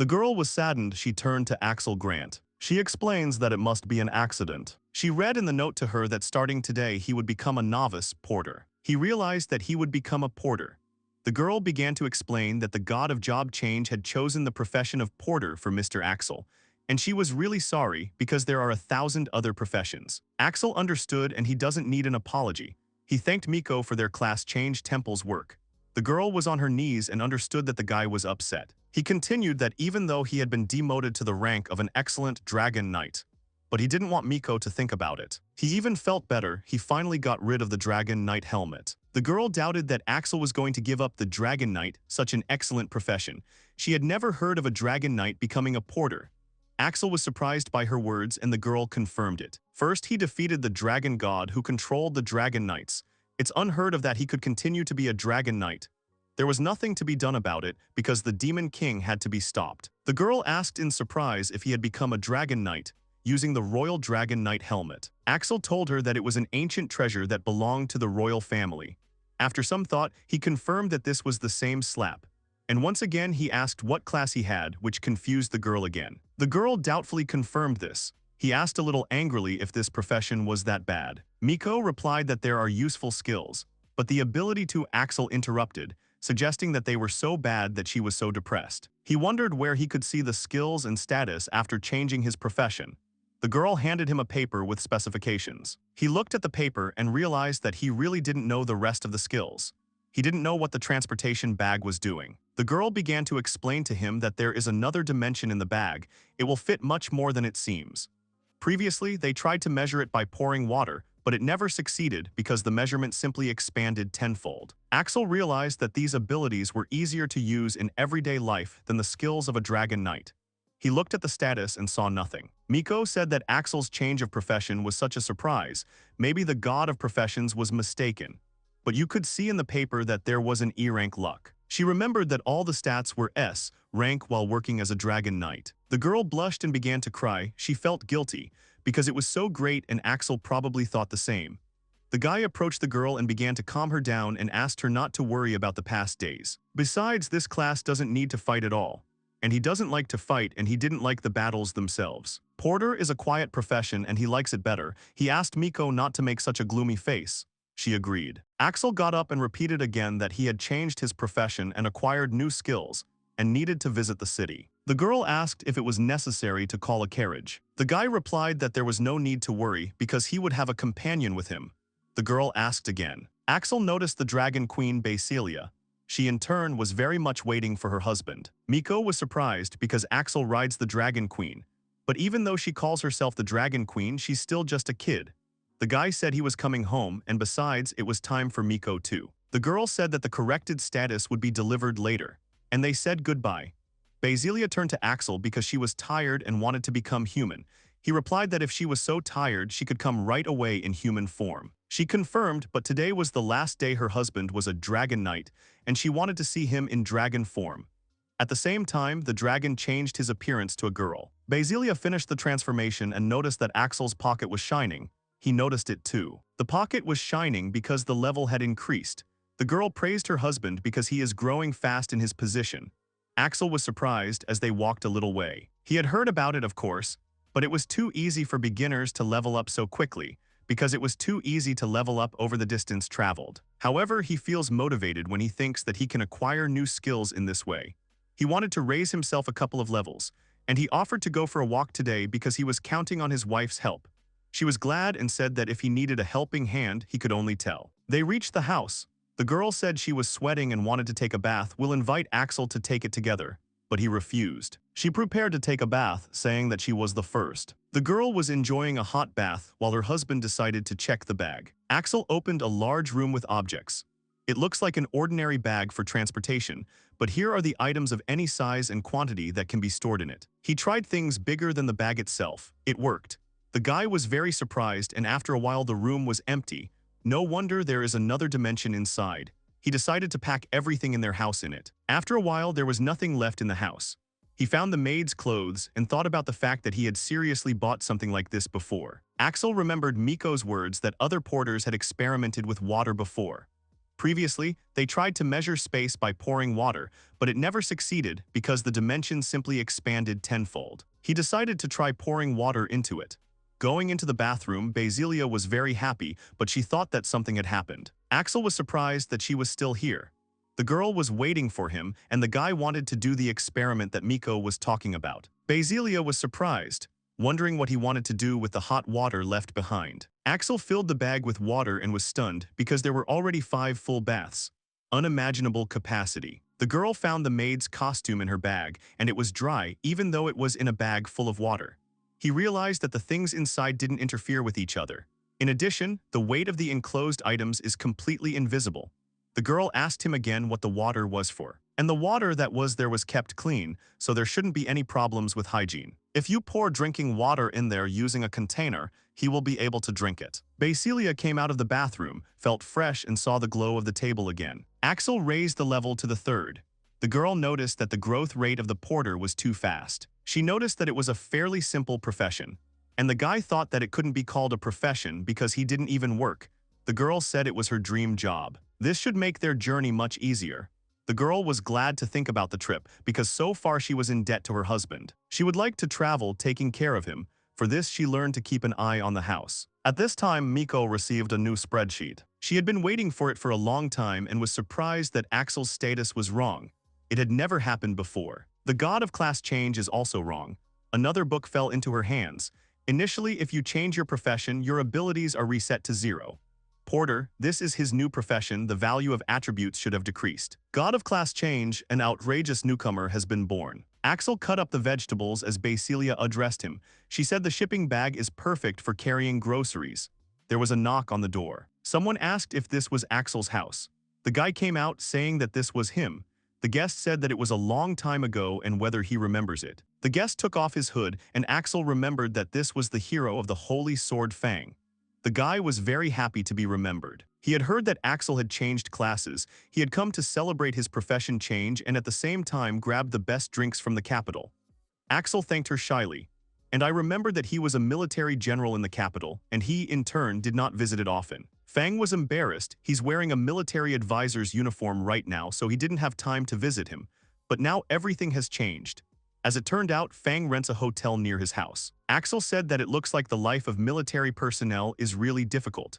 The girl was saddened. She turned to Axel Grant. She explains that it must be an accident. She read in the note to her that starting today he would become a novice porter. He realized that he would become a porter. The girl began to explain that the god of job change had chosen the profession of porter for Mr. Axel, and she was really sorry because there are 1,000 other professions. Axel understood and he doesn't need an apology. He thanked Miko for their class change temple's work. The girl was on her knees and understood that the guy was upset. He continued that even though he had been demoted to the rank of an excellent dragon knight, but he didn't want Miko to think about it. He even felt better. He finally got rid of the dragon knight helmet. The girl doubted that Axel was going to give up the dragon knight, such an excellent profession. She had never heard of a dragon knight becoming a porter. Axel was surprised by her words and the girl confirmed it. First, he defeated the dragon god who controlled the dragon knights. It's unheard of that he could continue to be a dragon knight. There was nothing to be done about it because the demon king had to be stopped. The girl asked in surprise if he had become a dragon knight, using the royal dragon knight helmet. Axel told her that it was an ancient treasure that belonged to the royal family. After some thought, he confirmed that this was the same slap. And once again he asked what class he had, which confused the girl again. The girl doubtfully confirmed this. He asked a little angrily if this profession was that bad. Miko replied that there are useful skills, but the ability to Axel interrupted, suggesting that they were so bad that she was so depressed. He wondered where he could see the skills and status after changing his profession. The girl handed him a paper with specifications. He looked at the paper and realized that he really didn't know the rest of the skills. He didn't know what the transportation bag was doing. The girl began to explain to him that there is another dimension in the bag. It will fit much more than it seems. Previously, they tried to measure it by pouring water, but it never succeeded because the measurement simply expanded tenfold. Axel realized that these abilities were easier to use in everyday life than the skills of a dragon knight. He looked at the status and saw nothing. Miko said that Axel's change of profession was such a surprise. Maybe the god of professions was mistaken. But you could see in the paper that there was an E-rank luck. She remembered that all the stats were S rank while working as a dragon knight. The girl blushed and began to cry. She felt guilty because it was so great and Axel probably thought the same. The guy approached the girl and began to calm her down and asked her not to worry about the past days. Besides, this class doesn't need to fight at all. And he doesn't like to fight and he didn't like the battles themselves. Porter is a quiet profession and he likes it better. He asked Miko not to make such a gloomy face. She agreed. Axel got up and repeated again that he had changed his profession and acquired new skills and needed to visit the city. The girl asked if it was necessary to call a carriage. The guy replied that there was no need to worry because he would have a companion with him. The girl asked again. Axel noticed the dragon queen Basilia. She in turn was very much waiting for her husband. Miko was surprised because Axel rides the dragon queen. But even though she calls herself the dragon queen, she's still just a kid. The guy said he was coming home and besides, it was time for Miko too. The girl said that the corrected status would be delivered later. And they said goodbye. Basilia turned to Axel because she was tired and wanted to become human. He replied that if she was so tired, she could come right away in human form. She confirmed, but today was the last day her husband was a dragon knight, and she wanted to see him in dragon form. At the same time, the dragon changed his appearance to a girl. Basilia finished the transformation and noticed that Axel's pocket was shining. He noticed it too. The pocket was shining because the level had increased. The girl praised her husband because he is growing fast in his position. Axel was surprised as they walked a little way. He had heard about it, of course, but it was too easy for beginners to level up so quickly, because it was too easy to level up over the distance traveled. However, he feels motivated when he thinks that he can acquire new skills in this way. He wanted to raise himself a couple of levels, and he offered to go for a walk today because he was counting on his wife's help. She was glad and said that if he needed a helping hand, he could only tell. They reached the house. The girl said she was sweating and wanted to take a bath. We'll invite Axel to take it together, but he refused. She prepared to take a bath, saying that she was the first. The girl was enjoying a hot bath while her husband decided to check the bag. Axel opened a large room with objects. It looks like an ordinary bag for transportation, but here are the items of any size and quantity that can be stored in it. He tried things bigger than the bag itself. It worked. The guy was very surprised, and after a while the room was empty. No wonder there is another dimension inside. He decided to pack everything in their house in it. After a while, there was nothing left in the house. He found the maid's clothes and thought about the fact that he had seriously bought something like this before. Axel remembered Miko's words that other porters had experimented with water before. Previously, they tried to measure space by pouring water, but it never succeeded because the dimension simply expanded tenfold. He decided to try pouring water into it. Going into the bathroom, Basilia was very happy, but she thought that something had happened. Axel was surprised that she was still here. The girl was waiting for him, and the guy wanted to do the experiment that Miko was talking about. Basilia was surprised, wondering what he wanted to do with the hot water left behind. Axel filled the bag with water and was stunned because there were already 5 full baths. Unimaginable capacity. The girl found the maid's costume in her bag, and it was dry even though it was in a bag full of water. He realized that the things inside didn't interfere with each other. In addition, the weight of the enclosed items is completely invisible. The girl asked him again what the water was for. And the water that was there was kept clean, so there shouldn't be any problems with hygiene. If you pour drinking water in there using a container, he will be able to drink it. Basilia came out of the bathroom, felt fresh and saw the glow of the table again. Axel raised the level to the 3rd. The girl noticed that the growth rate of the porter was too fast. She noticed that it was a fairly simple profession. And the guy thought that it couldn't be called a profession because he didn't even work. The girl said it was her dream job. This should make their journey much easier. The girl was glad to think about the trip because so far she was in debt to her husband. She would like to travel taking care of him. For this, she learned to keep an eye on the house. At this time, Miko received a new spreadsheet. She had been waiting for it for a long time and was surprised that Axel's status was wrong. It had never happened before. The God of Class Change is also wrong. Another book fell into her hands. Initially, if you change your profession, your abilities are reset to 0. Porter, this is his new profession, the value of attributes should have decreased. God of Class Change, an outrageous newcomer has been born. Axel cut up the vegetables as Basilia addressed him. She said the shipping bag is perfect for carrying groceries. There was a knock on the door. Someone asked if this was Axel's house. The guy came out saying that this was him. The guest said that it was a long time ago and whether he remembers it. The guest took off his hood and Axel remembered that this was the hero of the Holy Sword Fang. The guy was very happy to be remembered. He had heard that Axel had changed classes. He had come to celebrate his profession change and at the same time grabbed the best drinks from the capital. Axel thanked her shyly. And I remembered that he was a military general in the capital, and he, in turn, did not visit it often. Fang was embarrassed. He's wearing a military advisor's uniform right now, so he didn't have time to visit him. But now everything has changed. As it turned out, Fang rents a hotel near his house. Axel said that it looks like the life of military personnel is really difficult.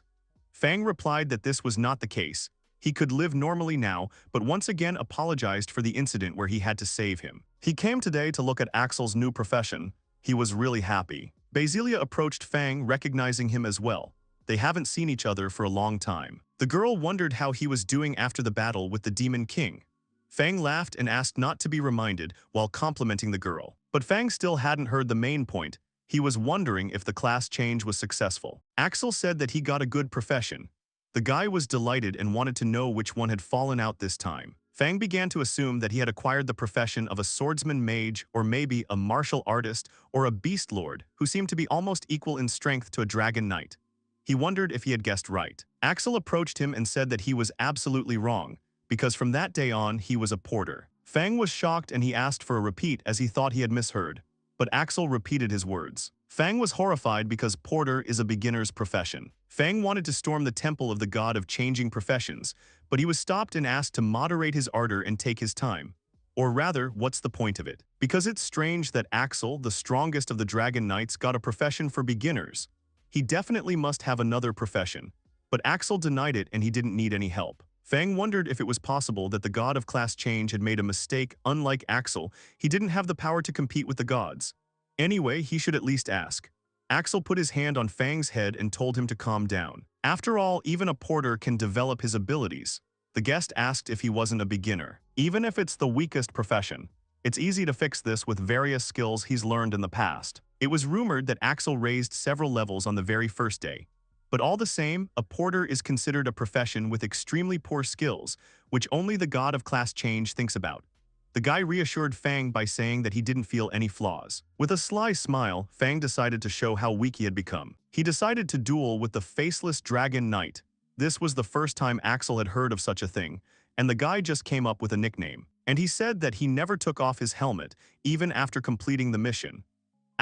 Fang replied that this was not the case. He could live normally now, but once again apologized for the incident where he had to save him. He came today to look at Axel's new profession. He was really happy. Basilia approached Fang, recognizing him as well. They haven't seen each other for a long time. The girl wondered how he was doing after the battle with the Demon King. Fang laughed and asked not to be reminded while complimenting the girl. But Fang still hadn't heard the main point. He was wondering if the class change was successful. Axel said that he got a good profession. The guy was delighted and wanted to know which one had fallen out this time. Fang began to assume that he had acquired the profession of a swordsman mage or maybe a martial artist or a beast lord who seemed to be almost equal in strength to a dragon knight. He wondered if he had guessed right. Axel approached him and said that he was absolutely wrong, because from that day on he was a porter. Fang was shocked and he asked for a repeat as he thought he had misheard. But Axel repeated his words. Fang was horrified because porter is a beginner's profession. Fang wanted to storm the temple of the god of changing professions, but he was stopped and asked to moderate his ardor and take his time. Or rather, what's the point of it? Because it's strange that Axel, the strongest of the dragon knights, got a profession for beginners. He definitely must have another profession. But Axel denied it and he didn't need any help. Fang wondered if it was possible that the god of class change had made a mistake. Unlike Axel, he didn't have the power to compete with the gods. Anyway, he should at least ask. Axel put his hand on Fang's head and told him to calm down. After all, even a porter can develop his abilities. The guest asked if he wasn't a beginner. Even if it's the weakest profession, it's easy to fix this with various skills he's learned in the past. It was rumored that Axel raised several levels on the very first day. But all the same, a porter is considered a profession with extremely poor skills, which only the god of class change thinks about. The guy reassured Fang by saying that he didn't feel any flaws. With a sly smile, Fang decided to show how weak he had become. He decided to duel with the faceless dragon knight. This was the first time Axel had heard of such a thing, and the guy just came up with a nickname. And he said that he never took off his helmet, even after completing the mission.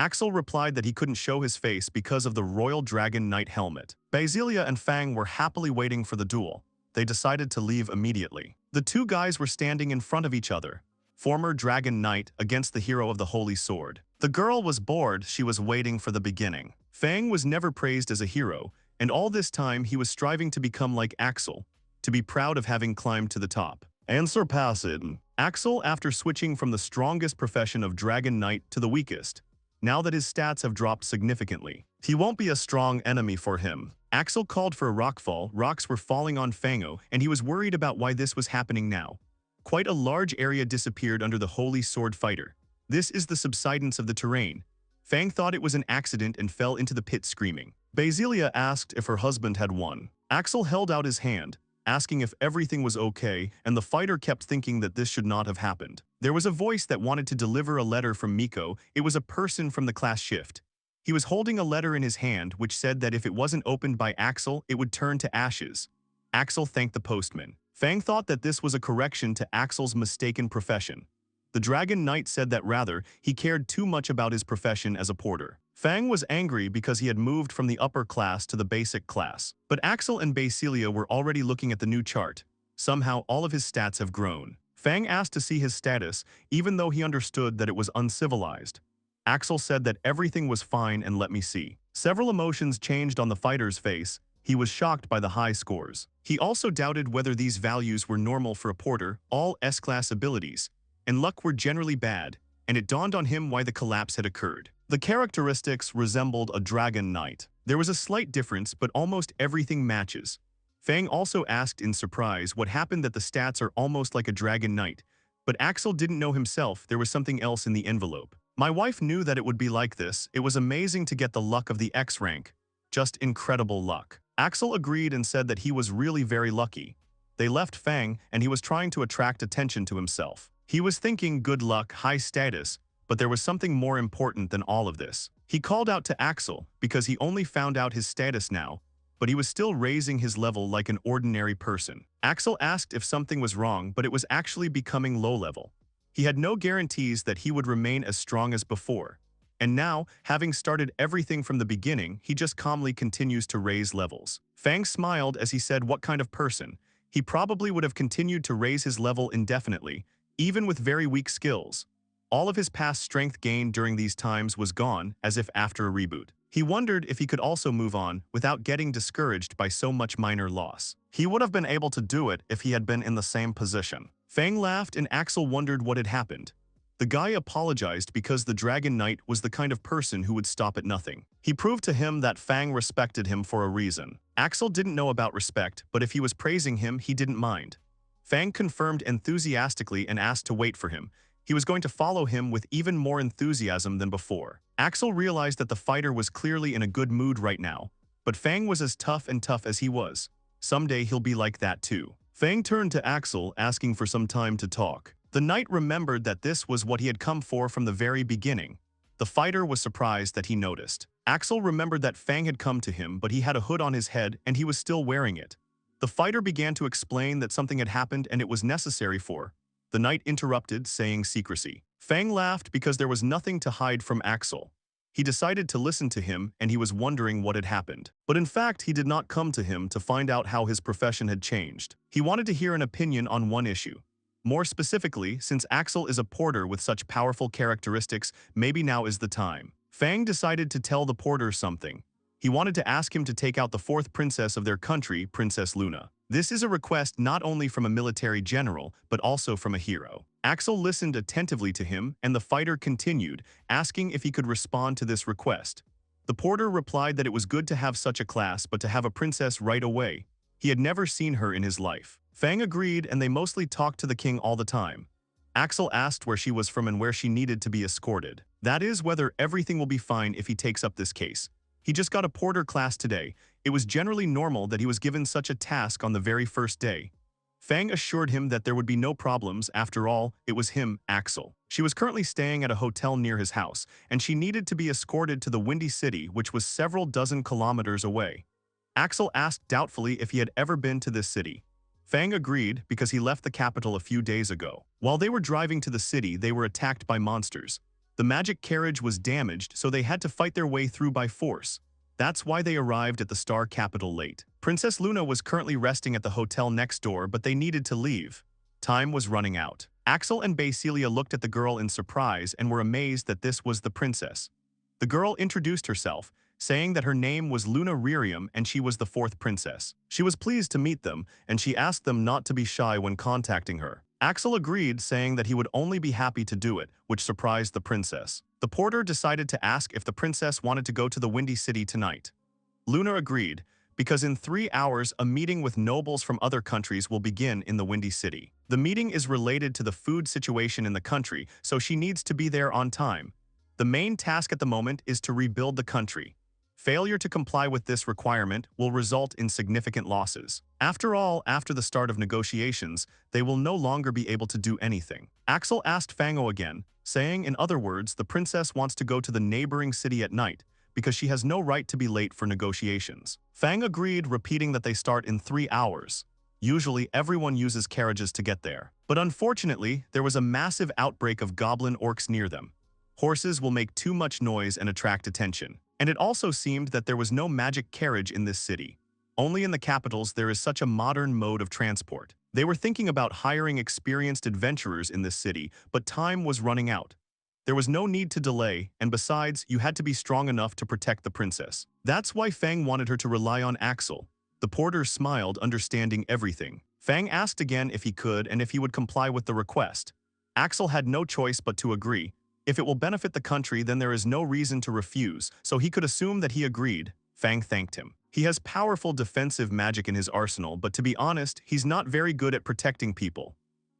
Axel replied that he couldn't show his face because of the Royal Dragon Knight helmet. Basilia and Fang were happily waiting for the duel. They decided to leave immediately. The two guys were standing in front of each other. Former Dragon Knight against the hero of the Holy Sword. The girl was bored, she was waiting for the beginning. Fang was never praised as a hero, and all this time he was striving to become like Axel, to be proud of having climbed to the top. And surpass it. Axel, after switching from the strongest profession of Dragon Knight to the weakest, now that his stats have dropped significantly, he won't be a strong enemy for him. Axel called for a rockfall, rocks were falling on Fango, and he was worried about why this was happening now. Quite a large area disappeared under the Holy Sword fighter. This is the subsidence of the terrain. Fang thought it was an accident and fell into the pit screaming. Basilia asked if her husband had won. Axel held out his hand, asking if everything was okay, and the fighter kept thinking that this should not have happened. There was a voice that wanted to deliver a letter from Miko. It was a person from the class shift. He was holding a letter in his hand which said that if it wasn't opened by Axel, it would turn to ashes. Axel thanked the postman. Fang thought that this was a correction to Axel's mistaken profession. The Dragon Knight said that rather, he cared too much about his profession as a porter. Fang was angry because he had moved from the upper class to the basic class. But Axel and Basilia were already looking at the new chart. Somehow all of his stats have grown. Fang asked to see his status, even though he understood that it was uncivilized. Axel said that everything was fine and let me see. Several emotions changed on the fighter's face. He was shocked by the high scores. He also doubted whether these values were normal for a porter. All S-class abilities and luck were generally bad, and it dawned on him why the collapse had occurred. The characteristics resembled a Dragon Knight. There was a slight difference, but almost everything matches. Fang also asked in surprise what happened that the stats are almost like a Dragon Knight, but Axel didn't know himself there was something else in the envelope. My wife knew that it would be like this. It was amazing to get the luck of the X rank. Just incredible luck. Axel agreed and said that he was really very lucky. They left Fang, and he was trying to attract attention to himself. He was thinking good luck, high status, but there was something more important than all of this. He called out to Axel because he only found out his status now, but he was still raising his level like an ordinary person. Axel asked if something was wrong, but it was actually becoming low level. He had no guarantees that he would remain as strong as before. And now, having started everything from the beginning, he just calmly continues to raise levels. Fang smiled as he said what kind of person. He probably would have continued to raise his level indefinitely, even with very weak skills. All of his past strength gained during these times was gone, as if after a reboot. He wondered if he could also move on without getting discouraged by so much minor loss. He would have been able to do it if he had been in the same position. Fang laughed and Axel wondered what had happened. The guy apologized because the Dragon Knight was the kind of person who would stop at nothing. He proved to him that Fang respected him for a reason. Axel didn't know about respect, but if he was praising him, he didn't mind. Fang confirmed enthusiastically and asked to wait for him. He was going to follow him with even more enthusiasm than before. Axel realized that the fighter was clearly in a good mood right now, but Fang was as tough as he was. Someday he'll be like that too. Fang turned to Axel, asking for some time to talk. The knight remembered that this was what he had come for from the very beginning. The fighter was surprised that he noticed. Axel remembered that Fang had come to him, but he had a hood on his head and he was still wearing it. The fighter began to explain that something had happened and it was necessary for. The knight interrupted, saying secrecy. Fang laughed because there was nothing to hide from Axel. He decided to listen to him and he was wondering what had happened. But in fact, he did not come to him to find out how his profession had changed. He wanted to hear an opinion on one issue. More specifically, since Axel is a porter with such powerful characteristics, maybe now is the time. Fang decided to tell the porter something. He wanted to ask him to take out the fourth princess of their country, Princess Luna. This is a request not only from a military general, but also from a hero. Axel listened attentively to him, and the fighter continued, asking if he could respond to this request. The porter replied that it was good to have such a class, but to have a princess right away. He had never seen her in his life. Fang agreed, and they mostly talked to the king all the time. Axel asked where she was from and where she needed to be escorted. That is, whether everything will be fine if he takes up this case. He just got a porter class today. It was generally normal that he was given such a task on the very first day. Fang assured him that there would be no problems. After all, it was him, Axel. She was currently staying at a hotel near his house, and she needed to be escorted to the Windy City, which was several dozen kilometers away. Axel asked doubtfully if he had ever been to this city. Fang agreed because he left the capital a few days ago. While they were driving to the city, they were attacked by monsters. The magic carriage was damaged, so they had to fight their way through by force. That's why they arrived at the star capital late. Princess Luna was currently resting at the hotel next door, but they needed to leave. Time was running out. Axel and Basilia looked at the girl in surprise and were amazed that this was the princess. The girl introduced herself, saying that her name was Luna Ririum and she was the fourth princess. She was pleased to meet them, and she asked them not to be shy when contacting her. Axel agreed, saying that he would only be happy to do it, which surprised the princess. The porter decided to ask if the princess wanted to go to the Windy City tonight. Luna agreed, because in 3 hours a meeting with nobles from other countries will begin in the Windy City. The meeting is related to the food situation in the country, so she needs to be there on time. The main task at the moment is to rebuild the country. Failure to comply with this requirement will result in significant losses. After all, after the start of negotiations, they will no longer be able to do anything. Axel asked Fango again, saying, in other words, the princess wants to go to the neighboring city at night, because she has no right to be late for negotiations. Fang agreed, repeating that they start in 3 hours. Usually, everyone uses carriages to get there. But unfortunately, there was a massive outbreak of goblin orcs near them. Horses will make too much noise and attract attention. And it also seemed that there was no magic carriage in this city. Only in the capitals there is such a modern mode of transport. They were thinking about hiring experienced adventurers in this city, but time was running out. There was no need to delay, and besides, you had to be strong enough to protect the princess. That's why Fang wanted her to rely on Axel. The porter smiled, understanding everything. Fang asked again if he could and if he would comply with the request. Axel had no choice but to agree. If it will benefit the country, then there is no reason to refuse, so he could assume that he agreed. Fang thanked him. He has powerful defensive magic in his arsenal, but to be honest, he's not very good at protecting people.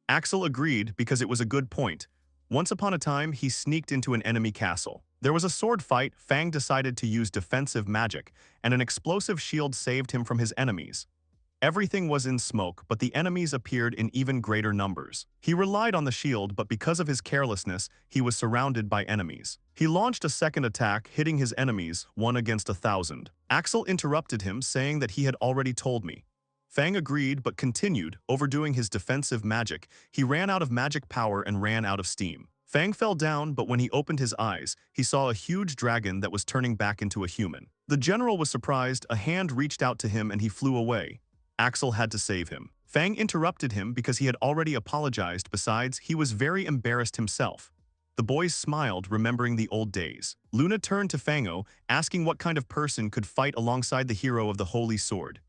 Axel agreed because it was a good point. Once upon a time, he sneaked into an enemy castle. There was a sword fight. Fang decided to use defensive magic, and an explosive shield saved him from his enemies. Everything was in smoke, but the enemies appeared in even greater numbers. He relied on the shield, but because of his carelessness, he was surrounded by enemies. He launched a second attack, hitting his enemies, 1 against 1,000. Axel interrupted him, saying that he had already told me. Fang agreed, but continued, overdoing his defensive magic. He ran out of magic power and ran out of steam. Fang fell down, but when he opened his eyes, he saw a huge dragon that was turning back into a human. The general was surprised. A hand reached out to him and he flew away. Axel had to save him. Fang interrupted him because he had already apologized. Besides, he was very embarrassed himself. The boys smiled, remembering the old days. Luna turned to Fango, asking what kind of person could fight alongside the hero of the Holy Sword.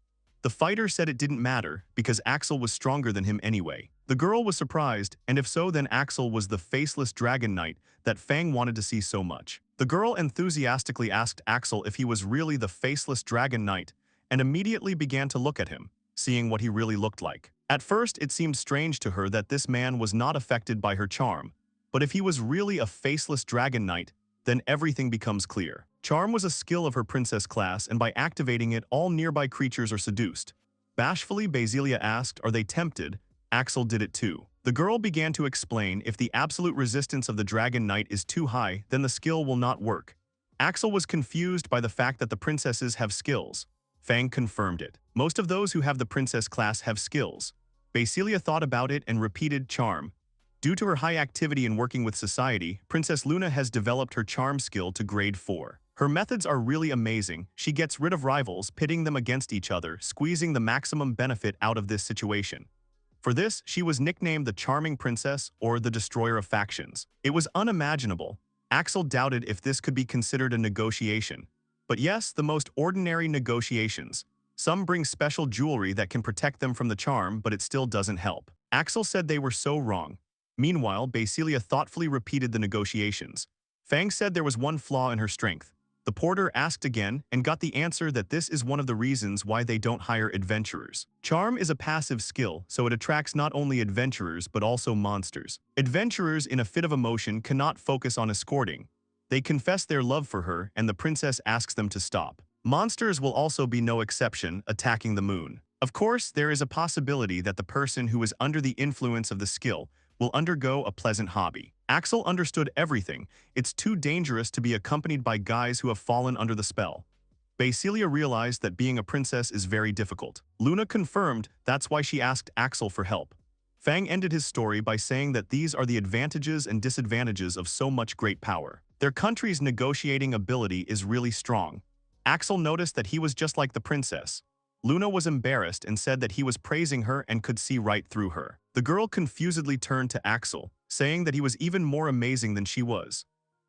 The fighter said it didn't matter, because Axel was stronger than him anyway. The girl was surprised, and if so, then Axel was the faceless dragon knight that Fang wanted to see so much. The girl enthusiastically asked Axel if he was really the faceless dragon knight, and immediately began to look at him, seeing what he really looked like. At first, it seemed strange to her that this man was not affected by her charm, but if he was really a faceless dragon knight, then everything becomes clear. Charm was a skill of her princess class, and by activating it, all nearby creatures are seduced. Bashfully, Basilia asked, "Are they tempted?" Axel did it too. The girl began to explain, if the absolute resistance of the dragon knight is too high, then the skill will not work. Axel was confused by the fact that the princesses have skills. Fang confirmed it. Most of those who have the princess class have skills. Basilia thought about it and repeated charm. Due to her high activity in working with society, Princess Luna has developed her charm skill to grade 4. Her methods are really amazing. She gets rid of rivals, pitting them against each other, squeezing the maximum benefit out of this situation. For this, she was nicknamed the Charming Princess or the Destroyer of Factions. It was unimaginable. Axel doubted if this could be considered a negotiation. But yes, the most ordinary negotiations. Some bring special jewelry that can protect them from the charm, but it still doesn't help. Axel said they were so wrong. Meanwhile, Basilia thoughtfully repeated the negotiations. Fang said there was one flaw in her strength. The porter asked again and got the answer that this is one of the reasons why they don't hire adventurers. Charm is a passive skill, so it attracts not only adventurers but also monsters. Adventurers in a fit of emotion cannot focus on escorting. They confess their love for her, and the princess asks them to stop. Monsters will also be no exception, attacking the moon. Of course, there is a possibility that the person who is under the influence of the skill will undergo a pleasant hobby. Axel understood everything. It's too dangerous to be accompanied by guys who have fallen under the spell. Basilia realized that being a princess is very difficult. Luna confirmed that's why she asked Axel for help. Fang ended his story by saying that these are the advantages and disadvantages of so much great power. Their country's negotiating ability is really strong. Axel noticed that he was just like the princess. Luna was embarrassed and said that he was praising her and could see right through her. The girl confusedly turned to Axel, saying that he was even more amazing than she was.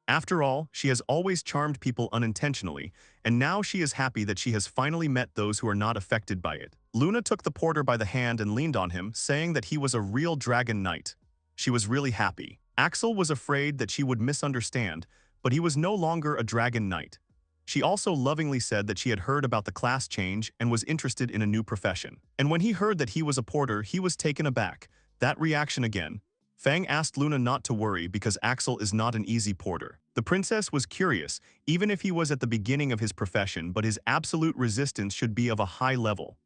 After all, she has always charmed people unintentionally, and now she is happy that she has finally met those who are not affected by it. Luna took the porter by the hand and leaned on him, saying that he was a real dragon knight. She was really happy. Axel was afraid that she would misunderstand, but he was no longer a dragon knight. She also lovingly said that she had heard about the class change and was interested in a new profession. And when he heard that he was a porter, he was taken aback. That reaction again. Fang asked Luna not to worry because Axel is not an easy porter. The princess was curious, even if he was at the beginning of his profession, but his absolute resistance should be of a high level.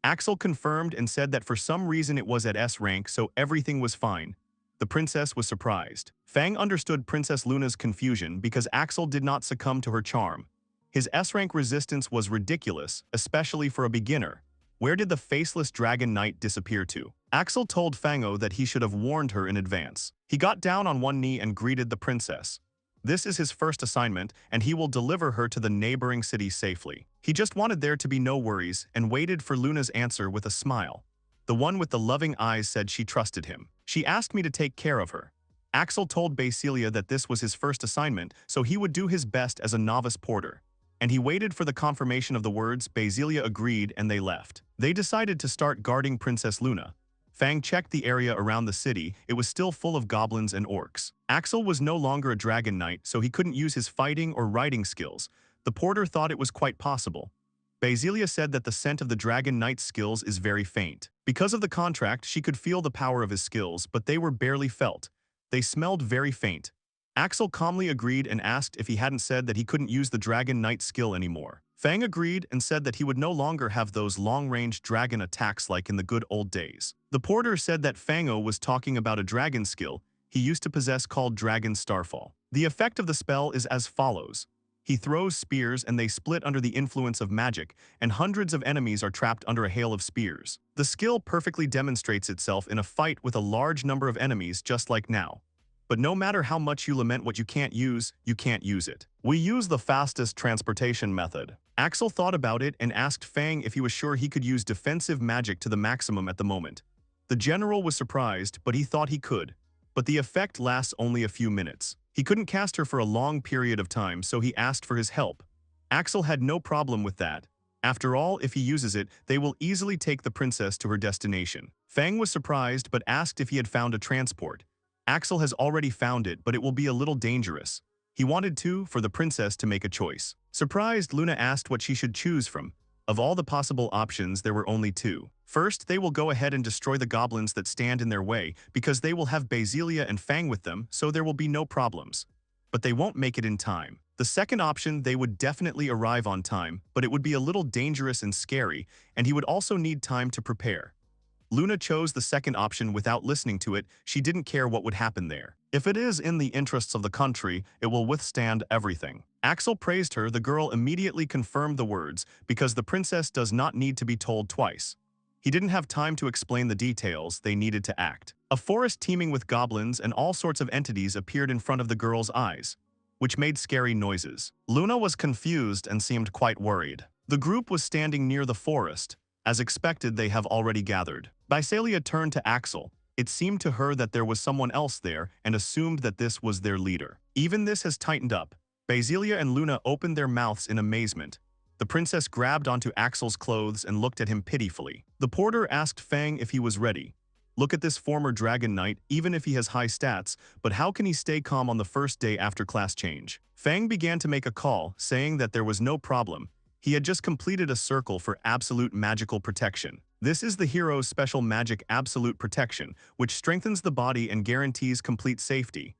Axel confirmed and said that for some reason it was at S rank, so everything was fine. The princess was surprised. Fang understood Princess Luna's confusion because Axel did not succumb to her charm. His S-rank resistance was ridiculous, especially for a beginner. Where did the faceless dragon knight disappear to? Axel told Fango that he should have warned her in advance. He got down on one knee and greeted the princess. This is his first assignment, and he will deliver her to the neighboring city safely. He just wanted there to be no worries and waited for Luna's answer with a smile. The one with the loving eyes said she trusted him. She asked me to take care of her. Axel told Basilia that this was his first assignment, so he would do his best as a novice porter. And he waited for the confirmation of the words. Basilia agreed and they left. They decided to start guarding Princess Luna. Fang checked the area around the city. It was still full of goblins and orcs. Axel was no longer a dragon knight, so he couldn't use his fighting or riding skills. The porter thought it was quite possible. Basilia said that the scent of the dragon knight's skills is very faint. Because of the contract, she could feel the power of his skills, but they were barely felt. They smelled very faint. Axel calmly agreed and asked if he hadn't said that he couldn't use the Dragon Knight skill anymore. Fang agreed and said that he would no longer have those long-range dragon attacks like in the good old days. The porter said that Fango was talking about a dragon skill he used to possess called Dragon Starfall. The effect of the spell is as follows. He throws spears and they split under the influence of magic, and hundreds of enemies are trapped under a hail of spears. The skill perfectly demonstrates itself in a fight with a large number of enemies just like now. But no matter how much you lament what you can't use it. We use the fastest transportation method. Axel thought about it and asked Fang if he was sure he could use defensive magic to the maximum at the moment. The general was surprised, but he thought he could. But the effect lasts only a few minutes. He couldn't cast her for a long period of time, so he asked for his help. Axel had no problem with that. After all, if he uses it, they will easily take the princess to her destination. Fang was surprised but asked if he had found a transport. Axel has already found it, but it will be a little dangerous. He wanted for the princess to make a choice. Surprised, Luna asked what she should choose from. Of all the possible options, there were only two. First, they will go ahead and destroy the goblins that stand in their way, because they will have Basilia and Fang with them, so there will be no problems. But they won't make it in time. The second option, they would definitely arrive on time, but it would be a little dangerous and scary, and he would also need time to prepare. Luna chose the second option without listening to it. She didn't care what would happen there. If it is in the interests of the country, it will withstand everything. Axel praised her. The girl immediately confirmed the words, because the princess does not need to be told twice. He didn't have time to explain the details. They needed to act. A forest teeming with goblins and all sorts of entities appeared in front of the girl's eyes, which made scary noises. Luna was confused and seemed quite worried. The group was standing near the forest. As expected, they have already gathered. Basilia turned to Axel. It seemed to her that there was someone else there and assumed that this was their leader. Even this has tightened up. Basilia and Luna opened their mouths in amazement. The princess grabbed onto Axel's clothes and looked at him pitifully. The porter asked Fang if he was ready. Look at this former dragon knight, even if he has high stats, but how can he stay calm on the first day after class change? Fang began to make a call, saying that there was no problem. He had just completed a circle for absolute magical protection. This is the hero's special magic absolute protection, which strengthens the body and guarantees complete safety.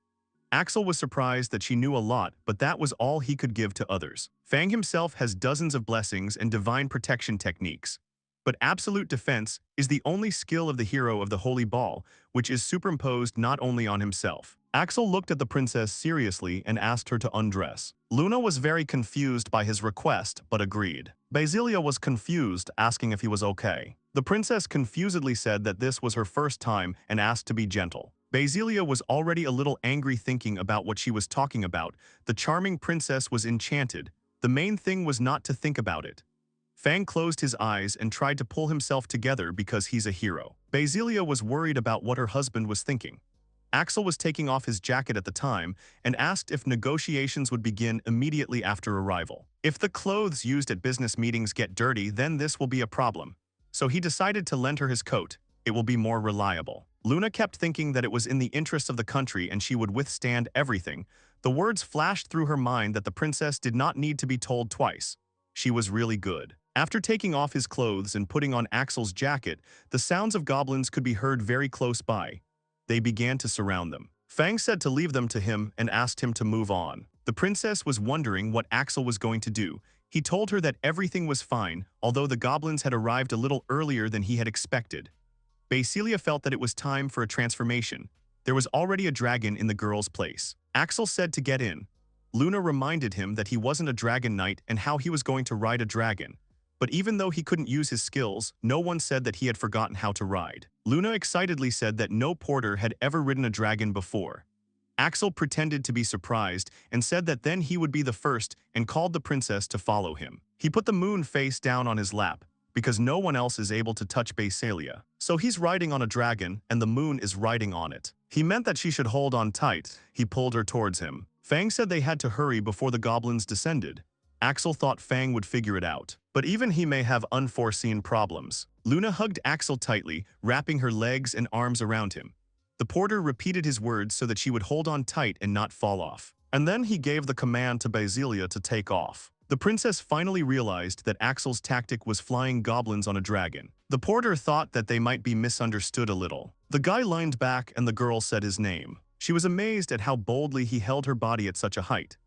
Axel was surprised that she knew a lot, but that was all he could give to others. Fang himself has dozens of blessings and divine protection techniques. But absolute defense is the only skill of the hero of the Holy Ball, which is superimposed not only on himself. Axel looked at the princess seriously and asked her to undress. Luna was very confused by his request, but agreed. Basilia was confused, asking if he was okay. The princess confusedly said that this was her first time and asked to be gentle. Basilia was already a little angry thinking about what she was talking about. The charming princess was enchanted. The main thing was not to think about it. Fang closed his eyes and tried to pull himself together because he's a hero. Basilia was worried about what her husband was thinking. Axel was taking off his jacket at the time and asked if negotiations would begin immediately after arrival. If the clothes used at business meetings get dirty, then this will be a problem. So he decided to lend her his coat. It will be more reliable. Luna kept thinking that it was in the interest of the country and she would withstand everything. The words flashed through her mind that the princess did not need to be told twice. She was really good. After taking off his clothes and putting on Axel's jacket, the sounds of goblins could be heard very close by. They began to surround them. Fang said to leave them to him and asked him to move on. The princess was wondering what Axel was going to do. He told her that everything was fine, although the goblins had arrived a little earlier than he had expected. Basilia felt that it was time for a transformation. There was already a dragon in the girl's place. Axel said to get in. Luna reminded him that he wasn't a dragon knight and how he was going to ride a dragon. But even though he couldn't use his skills, no one said that he had forgotten how to ride. Luna excitedly said that no porter had ever ridden a dragon before. Axel pretended to be surprised and said that then he would be the first and called the princess to follow him. He put the moon face down on his lap, because no one else is able to touch Basilia. So he's riding on a dragon and the moon is riding on it. He meant that she should hold on tight. He pulled her towards him. Fang said they had to hurry before the goblins descended. Axel thought Fang would figure it out, but even he may have unforeseen problems. Luna hugged Axel tightly, wrapping her legs and arms around him. The porter repeated his words so that she would hold on tight and not fall off. And then he gave the command to Basilia to take off. The princess finally realized that Axel's tactic was flying goblins on a dragon. The porter thought that they might be misunderstood a little. The guy leaned back and the girl said his name. She was amazed at how boldly he held her body at such a height.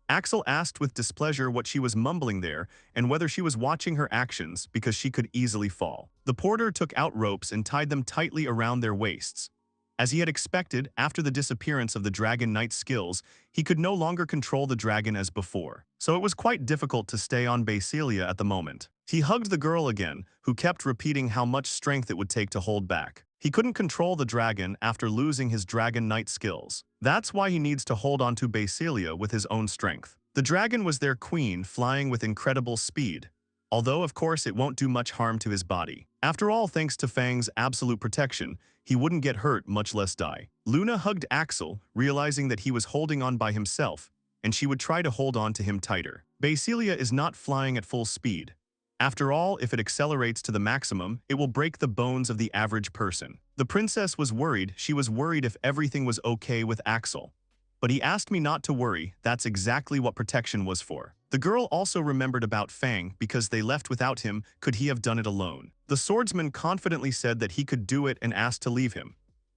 Axel asked with displeasure what she was mumbling there and whether she was watching her actions because she could easily fall. The porter took out ropes and tied them tightly around their waists. As he had expected, after the disappearance of the Dragon Knight's skills, he could no longer control the dragon as before. So it was quite difficult to stay on Basilia at the moment. He hugged the girl again, who kept repeating how much strength it would take to hold back. He couldn't control the dragon after losing his Dragon Knight skills. That's why he needs to hold on to Basilia with his own strength. The dragon was their queen, flying with incredible speed. Although, of course, it won't do much harm to his body. After all, thanks to Fang's absolute protection, he wouldn't get hurt, much less die. Luna hugged Axel, realizing that he was holding on by himself, and she would try to hold on to him tighter. Basilia is not flying at full speed. After all, if it accelerates to the maximum, it will break the bones of the average person. The princess was worried. She was worried if everything was okay with Axel. But he asked me not to worry. That's exactly what protection was for. The girl also remembered about Fang because they left without him. Could he have done it alone? The swordsman confidently said that he could do it and asked to leave him.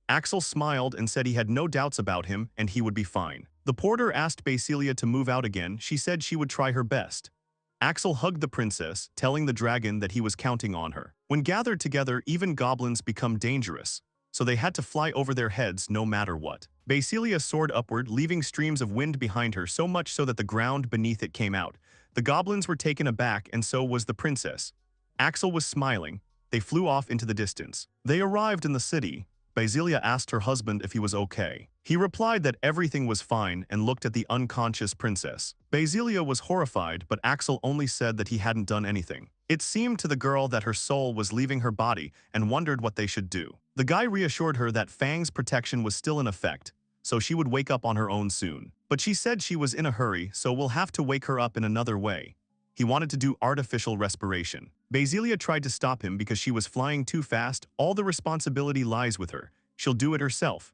Axel smiled and said he had no doubts about him and he would be fine. The porter asked Basilia to move out again. She said she would try her best. Axel hugged the princess, telling the dragon that he was counting on her. When gathered together, even goblins become dangerous, so they had to fly over their heads no matter what. Basilia soared upward, leaving streams of wind behind her, so much so that the ground beneath it came out. The goblins were taken aback, and so was the princess. Axel was smiling. They flew off into the distance. They arrived in the city. Basilia asked her husband if he was okay. He replied that everything was fine and looked at the unconscious princess. Basilia was horrified, but Axel only said that he hadn't done anything. It seemed to the girl that her soul was leaving her body and wondered what they should do. The guy reassured her that Fang's protection was still in effect, so she would wake up on her own soon. But she said she was in a hurry, so we'll have to wake her up in another way. He wanted to do artificial respiration. Basilia tried to stop him because she was flying too fast. All the responsibility lies with her. She'll do it herself.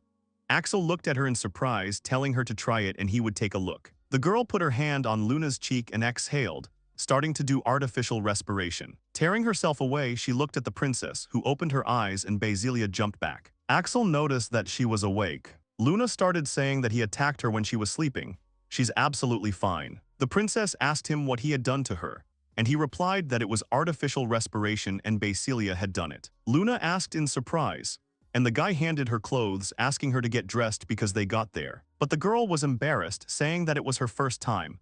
Axel looked at her in surprise, telling her to try it and he would take a look. The girl put her hand on Luna's cheek and exhaled, starting to do artificial respiration. Tearing herself away, she looked at the princess, who opened her eyes and Basilia jumped back. Axel noticed that she was awake. Luna started saying that he attacked her when she was sleeping. She's absolutely fine. The princess asked him what he had done to her, and he replied that it was artificial respiration and Basilia had done it. Luna asked in surprise, and the guy handed her clothes, asking her to get dressed because they got there. But the girl was embarrassed, saying that it was her first time.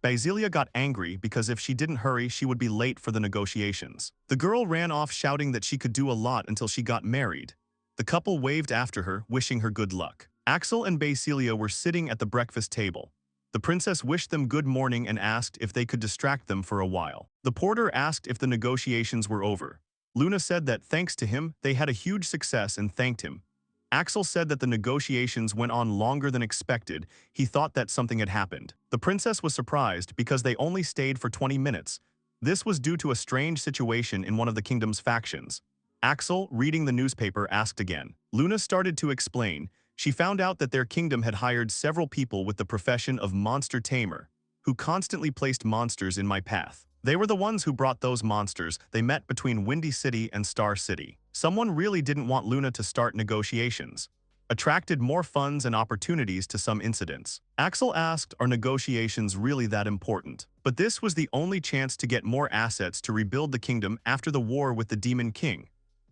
Basilia got angry because if she didn't hurry, she would be late for the negotiations. The girl ran off shouting that she could do a lot until she got married. The couple waved after her, wishing her good luck. Axel and Basilia were sitting at the breakfast table. The princess wished them good morning and asked if they could distract them for a while. The porter asked if the negotiations were over. Luna said that thanks to him, they had a huge success and thanked him. Axel said that the negotiations went on longer than expected. He thought that something had happened. The princess was surprised because they only stayed for 20 minutes. This was due to a strange situation in one of the kingdom's factions. Axel, reading the newspaper, asked again. Luna started to explain. She found out that their kingdom had hired several people with the profession of monster tamer, who constantly placed monsters in my path. They were the ones who brought those monsters they met between Windy City and Star City. Someone really didn't want Luna to start negotiations. Attracted more funds and opportunities to some incidents. Axel asked, are negotiations really that important? But this was the only chance to get more assets to rebuild the kingdom after the war with the Demon King.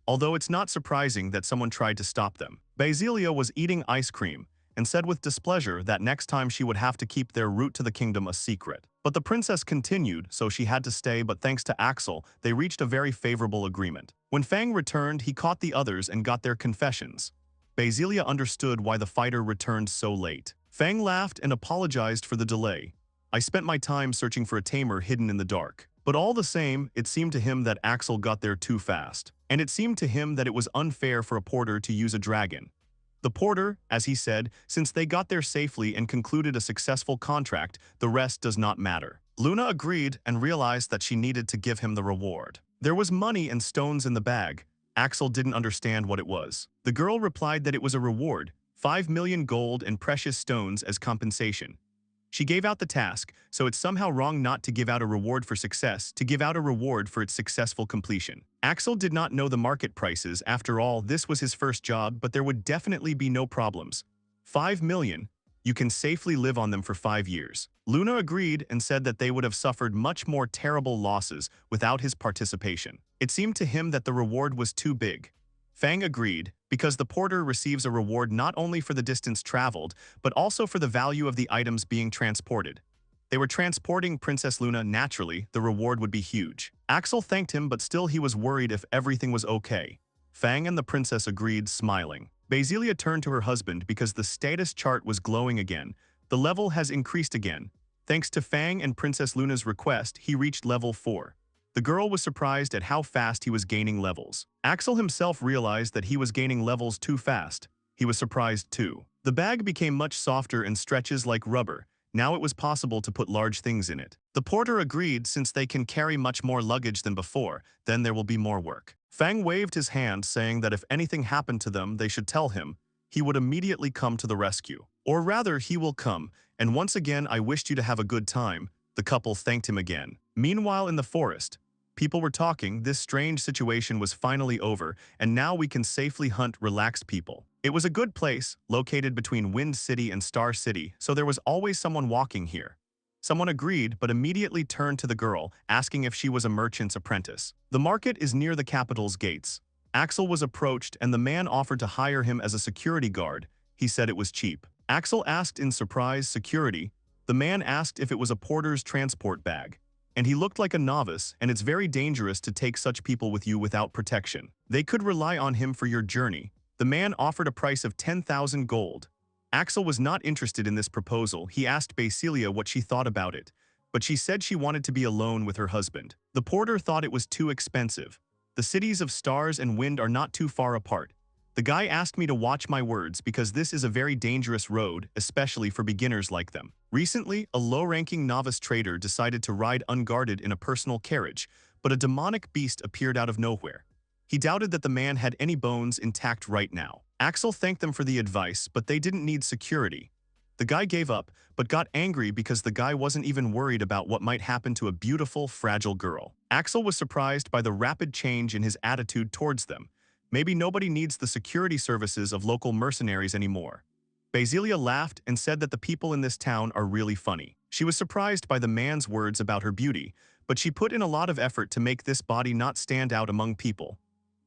Although it's not surprising that someone tried to stop them. Basilia was eating ice cream and said with displeasure that next time she would have to keep their route to the kingdom a secret. But the princess continued, so she had to stay, but thanks to Axel, they reached a very favorable agreement. When Fang returned, he caught the others and got their confessions. Basilia understood why the fighter returned so late. Fang laughed and apologized for the delay. I spent my time searching for a tamer hidden in the dark. But all the same, it seemed to him that Axel got there too fast. And it seemed to him that it was unfair for a porter to use a dragon. The porter, as he said, since they got there safely and concluded a successful contract, the rest does not matter. Luna agreed and realized that she needed to give him the reward. There was money and stones in the bag. Axel didn't understand what it was. The girl replied that it was a reward, 5 million gold and precious stones as compensation. She gave out the task, so it's somehow wrong not to give out a reward for success, to give out a reward for its successful completion. Axel did not know the market prices. After all, this was his first job, but there would definitely be no problems. 5 million, you can safely live on them for 5 years. Luna agreed and said that they would have suffered much more terrible losses without his participation. It seemed to him that the reward was too big. Fang agreed, because the porter receives a reward not only for the distance traveled, but also for the value of the items being transported. They were transporting Princess Luna. Naturally, the reward would be huge. Axel thanked him, but still he was worried if everything was okay. Fang and the princess agreed, smiling. Basilia turned to her husband because the status chart was glowing again. The level has increased again. Thanks to Fang and Princess Luna's request, he reached level 4. The girl was surprised at how fast he was gaining levels. Axel himself realized that he was gaining levels too fast. He was surprised too. The bag became much softer and stretches like rubber. Now it was possible to put large things in it. The porter agreed since they can carry much more luggage than before, then there will be more work. Fang waved his hand saying that if anything happened to them they should tell him. He would immediately come to the rescue. Or rather, he will come, and once again I wished you to have a good time. The couple thanked him again. Meanwhile in the forest, people were talking. This strange situation was finally over, and now we can safely hunt relaxed people. It was a good place, located between Wind City and Star City, so there was always someone walking here. Someone agreed, but immediately turned to the girl, asking if she was a merchant's apprentice. The market is near the capital's gates. Axel was approached, and the man offered to hire him as a security guard. He said it was cheap. Axel asked in surprise, security? The man asked if it was a porter's transport bag. And he looked like a novice, and it's very dangerous to take such people with you without protection. They could rely on him for your journey. The man offered a price of 10,000 gold. Axel was not interested in this proposal. He asked Basilia what she thought about it, but she said she wanted to be alone with her husband. The porter thought it was too expensive. The cities of Stars and Wind are not too far apart. The guy asked me to watch my words because this is a very dangerous road, especially for beginners like them. Recently, a low-ranking novice trader decided to ride unguarded in a personal carriage, but a demonic beast appeared out of nowhere. He doubted that the man had any bones intact right now. Axel thanked them for the advice, but they didn't need security. The guy gave up, but got angry because the guy wasn't even worried about what might happen to a beautiful, fragile girl. Axel was surprised by the rapid change in his attitude towards them. Maybe nobody needs the security services of local mercenaries anymore. Basilia laughed and said that the people in this town are really funny. She was surprised by the man's words about her beauty, but she put in a lot of effort to make this body not stand out among people.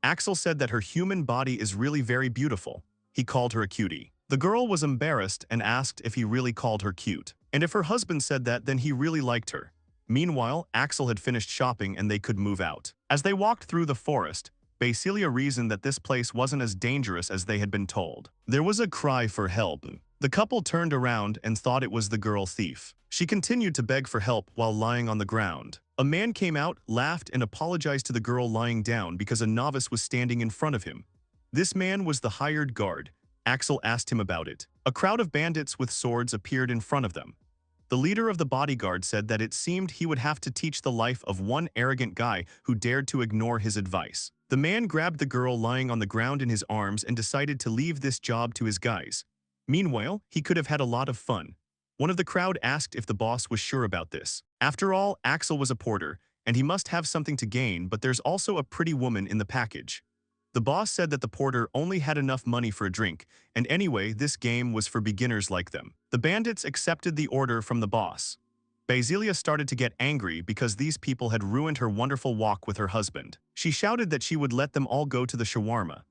Axel said that her human body is really very beautiful. He called her a cutie. The girl was embarrassed and asked if he really called her cute. And if her husband said that, then he really liked her. Meanwhile, Axel had finished shopping and they could move out. As they walked through the forest, Basilia reasoned that this place wasn't as dangerous as they had been told. There was a cry for help. The couple turned around and thought it was the girl thief. She continued to beg for help while lying on the ground. A man came out, laughed, and apologized to the girl lying down because a novice was standing in front of him. This man was the hired guard. Axel asked him about it. A crowd of bandits with swords appeared in front of them. The leader of the bodyguard said that it seemed he would have to teach the life of one arrogant guy who dared to ignore his advice. The man grabbed the girl lying on the ground in his arms and decided to leave this job to his guys. Meanwhile, he could have had a lot of fun. One of the crowd asked if the boss was sure about this. After all, Axel was a porter, and he must have something to gain, but there's also a pretty woman in the package. The boss said that the porter only had enough money for a drink, and anyway, this game was for beginners like them. The bandits accepted the order from the boss. Basilia started to get angry because these people had ruined her wonderful walk with her husband. She shouted that she would let them all go to the shawarma.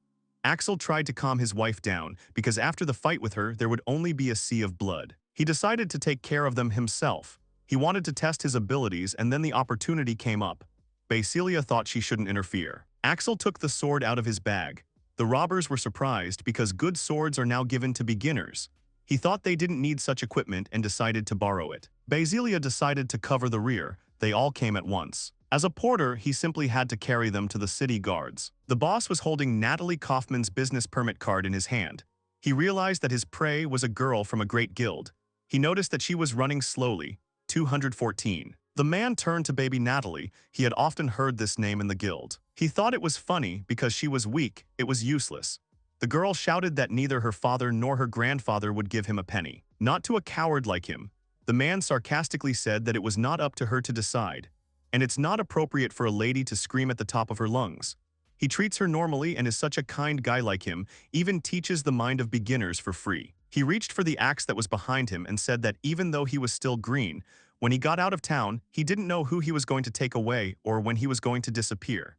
Axel tried to calm his wife down because after the fight with her, there would only be a sea of blood. He decided to take care of them himself. He wanted to test his abilities, and then the opportunity came up. Basilia thought she shouldn't interfere. Axel took the sword out of his bag. The robbers were surprised because good swords are now given to beginners. He thought they didn't need such equipment and decided to borrow it. Basilia decided to cover the rear. They all came at once. As a porter, he simply had to carry them to the city guards. The boss was holding Natalie Kaufman's business permit card in his hand. He realized that his prey was a girl from a great guild. He noticed that she was running slowly, 214. The man turned to baby Natalie. He had often heard this name in the guild. He thought it was funny because she was weak, it was useless. The girl shouted that neither her father nor her grandfather would give him a penny. Not to a coward like him. The man sarcastically said that it was not up to her to decide. And it's not appropriate for a lady to scream at the top of her lungs. He treats her normally and is such a kind guy like him, even teaches the mind of beginners for free. He reached for the axe that was behind him and said that even though he was still green, when he got out of town, he didn't know who he was going to take away or when he was going to disappear.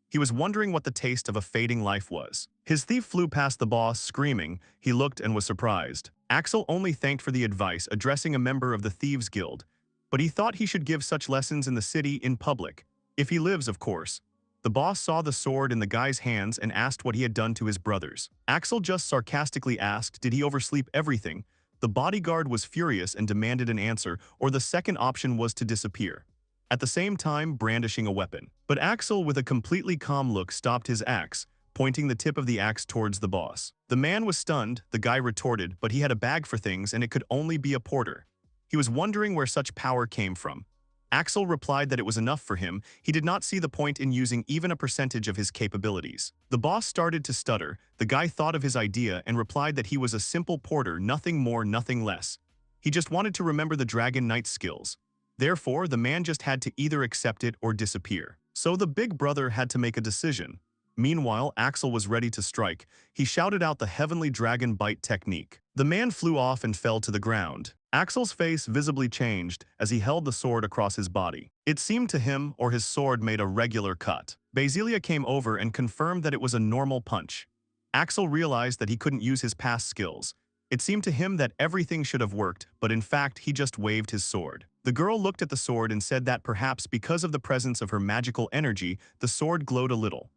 He was wondering what the taste of a fading life was. His thief flew past the boss, screaming. He looked and was surprised. Axel only thanked for the advice, addressing a member of the Thieves' Guild, but he thought he should give such lessons in the city in public. If he lives, of course. The boss saw the sword in the guy's hands and asked what he had done to his brothers. Axel just sarcastically asked, did he oversleep everything? The bodyguard was furious and demanded an answer, or the second option was to disappear, at the same time brandishing a weapon. But Axel, with a completely calm look, stopped his axe, pointing the tip of the axe towards the boss. The man was stunned. The guy retorted, but he had a bag for things and it could only be a porter. He was wondering where such power came from. Axel replied that it was enough for him. He did not see the point in using even a percentage of his capabilities. The boss started to stutter. The guy thought of his idea and replied that he was a simple porter, nothing more, nothing less. He just wanted to remember the Dragon Knight's skills. Therefore, the man just had to either accept it or disappear. So the big brother had to make a decision. Meanwhile, Axel was ready to strike. He shouted out the heavenly dragon bite technique. The man flew off and fell to the ground. Axel's face visibly changed as he held the sword across his body. It seemed to him, or his sword made a regular cut. Basilia came over and confirmed that it was a normal punch. Axel realized that he couldn't use his past skills. It seemed to him that everything should have worked, but in fact he just waved his sword. The girl looked at the sword and said that perhaps because of the presence of her magical energy, the sword glowed a little.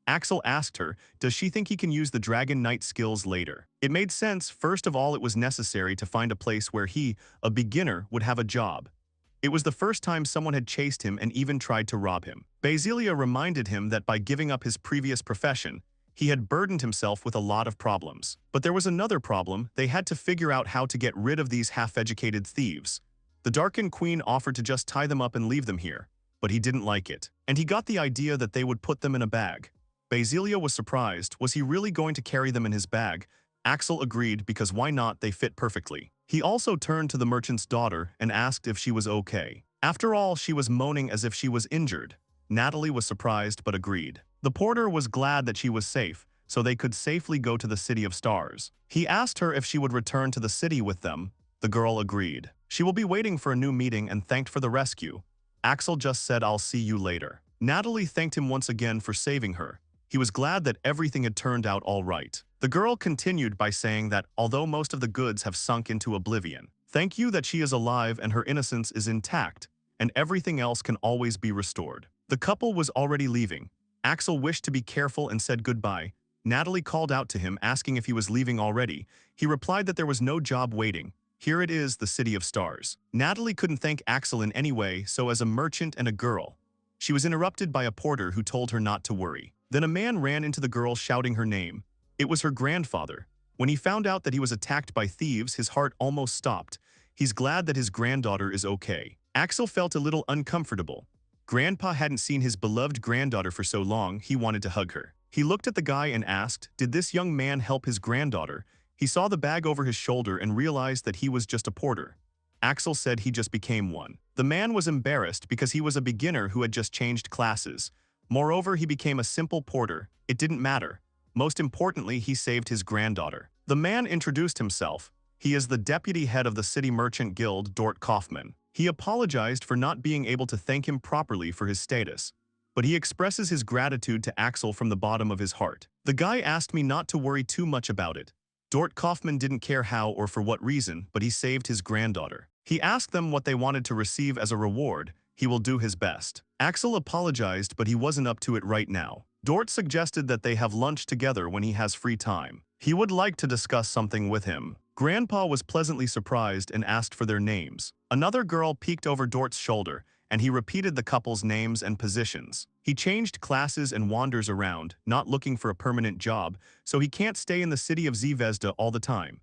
Axel asked her, does she think he can use the Dragon Knight skills later? It made sense. First of all, it was necessary to find a place where he, a beginner, would have a job. It was the first time someone had chased him and even tried to rob him. Basilia reminded him that by giving up his previous profession, he had burdened himself with a lot of problems. But there was another problem. They had to figure out how to get rid of these half-educated thieves. The Darken Queen offered to just tie them up and leave them here, but he didn't like it. And he got the idea that they would put them in a bag. Basilia was surprised. Was he really going to carry them in his bag? Axel agreed because why not, they fit perfectly. He also turned to the merchant's daughter and asked if she was okay. After all, she was moaning as if she was injured. Natalie was surprised but agreed. The porter was glad that she was safe, so they could safely go to the City of Stars. He asked her if she would return to the city with them. The girl agreed. She will be waiting for a new meeting and thanked for the rescue. Axel just said, I'll see you later. Natalie thanked him once again for saving her. He was glad that everything had turned out all right. The girl continued by saying that, although most of the goods have sunk into oblivion, thank you that she is alive and her innocence is intact, and everything else can always be restored. The couple was already leaving. Axel wished to be careful and said goodbye. Natalie called out to him asking if he was leaving already. He replied that there was no job waiting. Here it is, the city of stars. Natalie couldn't thank Axel in any way, so as a merchant and a girl. She was interrupted by a porter who told her not to worry. Then a man ran into the girl shouting her name. It was her grandfather. When he found out that he was attacked by thieves, his heart almost stopped. He's glad that his granddaughter is okay. Axel felt a little uncomfortable. Grandpa hadn't seen his beloved granddaughter for so long, he wanted to hug her. He looked at the guy and asked, did this young man help his granddaughter? He saw the bag over his shoulder and realized that he was just a porter. Axel said he just became one. The man was embarrassed because he was a beginner who had just changed classes. Moreover, he became a simple porter. It didn't matter. Most importantly, he saved his granddaughter. The man introduced himself. He is the deputy head of the City Merchant Guild, Dort Kaufman. He apologized for not being able to thank him properly for his status, but he expresses his gratitude to Axel from the bottom of his heart. The guy asked me not to worry too much about it. Dort Kaufman didn't care how or for what reason, but he saved his granddaughter. He asked them what they wanted to receive as a reward. He will do his best. Axel apologized, but he wasn't up to it right now. Dort suggested that they have lunch together when he has free time. He would like to discuss something with him. Grandpa was pleasantly surprised and asked for their names. Another girl peeked over Dort's shoulder, and he repeated the couple's names and positions. He changed classes and wanders around, not looking for a permanent job, so he can't stay in the city of Zvezda all the time.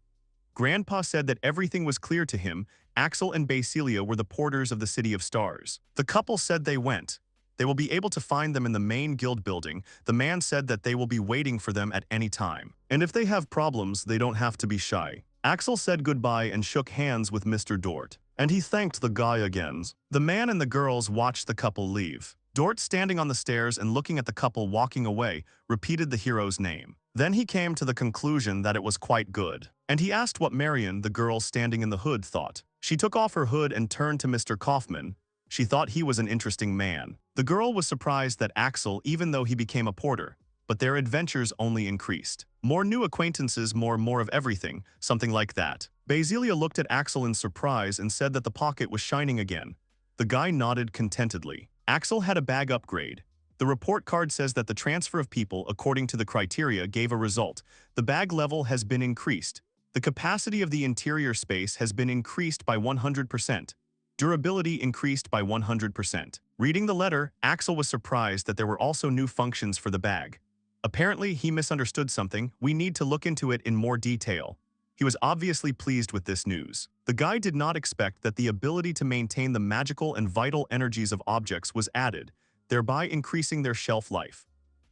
Grandpa said that everything was clear to him. Axel and Basilia were the porters of the City of Stars. The couple said they went. They will be able to find them in the main guild building. The man said that they will be waiting for them at any time. And if they have problems, they don't have to be shy. Axel said goodbye and shook hands with Mr. Dort. And he thanked the guy again. The man and the girls watched the couple leave. Dort, standing on the stairs and looking at the couple walking away, repeated the hero's name. Then he came to the conclusion that it was quite good. And he asked what Marion, the girl standing in the hood, thought. She took off her hood and turned to Mr. Kaufman. She thought he was an interesting man. The girl was surprised that Axel, even though he became a porter, but their adventures only increased. More new acquaintances, more of everything, something like that. Basilia looked at Axel in surprise and said that the pocket was shining again. The guy nodded contentedly. Axel had a bag upgrade. The report card says that the transfer of people according to the criteria gave a result. The bag level has been increased. The capacity of the interior space has been increased by 100%. Durability increased by 100%. Reading the letter, Axel was surprised that there were also new functions for the bag. Apparently, he misunderstood something. We need to look into it in more detail. He was obviously pleased with this news. The guy did not expect that the ability to maintain the magical and vital energies of objects was added, thereby increasing their shelf life.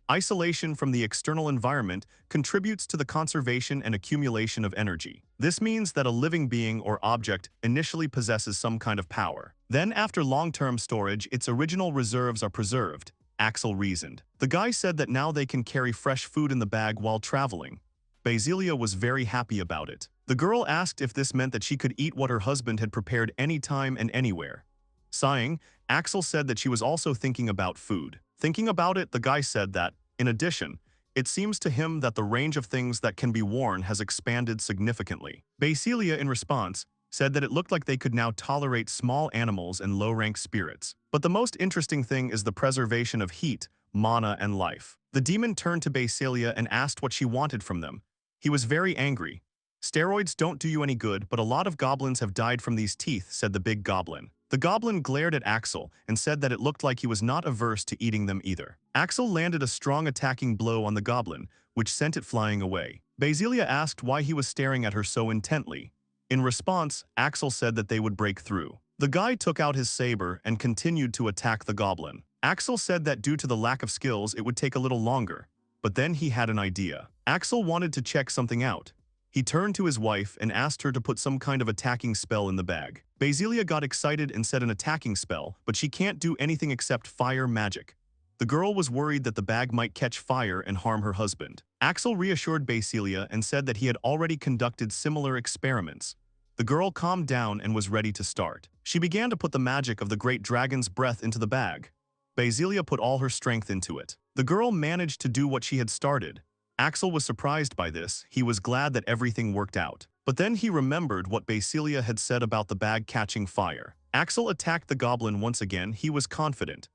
Isolation from the external environment contributes to the conservation and accumulation of energy. This means that a living being or object initially possesses some kind of power. Then, after long-term storage, its original reserves are preserved, Axel reasoned. The guy said that now they can carry fresh food in the bag while traveling. Basilia was very happy about it. The girl asked if this meant that she could eat what her husband had prepared anytime and anywhere. Sighing, Axel said that she was also thinking about food. Thinking about it, the guy said that, in addition, it seems to him that the range of things that can be worn has expanded significantly. Basilia, in response, said that it looked like they could now tolerate small animals and low-rank spirits. But the most interesting thing is the preservation of heat, mana, and life. The demon turned to Basilia and asked what she wanted from them. He was very angry. Steroids don't do you any good, but a lot of goblins have died from these teeth, said the big goblin. The goblin glared at Axel and said that it looked like he was not averse to eating them either. Axel landed a strong attacking blow on the goblin, which sent it flying away. Basilia asked why he was staring at her so intently. In response, Axel said that they would break through. The guy took out his saber and continued to attack the goblin. Axel said that due to the lack of skills, it would take a little longer. But then he had an idea. Axel wanted to check something out. He turned to his wife and asked her to put some kind of attacking spell in the bag. Basilia got excited and said an attacking spell, but she can't do anything except fire magic. The girl was worried that the bag might catch fire and harm her husband. Axel reassured Basilia and said that he had already conducted similar experiments. The girl calmed down and was ready to start. She began to put the magic of the great dragon's breath into the bag. Basilia put all her strength into it. The girl managed to do what she had started. Axel was surprised by this. He was glad that everything worked out. But then he remembered what Basilia had said about the bag catching fire. Axel attacked the goblin once again. He was confident.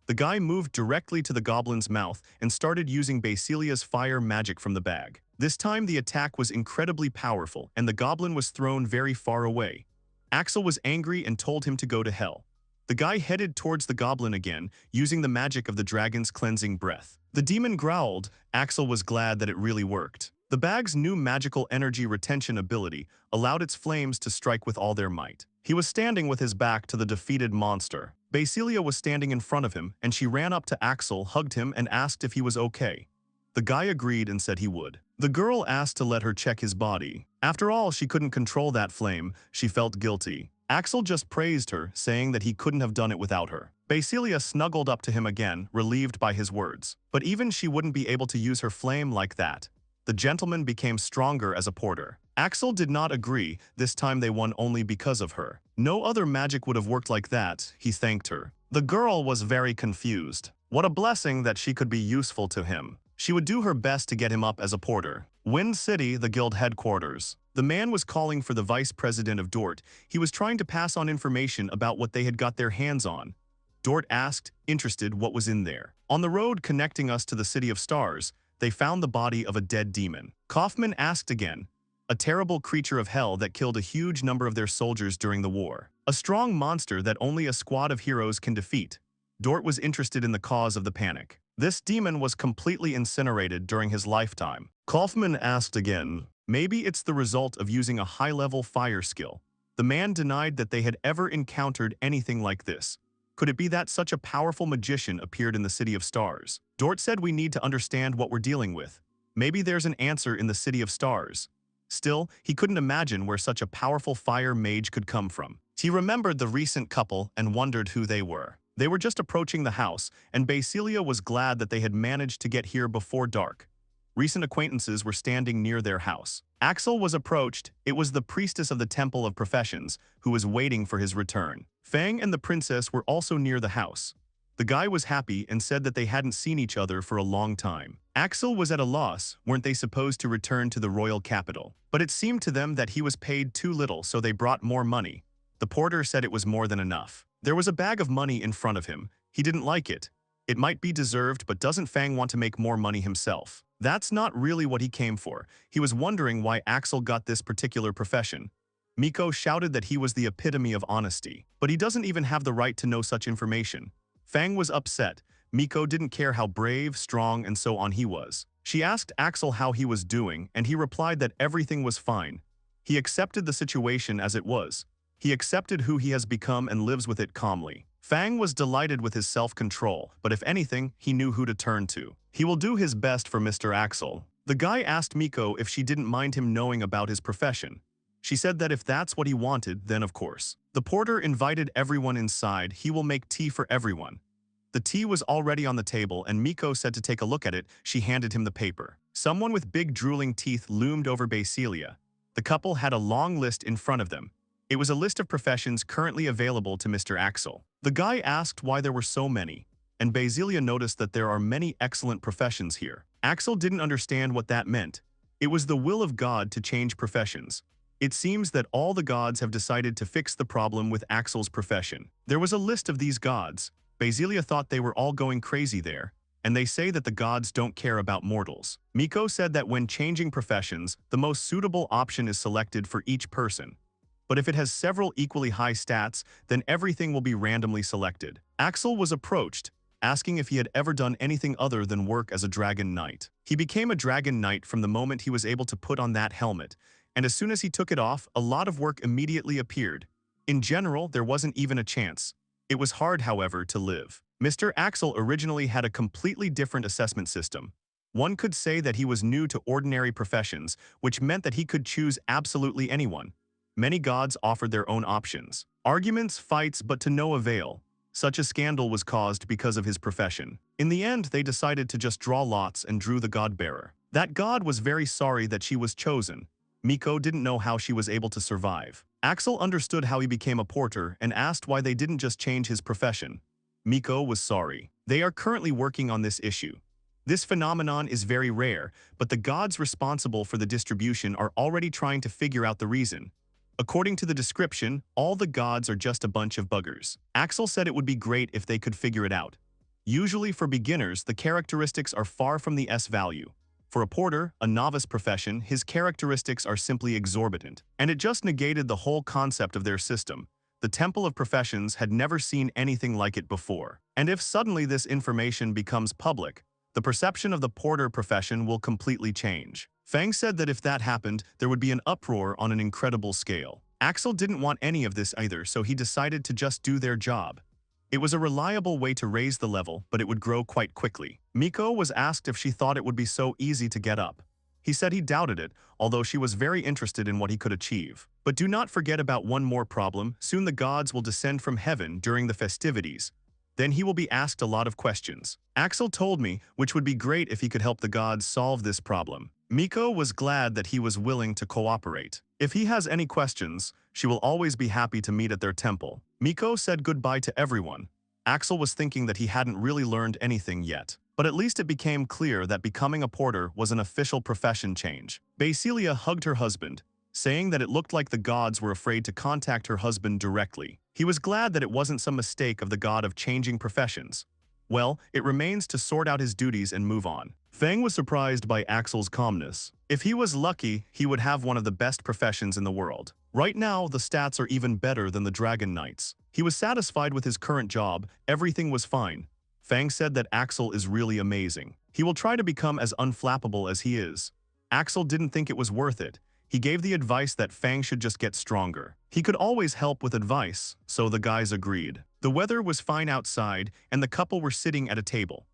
The guy moved directly to the goblin's mouth and started using Basilia's fire magic from the bag. This time the attack was incredibly powerful and the goblin was thrown very far away. Axel was angry and told him to go to hell. The guy headed towards the goblin again, using the magic of the dragon's cleansing breath. The demon growled. Axel was glad that it really worked. The bag's new magical energy retention ability allowed its flames to strike with all their might. He was standing with his back to the defeated monster. Basilia was standing in front of him, and she ran up to Axel, hugged him, and asked if he was okay. The guy agreed and said he would. The girl asked to let her check his body. After all, she couldn't control that flame. She felt guilty. Axel just praised her, saying that he couldn't have done it without her. Basilia snuggled up to him again, relieved by his words. But even she wouldn't be able to use her flame like that. The gentleman became stronger as a porter. Axel did not agree. This time they won only because of her. No other magic would have worked like that, he thanked her. The girl was very confused. What a blessing that she could be useful to him. She would do her best to get him up as a porter. Wind City, the guild headquarters. The man was calling for the vice president of Dort. He was trying to pass on information about what they had got their hands on. Dort asked, interested, what was in there. On the road connecting us to the City of Stars, they found the body of a dead demon. Kaufman asked again, a terrible creature of hell that killed a huge number of their soldiers during the war. A strong monster that only a squad of heroes can defeat. Dort was interested in the cause of the panic. This demon was completely incinerated during his lifetime. Kaufman asked again, maybe it's the result of using a high-level fire skill. The man denied that they had ever encountered anything like this. Could it be that such a powerful magician appeared in the City of Stars? Dort said we need to understand what we're dealing with. Maybe there's an answer in the City of Stars. Still, he couldn't imagine where such a powerful fire mage could come from. He remembered the recent couple and wondered who they were. They were just approaching the house, and Basilia was glad that they had managed to get here before dark. Recent acquaintances were standing near their house. Axel was approached. It was the priestess of the Temple of Professions, who was waiting for his return. Fang and the princess were also near the house. The guy was happy and said that they hadn't seen each other for a long time. Axel was at a loss. Weren't they supposed to return to the royal capital? But it seemed to them that he was paid too little, so they brought more money. The porter said it was more than enough. There was a bag of money in front of him. He didn't like it. It might be deserved, but doesn't Fang want to make more money himself? That's not really what he came for. He was wondering why Axel got this particular profession. Miko shouted that he was the epitome of honesty, but he doesn't even have the right to know such information. Fang was upset. Miko didn't care how brave, strong, and so on he was. She asked Axel how he was doing, and he replied that everything was fine. He accepted the situation as it was. He accepted who he has become and lives with it calmly. Fang was delighted with his self-control, but if anything, he knew who to turn to. He will do his best for Mr. Axel. The guy asked Miko if she didn't mind him knowing about his profession. She said that if that's what he wanted, then of course. The porter invited everyone inside. He will make tea for everyone. The tea was already on the table, and Miko said to take a look at it. She handed him the paper. Someone with big drooling teeth loomed over Basilia. The couple had a long list in front of them. It was a list of professions currently available to Mr. Axel. The guy asked why there were so many, and Basilia noticed that there are many excellent professions here. Axel didn't understand what that meant. It was the will of God to change professions. It seems that all the gods have decided to fix the problem with Axel's profession. There was a list of these gods. Basilia thought they were all going crazy there, and they say that the gods don't care about mortals. Miko said that when changing professions, the most suitable option is selected for each person. But if it has several equally high stats, then everything will be randomly selected. Axel was approached, asking if he had ever done anything other than work as a dragon knight. He became a dragon knight from the moment he was able to put on that helmet, and as soon as he took it off, a lot of work immediately appeared. In general, there wasn't even a chance. It was hard, however, to live. Mr. Axel originally had a completely different assessment system. One could say that he was new to ordinary professions, which meant that he could choose absolutely anyone. Many gods offered their own options. Arguments, fights, but to no avail. Such a scandal was caused because of his profession. In the end, they decided to just draw lots and drew the god-bearer. That god was very sorry that she was chosen. Miko didn't know how she was able to survive. Axel understood how he became a porter and asked why they didn't just change his profession. Miko was sorry. They are currently working on this issue. This phenomenon is very rare, but the gods responsible for the distribution are already trying to figure out the reason. According to the description, all the gods are just a bunch of buggers. Axel said it would be great if they could figure it out. Usually for beginners, the characteristics are far from the S value. For a porter, a novice profession, his characteristics are simply exorbitant. And it just negated the whole concept of their system. The Temple of Professions had never seen anything like it before. And if suddenly this information becomes public, the perception of the porter profession will completely change. Fang said that if that happened, there would be an uproar on an incredible scale. Axel didn't want any of this either, so he decided to just do their job. It was a reliable way to raise the level, but it would grow quite quickly. Miko was asked if she thought it would be so easy to get up. He said he doubted it, although she was very interested in what he could achieve. But do not forget about one more problem. Soon the gods will descend from heaven during the festivities. Then he will be asked a lot of questions. Axel told me, which would be great if he could help the gods solve this problem. Miko was glad that he was willing to cooperate. If he has any questions, she will always be happy to meet at their temple. Miko said goodbye to everyone. Axel was thinking that he hadn't really learned anything yet. But at least it became clear that becoming a porter was an official profession change. Basilia hugged her husband, saying that it looked like the gods were afraid to contact her husband directly. He was glad that it wasn't some mistake of the god of changing professions. Well, it remains to sort out his duties and move on. Fang was surprised by Axel's calmness. If he was lucky, he would have one of the best professions in the world. Right now, the stats are even better than the Dragon Knights. He was satisfied with his current job, everything was fine. Fang said that Axel is really amazing. He will try to become as unflappable as he is. Axel didn't think it was worth it. He gave the advice that Fang should just get stronger. He could always help with advice, so the guys agreed. The weather was fine outside, and the couple were sitting at a table.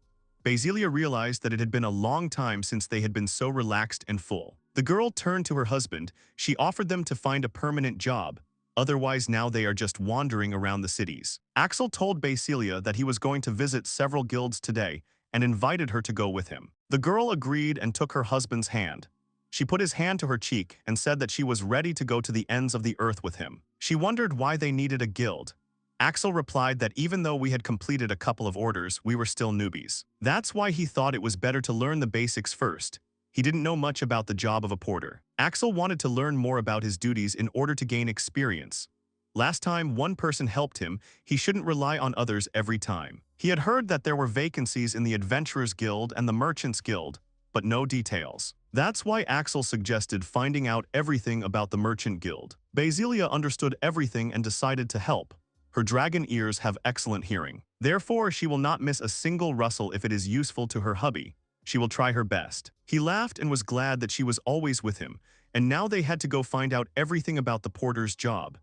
Basilia realized that it had been a long time since they had been so relaxed and full. The girl turned to her husband. She offered them to find a permanent job. Otherwise, now they are just wandering around the cities. Axel told Basilia that he was going to visit several guilds today and invited her to go with him. The girl agreed and took her husband's hand. She put his hand to her cheek and said that she was ready to go to the ends of the earth with him. She wondered why they needed a guild. Axel replied that even though we had completed a couple of orders, we were still newbies. That's why he thought it was better to learn the basics first. He didn't know much about the job of a porter. Axel wanted to learn more about his duties in order to gain experience. Last time one person helped him, he shouldn't rely on others every time. He had heard that there were vacancies in the Adventurers Guild and the Merchants Guild, but no details. That's why Axel suggested finding out everything about the Merchant Guild. Basilia understood everything and decided to help. Her dragon ears have excellent hearing. Therefore, she will not miss a single rustle if it is useful to her hubby. She will try her best. He laughed and was glad that she was always with him, and now they had to go find out everything about the porter's job.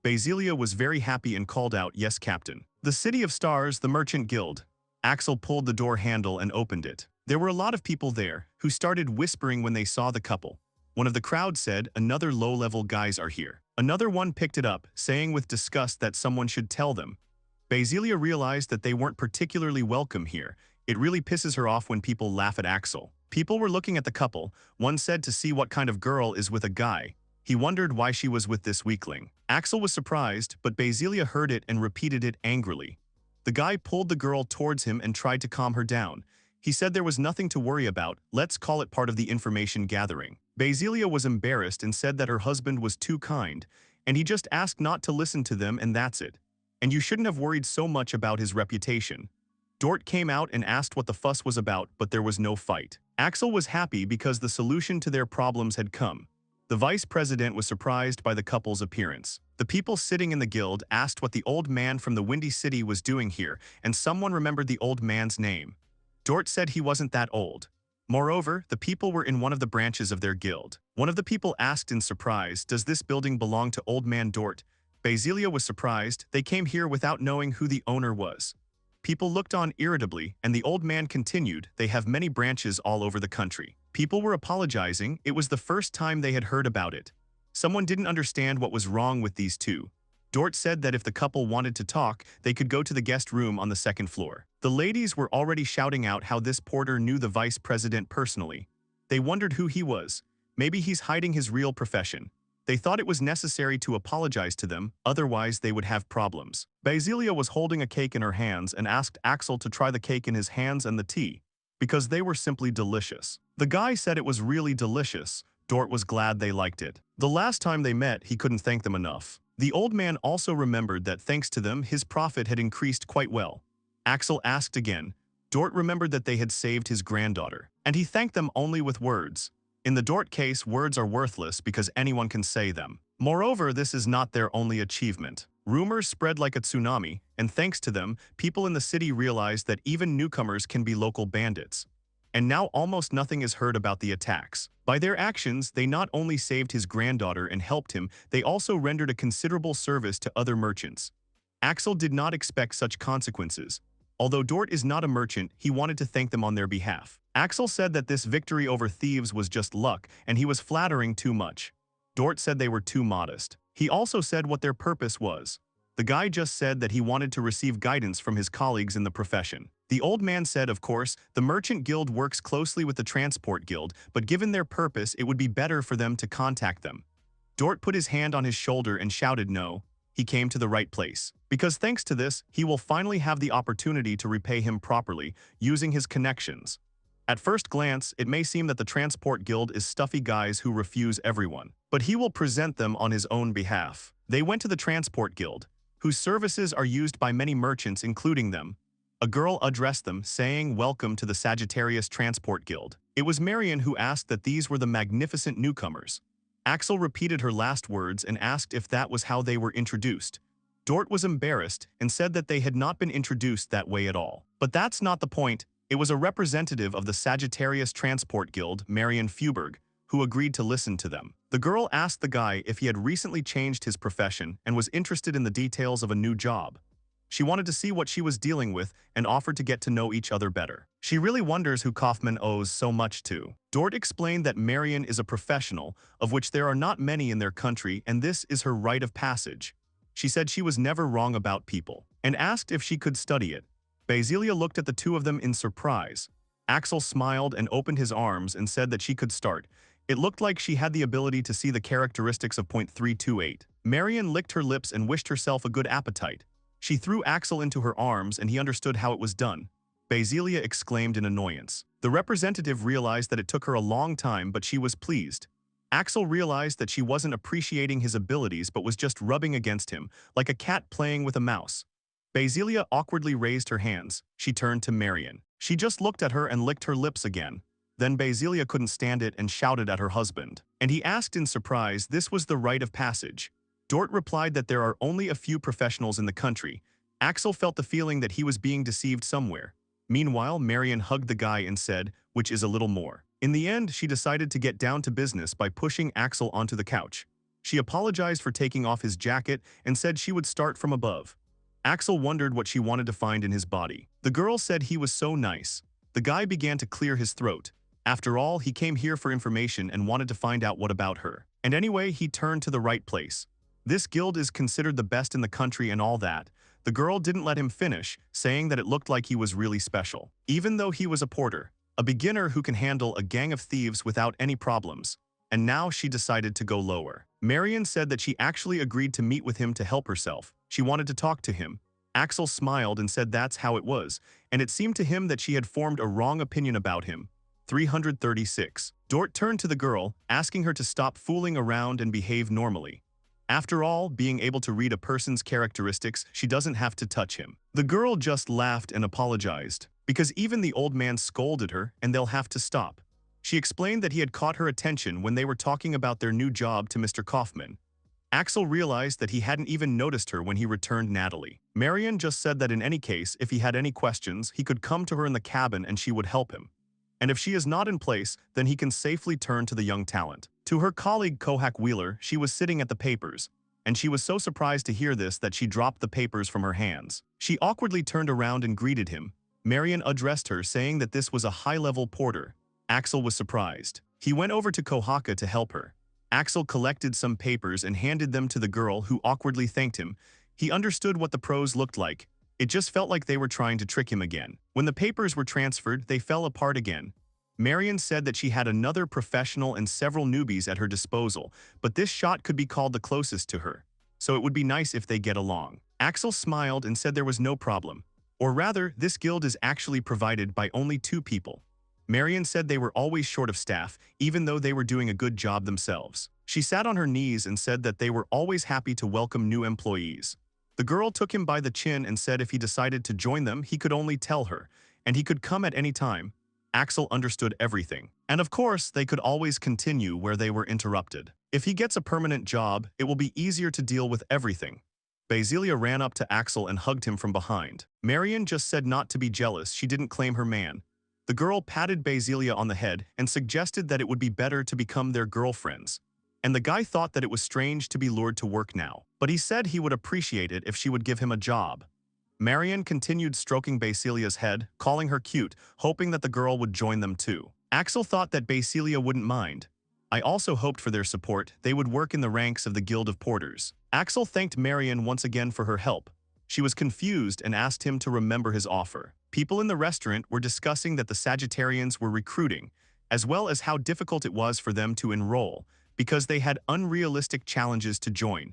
Basilia was very happy and called out, "Yes, Captain." The City of Stars, the Merchant Guild. Axel pulled the door handle and opened it. There were a lot of people there, who started whispering when they saw the couple. One of the crowd said, "Another low-level guys are here." Another one picked it up, saying with disgust that someone should tell them. Basilia realized that they weren't particularly welcome here. It really pisses her off when people laugh at Axel. People were looking at the couple. One said to see what kind of girl is with a guy. He wondered why she was with this weakling. Axel was surprised, but Basilia heard it and repeated it angrily. The guy pulled the girl towards him and tried to calm her down. He said there was nothing to worry about, let's call it part of the information gathering. Basilia was embarrassed and said that her husband was too kind, and he just asked not to listen to them and that's it. And you shouldn't have worried so much about his reputation. Dort came out and asked what the fuss was about, but there was no fight. Axel was happy because the solution to their problems had come. The vice president was surprised by the couple's appearance. The people sitting in the guild asked what the old man from the Windy City was doing here, and someone remembered the old man's name. Dort said he wasn't that old. Moreover, the people were in one of the branches of their guild. One of the people asked in surprise, "Does this building belong to Old Man Dort?" Basilia was surprised. They came here without knowing who the owner was. People looked on irritably, and the old man continued, "They have many branches all over the country." People were apologizing. It was the first time they had heard about it. Someone didn't understand what was wrong with these two. Dort said that if the couple wanted to talk, they could go to the guest room on the second floor. The ladies were already shouting out how this porter knew the vice president personally. They wondered who he was. Maybe he's hiding his real profession. They thought it was necessary to apologize to them, otherwise they would have problems. Basilia was holding a cake in her hands and asked Axel to try the cake in his hands and the tea, because they were simply delicious. The guy said it was really delicious. Dort was glad they liked it. The last time they met, he couldn't thank them enough. The old man also remembered that thanks to them, his profit had increased quite well. Axel asked again. Dort remembered that they had saved his granddaughter, and he thanked them only with words. In the Dort case, words are worthless because anyone can say them. Moreover, this is not their only achievement. Rumors spread like a tsunami, and thanks to them, people in the city realized that even newcomers can be local bandits. And now almost nothing is heard about the attacks. By their actions, they not only saved his granddaughter and helped him, they also rendered a considerable service to other merchants. Axel did not expect such consequences. Although Dort is not a merchant, he wanted to thank them on their behalf. Axel said that this victory over thieves was just luck, and he was flattering too much. Dort said they were too modest. He also said what their purpose was. The guy just said that he wanted to receive guidance from his colleagues in the profession. The old man said, of course, the Merchant Guild works closely with the Transport Guild, but given their purpose, it would be better for them to contact them. Dort put his hand on his shoulder and shouted no. He came to the right place. Because thanks to this, he will finally have the opportunity to repay him properly, using his connections. At first glance, it may seem that the Transport Guild is stuffy guys who refuse everyone, but he will present them on his own behalf. They went to the Transport Guild, whose services are used by many merchants including them. A girl addressed them, saying welcome to the Sagittarius Transport Guild. It was Marion who asked that these were the magnificent newcomers. Axel repeated her last words and asked if that was how they were introduced. Dort was embarrassed and said that they had not been introduced that way at all. But that's not the point. It was a representative of the Sagittarius Transport Guild, Marion Feuberg, who agreed to listen to them. The girl asked the guy if he had recently changed his profession and was interested in the details of a new job. She wanted to see what she was dealing with and offered to get to know each other better. She really wonders who Kaufman owes so much to. Dort explained that Marion is a professional, of which there are not many in their country, and this is her rite of passage. She said she was never wrong about people, and asked if she could study it. Basilia looked at the two of them in surprise. Axel smiled and opened his arms and said that she could start. It looked like she had the ability to see the characteristics of .328. Marion licked her lips and wished herself a good appetite. She threw Axel into her arms and he understood how it was done. Basilia exclaimed in annoyance. The representative realized that it took her a long time, but she was pleased. Axel realized that she wasn't appreciating his abilities but was just rubbing against him, like a cat playing with a mouse. Basilia awkwardly raised her hands. She turned to Marion. She just looked at her and licked her lips again. Then Basilia couldn't stand it and shouted at her husband. And he asked in surprise this was the rite of passage. Dort replied that there are only a few professionals in the country. Axel felt the feeling that he was being deceived somewhere. Meanwhile, Marion hugged the guy and said, which is a little more. In the end, she decided to get down to business by pushing Axel onto the couch. She apologized for taking off his jacket and said she would start from above. Axel wondered what she wanted to find in his body. The girl said he was so nice. The guy began to clear his throat. After all, he came here for information and wanted to find out what about her. And anyway, he turned to the right place. This guild is considered the best in the country and all that. The girl didn't let him finish, saying that it looked like he was really special. Even though he was a porter, a beginner who can handle a gang of thieves without any problems. And now she decided to go lower. Marion said that she actually agreed to meet with him to help herself. She wanted to talk to him. Axel smiled and said that's how it was, and it seemed to him that she had formed a wrong opinion about him. 336. Dort turned to the girl, asking her to stop fooling around and behave normally. After all, being able to read a person's characteristics, she doesn't have to touch him. The girl just laughed and apologized, because even the old man scolded her and they'll have to stop. She explained that he had caught her attention when they were talking about their new job to Mr. Kaufman. Axel realized that he hadn't even noticed her when he returned Natalie. Marion just said that in any case, if he had any questions, he could come to her in the cabin and she would help him. And if she is not in place, then he can safely turn to the young talent. To her colleague Kohak Wheeler, she was sitting at the papers, and she was so surprised to hear this that she dropped the papers from her hands. She awkwardly turned around and greeted him. Marion addressed her, saying that this was a high-level porter. Axel was surprised. He went over to Kohaka to help her. Axel collected some papers and handed them to the girl, who awkwardly thanked him. He understood what the pros looked like. It just felt like they were trying to trick him again. When the papers were transferred, they fell apart again. Marion said that she had another professional and several newbies at her disposal, but this shot could be called the closest to her. So it would be nice if they get along. Axel smiled and said there was no problem. Or rather, this guild is actually provided by only 2 people. Marion said they were always short of staff, even though they were doing a good job themselves. She sat on her knees and said that they were always happy to welcome new employees. The girl took him by the chin and said if he decided to join them, he could only tell her, and he could come at any time. Axel understood everything. And of course, they could always continue where they were interrupted. If he gets a permanent job, it will be easier to deal with everything. Basilia ran up to Axel and hugged him from behind. Marion just said not to be jealous, she didn't claim her man. The girl patted Basilia on the head and suggested that it would be better to become their girlfriends. And the guy thought that it was strange to be lured to work now, but he said he would appreciate it if she would give him a job. Marion continued stroking Basilia's head, calling her cute, hoping that the girl would join them too. Axel thought that Basilia wouldn't mind. I also hoped for their support, they would work in the ranks of the Guild of Porters. Axel thanked Marion once again for her help. She was confused and asked him to remember his offer. People in the restaurant were discussing that the Sagittarians were recruiting, as well as how difficult it was for them to enroll, because they had unrealistic challenges to join.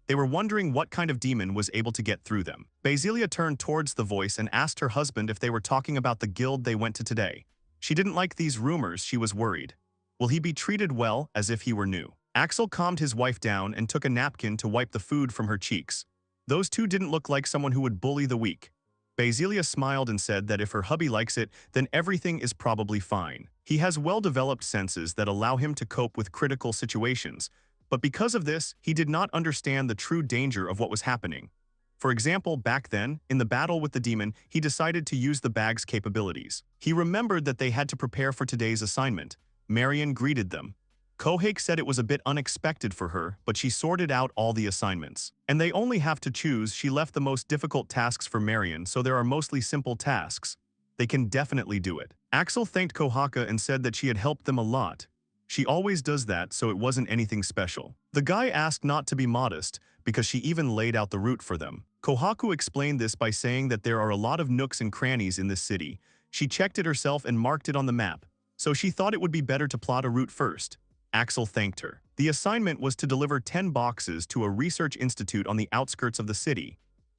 They were wondering what kind of demon was able to get through them. Basilia turned towards the voice and asked her husband if they were talking about the guild they went to today. She didn't like these rumors, she was worried. Will he be treated well, as if he were new? Axel calmed his wife down and took a napkin to wipe the food from her cheeks. Those two didn't look like someone who would bully the weak. Basilia smiled and said that if her hubby likes it, then everything is probably fine. He has well-developed senses that allow him to cope with critical situations, but because of this, he did not understand the true danger of what was happening. For example, back then, in the battle with the demon, he decided to use the bag's capabilities. He remembered that they had to prepare for today's assignment. Marion greeted them. Kohake said it was a bit unexpected for her, but she sorted out all the assignments. And they only have to choose. She left the most difficult tasks for Marion, so there are mostly simple tasks. They can definitely do it. Axel thanked Kohaka and said that she had helped them a lot. She always does that, so it wasn't anything special. The guy asked not to be modest, because she even laid out the route for them. Kohaku explained this by saying that there are a lot of nooks and crannies in this city. She checked it herself and marked it on the map, so she thought it would be better to plot a route first. Axel thanked her. The assignment was to deliver 10 boxes to a research institute on the outskirts of the city.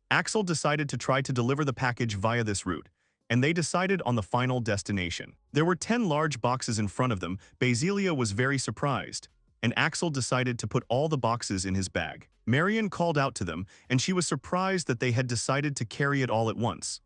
Axel decided to try to deliver the package via this route, and they decided on the final destination. There were 10 large boxes in front of them. Basilia was very surprised, and Axel decided to put all the boxes in his bag. Marion called out to them, and she was surprised that they had decided to carry it all at once.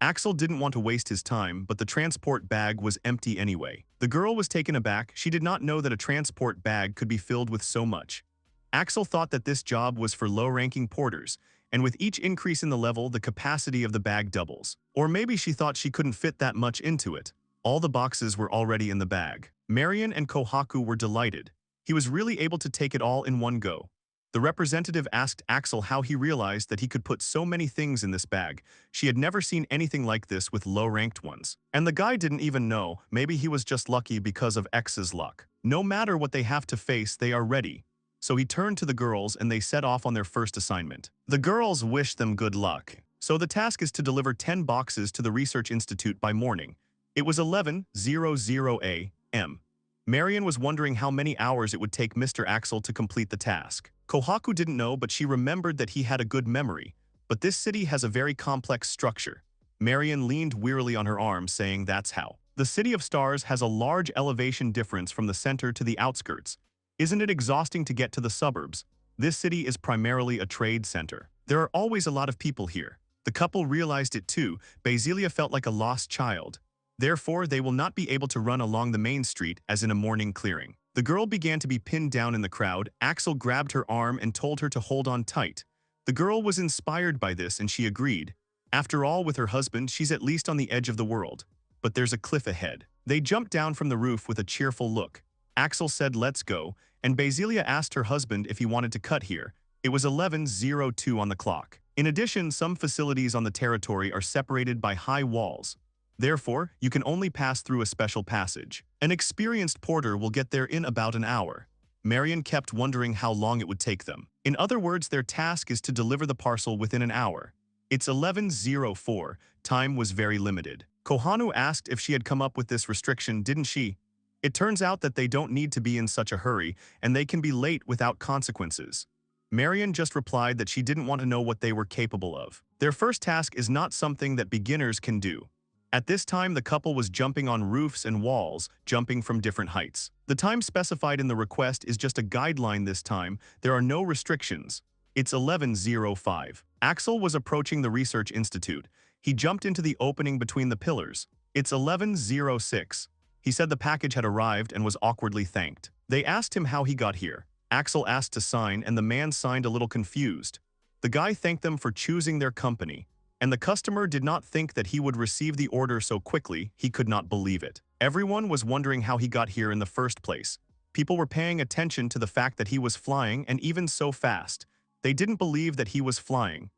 Axel didn't want to waste his time, but the transport bag was empty anyway. The girl was taken aback. She did not know that a transport bag could be filled with so much. Axel thought that this job was for low-ranking porters, and with each increase in the level, the capacity of the bag doubles. Or maybe she thought she couldn't fit that much into it. All the boxes were already in the bag. Marion and Kohaku were delighted. He was really able to take it all in one go. The representative asked Axel how he realized that he could put so many things in this bag. She had never seen anything like this with low-ranked ones. And the guy didn't even know. Maybe he was just lucky because of X's luck. No matter what they have to face, they are ready. So he turned to the girls and they set off on their first assignment. The girls wished them good luck. So the task is to deliver 10 boxes to the Research Institute by morning. It was 11:00 a.m. Marion was wondering how many hours it would take Mr. Axel to complete the task. Kohaku didn't know, but she remembered that he had a good memory. But this city has a very complex structure. Marion leaned wearily on her arm, saying that's how. The City of Stars has a large elevation difference from the center to the outskirts. Isn't it exhausting to get to the suburbs? This city is primarily a trade center. There are always a lot of people here. The couple realized it too. Basilia felt like a lost child. Therefore, they will not be able to run along the main street as in a morning clearing. The girl began to be pinned down in the crowd. Axel grabbed her arm and told her to hold on tight. The girl was inspired by this and she agreed. After all, with her husband, she's at least on the edge of the world. But there's a cliff ahead. They jumped down from the roof with a cheerful look. Axel said, "Let's go," and Basilia asked her husband if he wanted to cut here. It was 11:02 on the clock. In addition, some facilities on the territory are separated by high walls. Therefore, you can only pass through a special passage. An experienced porter will get there in about an hour. Marion kept wondering how long it would take them. In other words, their task is to deliver the parcel within an hour. It's 11:04. Time was very limited. Kohanu asked if she had come up with this restriction, didn't she? It turns out that they don't need to be in such a hurry, and they can be late without consequences. Marion just replied that she didn't want to know what they were capable of. Their first task is not something that beginners can do. At this time, the couple was jumping on roofs and walls, jumping from different heights. The time specified in the request is just a guideline this time. There are no restrictions. It's 11:05. Axel was approaching the research institute. He jumped into the opening between the pillars. It's 11:06. He said the package had arrived and was awkwardly thanked. They asked him how he got here. Axel asked to sign and the man signed a little confused. The guy thanked them for choosing their company. And the customer did not think that he would receive the order so quickly. He could not believe it. Everyone was wondering how he got here in the first place. People were paying attention to the fact that he was flying, and even so fast. They didn't believe that he was flying.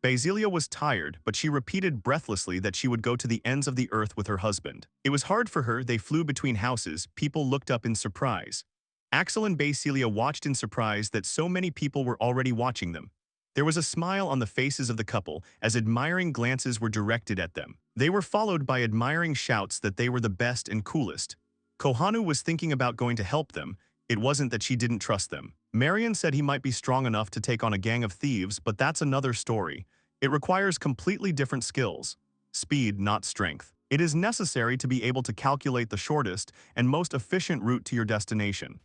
Basilia was tired, but she repeated breathlessly that she would go to the ends of the earth with her husband. It was hard for her. They flew between houses. People looked up in surprise. Axel and Basilia watched in surprise that so many people were already watching them. There was a smile on the faces of the couple as admiring glances were directed at them. They were followed by admiring shouts that they were the best and coolest. Kohanu was thinking about going to help them. It wasn't that she didn't trust them. Marion said he might be strong enough to take on a gang of thieves, but that's another story. It requires completely different skills. Speed, not strength. It is necessary to be able to calculate the shortest and most efficient route to your destination.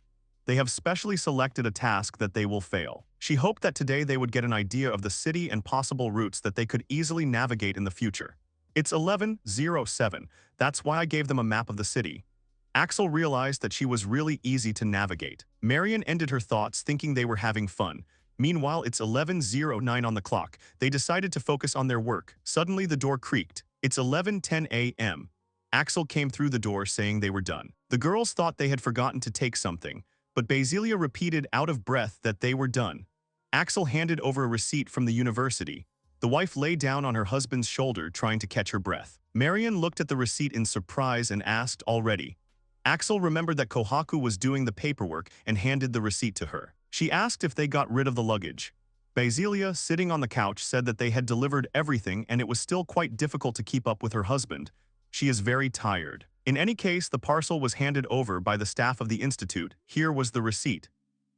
They have specially selected a task that they will fail. She hoped that today they would get an idea of the city and possible routes that they could easily navigate in the future. It's 11:07. That's why I gave them a map of the city. Axel realized that she was really easy to navigate. Marion ended her thoughts thinking they were having fun. Meanwhile, it's 11:09 on the clock. They decided to focus on their work. Suddenly, the door creaked. It's 11:10 a.m. Axel came through the door saying they were done. The girls thought they had forgotten to take something, but Basilia repeated out of breath that they were done. Axel handed over a receipt from the university. The wife lay down on her husband's shoulder trying to catch her breath. Marion looked at the receipt in surprise and asked, already? Axel remembered that Kohaku was doing the paperwork and handed the receipt to her. She asked if they got rid of the luggage. Basilia, sitting on the couch, said that they had delivered everything and it was still quite difficult to keep up with her husband. She is very tired. In any case, the parcel was handed over by the staff of the institute. Here was the receipt.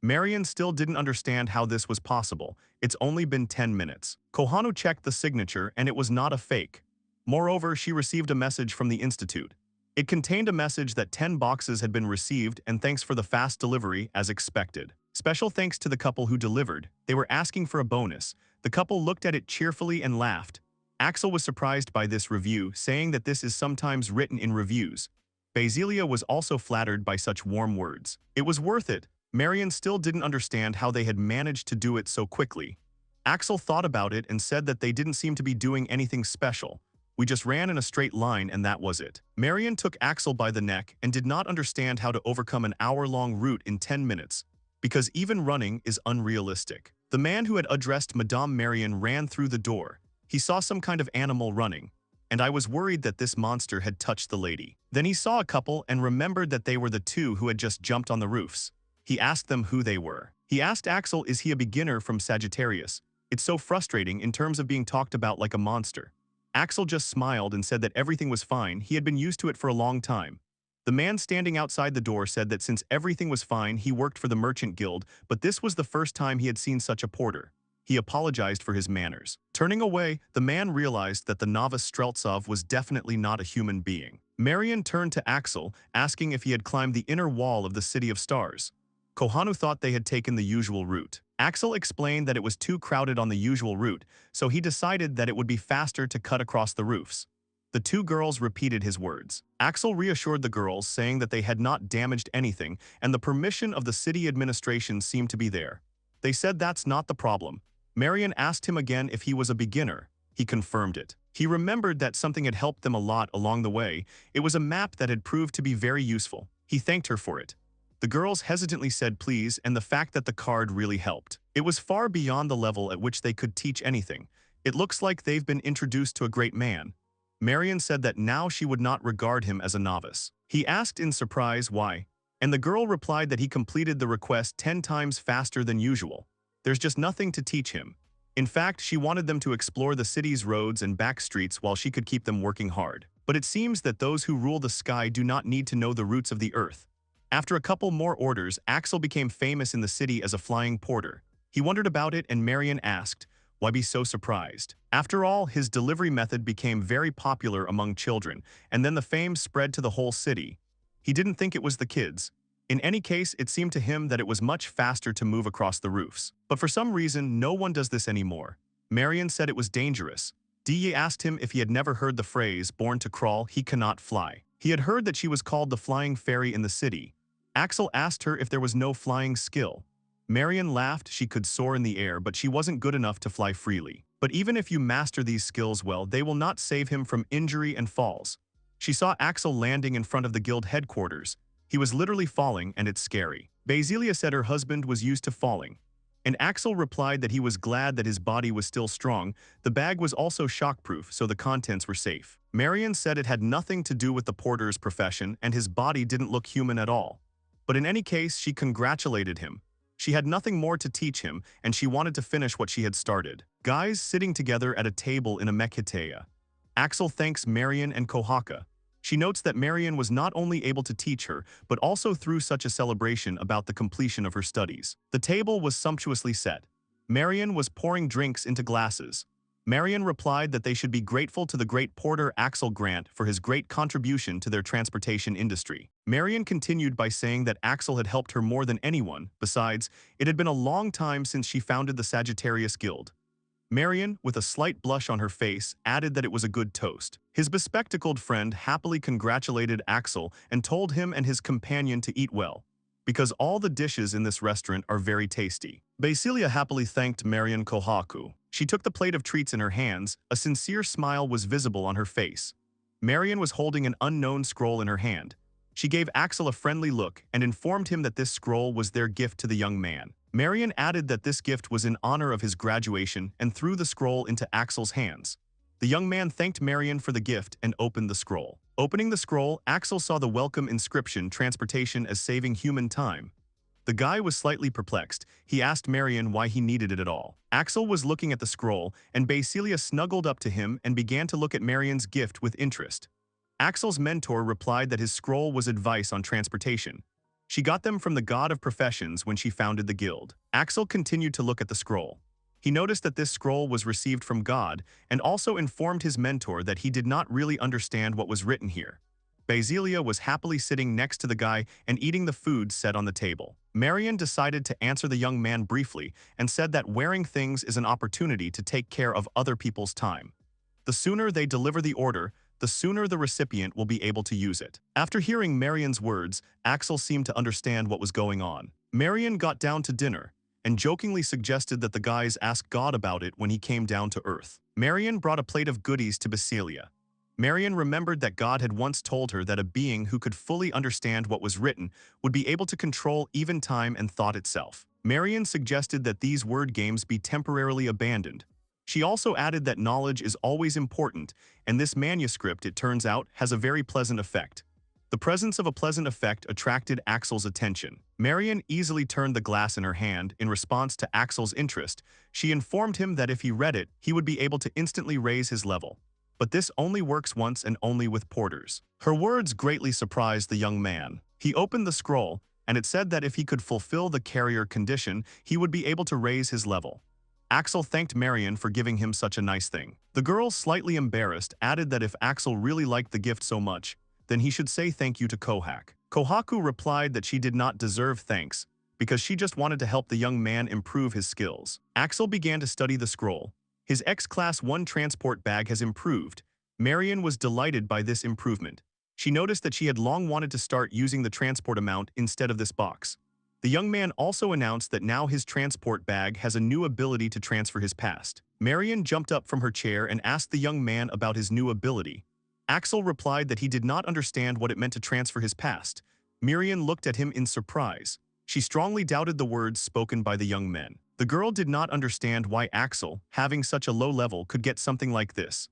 Marion still didn't understand how this was possible. It's only been 10 minutes. Kohanu checked the signature and it was not a fake. Moreover, she received a message from the institute. It contained a message that 10 boxes had been received and thanks for the fast delivery as expected. Special thanks to the couple who delivered. They were asking for a bonus. The couple looked at it cheerfully and laughed. Axel was surprised by this review, saying that this is sometimes written in reviews. Basilia was also flattered by such warm words. It was worth it. Marion still didn't understand how they had managed to do it so quickly. Axel thought about it and said that they didn't seem to be doing anything special. We just ran in a straight line and that was it. Marion took Axel by the neck and did not understand how to overcome an hour-long route in 10 minutes, because even running is unrealistic. The man who had addressed Madame Marion ran through the door. He saw some kind of animal running, and I was worried that this monster had touched the lady. Then he saw a couple and remembered that they were the two who had just jumped on the roofs. He asked them who they were. He asked Axel, is he a beginner from Sagittarius? It's so frustrating in terms of being talked about like a monster. Axel just smiled and said that everything was fine. He had been used to it for a long time. The man standing outside the door said that since everything was fine, he worked for the Merchant Guild, but this was the first time he had seen such a porter. He apologized for his manners. Turning away, the man realized that the novice Streltsov was definitely not a human being. Marion turned to Axel, asking if he had climbed the inner wall of the City of Stars. Kohanu thought they had taken the usual route. Axel explained that it was too crowded on the usual route, so he decided that it would be faster to cut across the roofs. The two girls repeated his words. Axel reassured the girls, saying that they had not damaged anything and the permission of the city administration seemed to be there. They said that's not the problem. Marion asked him again if he was a beginner. He confirmed it. He remembered that something had helped them a lot along the way. It was a map that had proved to be very useful. He thanked her for it. The girls hesitantly said please, and the fact that the card really helped. It was far beyond the level at which they could teach anything. It looks like they've been introduced to a great man. Marion said that now she would not regard him as a novice. He asked in surprise why, and the girl replied that he completed the request 10 times faster than usual. There's just nothing to teach him. In fact, she wanted them to explore the city's roads and back streets while she could keep them working hard. But it seems that those who rule the sky do not need to know the roots of the earth. After a couple more orders, Axel became famous in the city as a flying porter. He wondered about it and Marion asked, why be so surprised? After all, his delivery method became very popular among children, and then the fame spread to the whole city. He didn't think it was the kids. In any case, it seemed to him that it was much faster to move across the roofs. But for some reason, no one does this anymore. Marion said it was dangerous. Dee asked him if he had never heard the phrase, born to crawl, he cannot fly. He had heard that she was called the flying fairy in the city. Axel asked her if there was no flying skill. Marion laughed. She could soar in the air, but she wasn't good enough to fly freely. But even if you master these skills well, they will not save him from injury and falls. She saw Axel landing in front of the guild headquarters. He was literally falling, and it's scary. Basilia said her husband was used to falling. And Axel replied that he was glad that his body was still strong. The bag was also shockproof, so the contents were safe. Marion said it had nothing to do with the porter's profession, and his body didn't look human at all. But in any case, she congratulated him. She had nothing more to teach him, and she wanted to finish what she had started. Guys sitting together at a table in a mekitea. Axel thanks Marion and Kohaka. She notes that Marion was not only able to teach her, but also threw such a celebration about the completion of her studies. The table was sumptuously set. Marion was pouring drinks into glasses. Marion replied that they should be grateful to the great porter Axel Grant for his great contribution to their transportation industry. Marion continued by saying that Axel had helped her more than anyone. Besides, it had been a long time since she founded the Sagittarius Guild. Marion, with a slight blush on her face, added that it was a good toast. His bespectacled friend happily congratulated Axel and told him and his companion to eat well, because all the dishes in this restaurant are very tasty. Basilia happily thanked Marion Kohaku. She took the plate of treats in her hands. A sincere smile was visible on her face. Marion was holding an unknown scroll in her hand. She gave Axel a friendly look and informed him that this scroll was their gift to the young man. Marion added that this gift was in honor of his graduation and threw the scroll into Axel's hands. The young man thanked Marion for the gift and opened the scroll. Opening the scroll, Axel saw the welcome inscription, transportation as saving human time. The guy was slightly perplexed. He asked Marion why he needed it at all. Axel was looking at the scroll, and Basilia snuggled up to him and began to look at Marion's gift with interest. Axel's mentor replied that his scroll was advice on transportation. She got them from the god of professions when she founded the guild. Axel continued to look at the scroll. He noticed that this scroll was received from God and also informed his mentor that he did not really understand what was written here. Basilia was happily sitting next to the guy and eating the food set on the table. Marion decided to answer the young man briefly and said that wearing things is an opportunity to take care of other people's time. The sooner they deliver the order, the sooner the recipient will be able to use it. After hearing Marion's words, Axel seemed to understand what was going on. Marion got down to dinner and jokingly suggested that the guys ask God about it when he came down to earth. Marion brought a plate of goodies to Basilia. Marion remembered that God had once told her that a being who could fully understand what was written would be able to control even time and thought itself. Marion suggested that these word games be temporarily abandoned. She also added that knowledge is always important, and this manuscript, it turns out, has a very pleasant effect. The presence of a pleasant effect attracted Axel's attention. Marion easily turned the glass in her hand in response to Axel's interest. She informed him that if he read it, he would be able to instantly raise his level. But this only works once and only with porters. Her words greatly surprised the young man. He opened the scroll, and it said that if he could fulfill the carrier condition, he would be able to raise his level. Axel thanked Marion for giving him such a nice thing. The girl, slightly embarrassed, added that if Axel really liked the gift so much, then he should say thank you to Kohak. Kohaku replied that she did not deserve thanks, because she just wanted to help the young man improve his skills. Axel began to study the scroll. His X-Class 1 transport bag has improved. Marion was delighted by this improvement. She noticed that she had long wanted to start using the transport amount instead of this box. The young man also announced that now his transport bag has a new ability to transfer his past. Marion jumped up from her chair and asked the young man about his new ability. Axel replied that he did not understand what it meant to transfer his past. Marion looked at him in surprise. She strongly doubted the words spoken by the young men. The girl did not understand why Axel, having such a low level, could get something like this.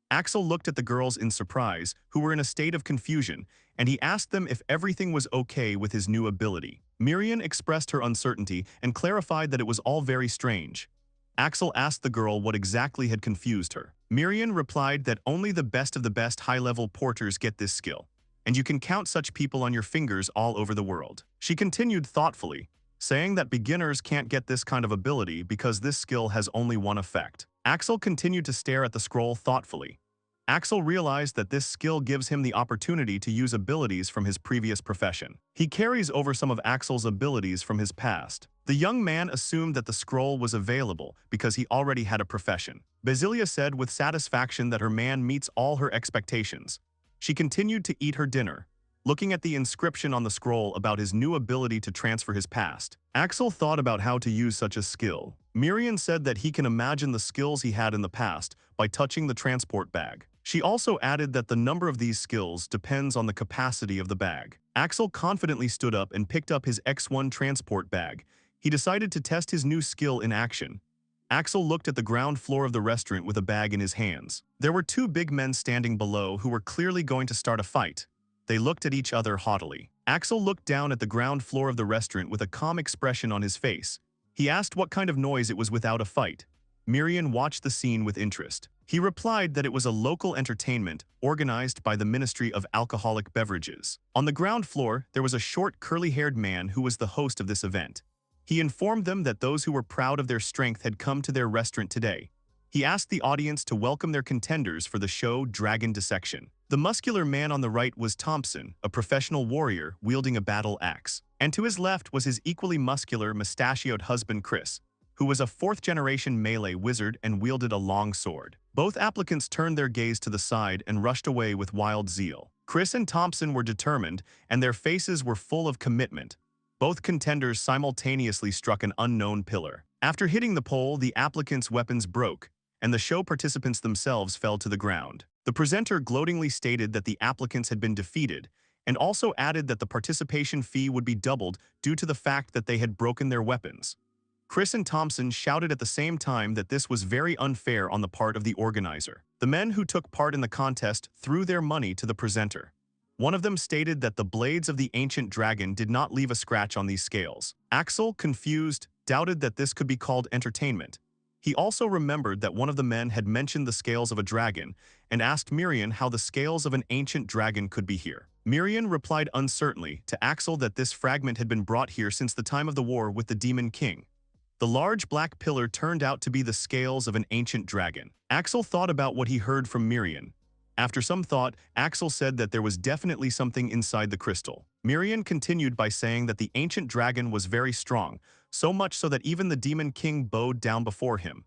Axel looked at the girls in surprise, who were in a state of confusion, and he asked them if everything was okay with his new ability. Marion expressed her uncertainty and clarified that it was all very strange. Axel asked the girl what exactly had confused her. Marion replied that only the best of the best high-level porters get this skill, and you can count such people on your fingers all over the world. She continued thoughtfully, saying that beginners can't get this kind of ability because this skill has only one effect. Axel continued to stare at the scroll thoughtfully. Axel realized that this skill gives him the opportunity to use abilities from his previous profession. He carries over some of Axel's abilities from his past. The young man assumed that the scroll was available because he already had a profession. Basilia said with satisfaction that her man meets all her expectations. She continued to eat her dinner, looking at the inscription on the scroll about his new ability to transfer his past. Axel thought about how to use such a skill. Miriam said that he can imagine the skills he had in the past by touching the transport bag. She also added that the number of these skills depends on the capacity of the bag. Axel confidently stood up and picked up his X1 transport bag. He decided to test his new skill in action. Axel looked at the ground floor of the restaurant with a bag in his hands. There were two big men standing below who were clearly going to start a fight. They looked at each other haughtily. Axel looked down at the ground floor of the restaurant with a calm expression on his face. He asked what kind of noise it was without a fight. Miriam watched the scene with interest. He replied that it was a local entertainment organized by the Ministry of Alcoholic Beverages. On the ground floor, there was a short, curly-haired man who was the host of this event. He informed them that those who were proud of their strength had come to their restaurant today. He asked the audience to welcome their contenders for the show Dragon Dissection. The muscular man on the right was Thompson, a professional warrior wielding a battle axe. And to his left was his equally muscular, mustachioed husband Chris, who was a fourth-generation melee wizard and wielded a long sword. Both applicants turned their gaze to the side and rushed away with wild zeal. Chris and Thompson were determined, and their faces were full of commitment. Both contenders simultaneously struck an unknown pillar. After hitting the pole, the applicants' weapons broke, and the show participants themselves fell to the ground. The presenter gloatingly stated that the applicants had been defeated, and also added that the participation fee would be doubled due to the fact that they had broken their weapons. Chris and Thompson shouted at the same time that this was very unfair on the part of the organizer. The men who took part in the contest threw their money to the presenter. One of them stated that the blades of the ancient dragon did not leave a scratch on these scales. Axel, confused, doubted that this could be called entertainment. He also remembered that one of the men had mentioned the scales of a dragon and asked Miriam how the scales of an ancient dragon could be here. Miriam replied uncertainly to Axel that this fragment had been brought here since the time of the war with the Demon King. The large black pillar turned out to be the scales of an ancient dragon. Axel thought about what he heard from Miriam. After some thought, Axel said that there was definitely something inside the crystal. Miriam continued by saying that the ancient dragon was very strong, so much so that even the Demon King bowed down before him.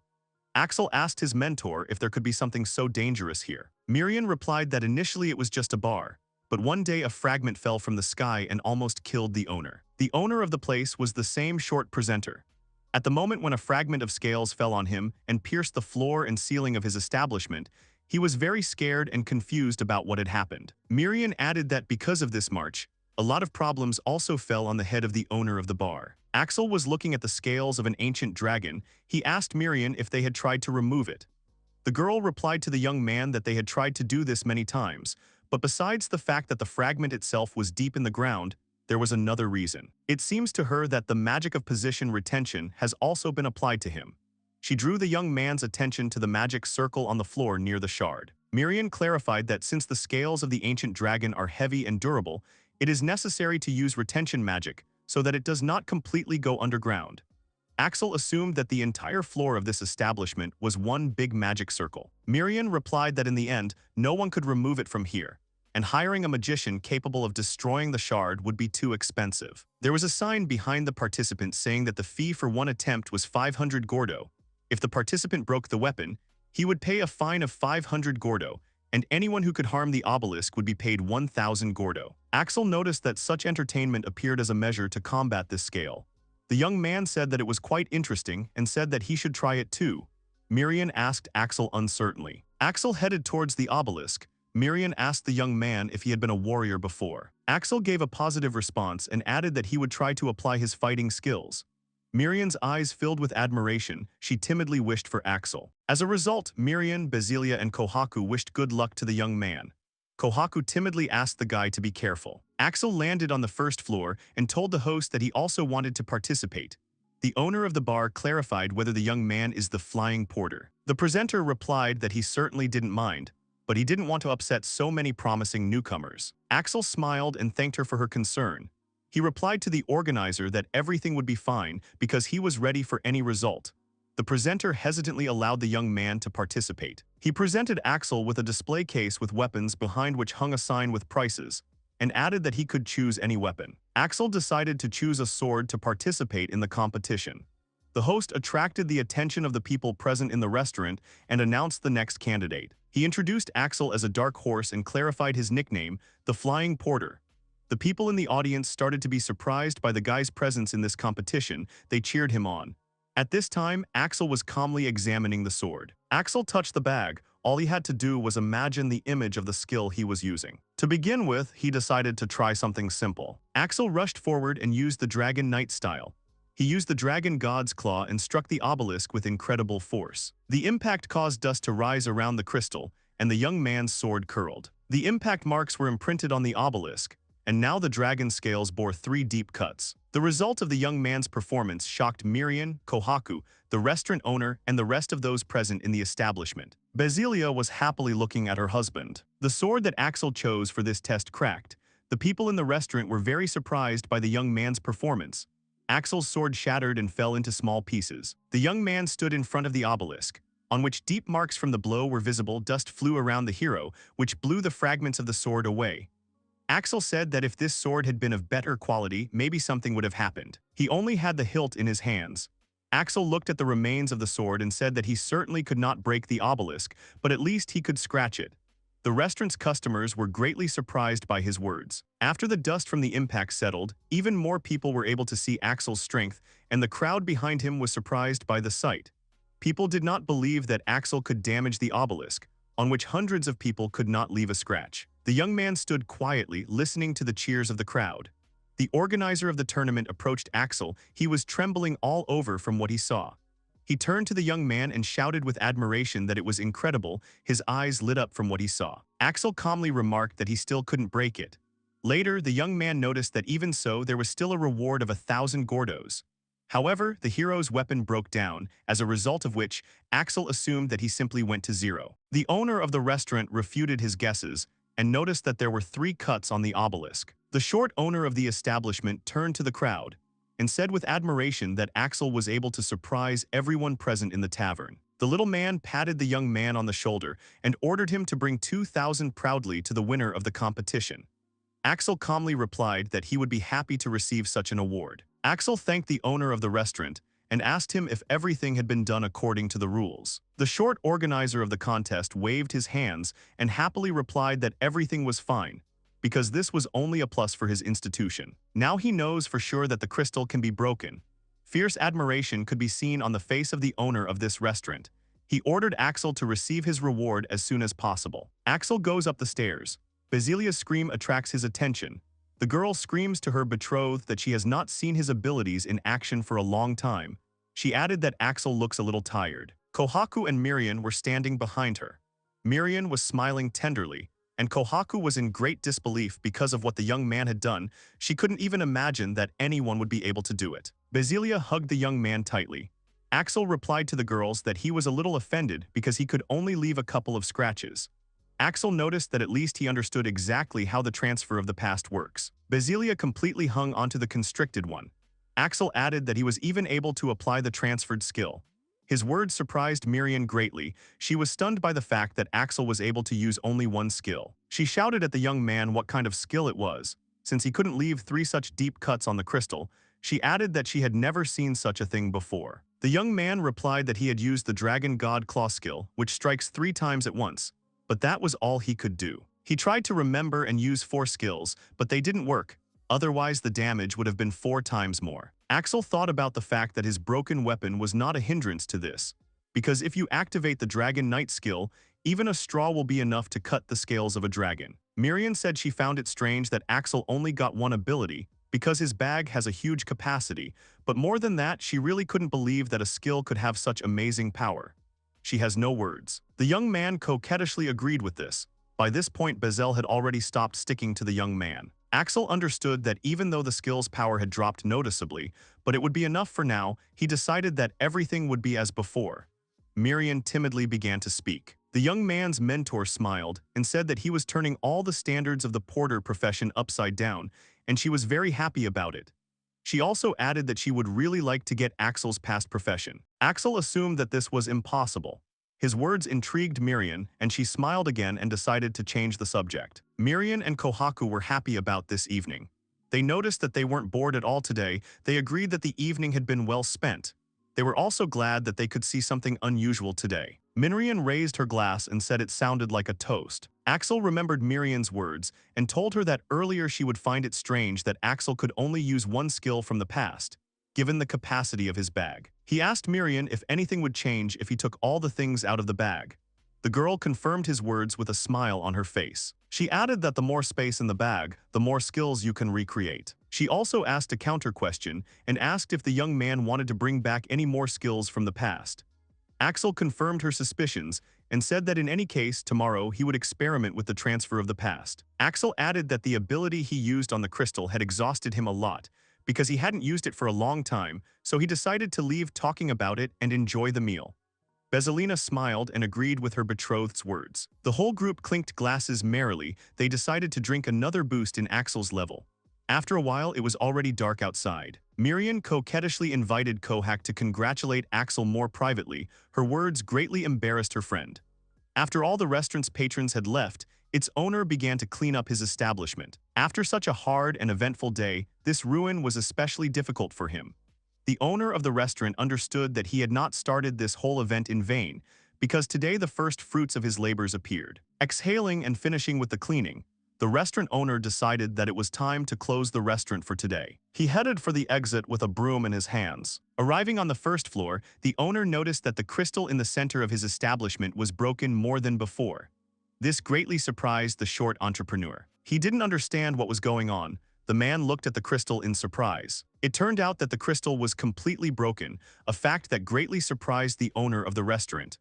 Axel asked his mentor if there could be something so dangerous here. Miriam replied that initially it was just a bar, but one day a fragment fell from the sky and almost killed the owner. The owner of the place was the same short presenter. At the moment when a fragment of scales fell on him and pierced the floor and ceiling of his establishment, he was very scared and confused about what had happened. Miriam added that because of this march, a lot of problems also fell on the head of the owner of the bar. Axel was looking at the scales of an ancient dragon. He asked Miriam if they had tried to remove it. The girl replied to the young man that they had tried to do this many times, but besides the fact that the fragment itself was deep in the ground, there was another reason. It seems to her that the magic of position retention has also been applied to him. She drew the young man's attention to the magic circle on the floor near the shard. Miriam clarified that since the scales of the ancient dragon are heavy and durable, it is necessary to use retention magic so that it does not completely go underground. Axel assumed that the entire floor of this establishment was one big magic circle. Miriam replied that in the end, no one could remove it from here, and hiring a magician capable of destroying the shard would be too expensive. There was a sign behind the participant saying that the fee for one attempt was 500 gordo. If the participant broke the weapon, he would pay a fine of 500 gordo, and anyone who could harm the obelisk would be paid 1,000 gordo. Axel noticed that such entertainment appeared as a measure to combat this scale. The young man said that it was quite interesting and said that he should try it too. Miriam asked Axel uncertainly. Axel headed towards the obelisk. Miriam asked the young man if he had been a warrior before. Axel gave a positive response and added that he would try to apply his fighting skills. Miriam's eyes filled with admiration. She timidly wished for Axel. As a result, Miriam, Basilia, and Kohaku wished good luck to the young man. Kohaku timidly asked the guy to be careful. Axel landed on the first floor and told the host that he also wanted to participate. The owner of the bar clarified whether the young man is the flying porter. The presenter replied that he certainly didn't mind, but he didn't want to upset so many promising newcomers. Axel smiled and thanked her for her concern. He replied to the organizer that everything would be fine because he was ready for any result. The presenter hesitantly allowed the young man to participate. He presented Axel with a display case with weapons behind which hung a sign with prices, and added that he could choose any weapon. Axel decided to choose a sword to participate in the competition. The host attracted the attention of the people present in the restaurant and announced the next candidate. He introduced Axel as a dark horse and clarified his nickname, the Flying Porter. The people in the audience started to be surprised by the guy's presence in this competition. They cheered him on. At this time, Axel was calmly examining the sword. Axel touched the bag. All he had to do was imagine the image of the skill he was using. To begin with, he decided to try something simple. Axel rushed forward and used the Dragon Knight style. He used the Dragon God's Claw and struck the obelisk with incredible force. The impact caused dust to rise around the crystal, and the young man's sword curled. The impact marks were imprinted on the obelisk, and now the dragon scales bore 3 deep cuts. The result of the young man's performance shocked Miriam, Kohaku, the restaurant owner, and the rest of those present in the establishment. Basilia was happily looking at her husband. The sword that Axel chose for this test cracked. The people in the restaurant were very surprised by the young man's performance. Axel's sword shattered and fell into small pieces. The young man stood in front of the obelisk, on which deep marks from the blow were visible. Dust flew around the hero, which blew the fragments of the sword away. Axel said that if this sword had been of better quality, maybe something would have happened. He only had the hilt in his hands. Axel looked at the remains of the sword and said that he certainly could not break the obelisk, but at least he could scratch it. The restaurant's customers were greatly surprised by his words. After the dust from the impact settled, even more people were able to see Axel's strength, and the crowd behind him was surprised by the sight. People did not believe that Axel could damage the obelisk, on which hundreds of people could not leave a scratch. The young man stood quietly, listening to the cheers of the crowd. The organizer of the tournament approached Axel. He was trembling all over from what he saw. He turned to the young man and shouted with admiration that it was incredible. His eyes lit up from what he saw. Axel calmly remarked that he still couldn't break it. Later, the young man noticed that even so, there was still a reward of 1,000 gordos. However, the hero's weapon broke down, as a result of which, Axel assumed that he simply went to zero. The owner of the restaurant refuted his guesses and noticed that there were 3 cuts on the obelisk. The short owner of the establishment turned to the crowd and said with admiration that Axel was able to surprise everyone present in the tavern. The little man patted the young man on the shoulder and ordered him to bring 2,000 proudly to the winner of the competition. Axel calmly replied that he would be happy to receive such an award. Axel thanked the owner of the restaurant and asked him if everything had been done according to the rules. The short organizer of the contest waved his hands and happily replied that everything was fine, because this was only a plus for his institution. Now he knows for sure that the crystal can be broken. Fierce admiration could be seen on the face of the owner of this restaurant. He ordered Axel to receive his reward as soon as possible. Axel goes up the stairs. Basilia's scream attracts his attention. The girl screams to her betrothed that she has not seen his abilities in action for a long time. She added that Axel looks a little tired. Kohaku and Miriam were standing behind her. Miriam was smiling tenderly, and Kohaku was in great disbelief because of what the young man had done. She couldn't even imagine that anyone would be able to do it. Basilia hugged the young man tightly. Axel replied to the girls that he was a little offended because he could only leave a couple of scratches. Axel noticed that at least he understood exactly how the transfer of the past works. Basilia completely hung onto the constricted one. Axel added that he was even able to apply the transferred skill. His words surprised Miriam greatly. She was stunned by the fact that Axel was able to use only one skill. She shouted at the young man what kind of skill it was. Since he couldn't leave 3 such deep cuts on the crystal, she added that she had never seen such a thing before. The young man replied that he had used the Dragon God Claw skill, which strikes 3 times at once. But that was all he could do. He tried to remember and use 4 skills, but they didn't work. Otherwise, the damage would have been 4 times more. Axel thought about the fact that his broken weapon was not a hindrance to this, because if you activate the Dragon Knight skill, even a straw will be enough to cut the scales of a dragon. Miriam said she found it strange that Axel only got one ability, because his bag has a huge capacity, but more than that, she really couldn't believe that a skill could have such amazing power. She has no words. The young man coquettishly agreed with this. By this point, Bazel had already stopped sticking to the young man. Axel understood that even though the skill's power had dropped noticeably, but it would be enough for now. He decided that everything would be as before. Miriam timidly began to speak. The young man's mentor smiled and said that he was turning all the standards of the porter profession upside down, and she was very happy about it. She also added that she would really like to get Axel's past profession. Axel assumed that this was impossible. His words intrigued Miriam, and she smiled again and decided to change the subject. Miriam and Kohaku were happy about this evening. They noticed that they weren't bored at all today. They agreed that the evening had been well spent. They were also glad that they could see something unusual today. Miriam raised her glass and said it sounded like a toast. Axel remembered Miriam's words and told her that earlier she would find it strange that Axel could only use one skill from the past, given the capacity of his bag. He asked Miriam if anything would change if he took all the things out of the bag. The girl confirmed his words with a smile on her face. She added that the more space in the bag, the more skills you can recreate. She also asked a counter question and asked if the young man wanted to bring back any more skills from the past. Axel confirmed her suspicions and said that in any case, tomorrow he would experiment with the transfer of the past. Axel added that the ability he used on the crystal had exhausted him a lot because he hadn't used it for a long time, so he decided to leave talking about it and enjoy the meal. Bezalina smiled and agreed with her betrothed's words. The whole group clinked glasses merrily. They decided to drink another boost in Axel's level. After a while, it was already dark outside. Miriam coquettishly invited Kohak to congratulate Axel more privately. Her words greatly embarrassed her friend. After all the restaurant's patrons had left, its owner began to clean up his establishment. After such a hard and eventful day, this ruin was especially difficult for him. The owner of the restaurant understood that he had not started this whole event in vain, because today the first fruits of his labors appeared. Exhaling and finishing with the cleaning, the restaurant owner decided that it was time to close the restaurant for today. He headed for the exit with a broom in his hands. Arriving on the first floor, the owner noticed that the crystal in the center of his establishment was broken more than before. This greatly surprised the short entrepreneur. He didn't understand what was going on. The man looked at the crystal in surprise. It turned out that the crystal was completely broken, a fact that greatly surprised the owner of the restaurant.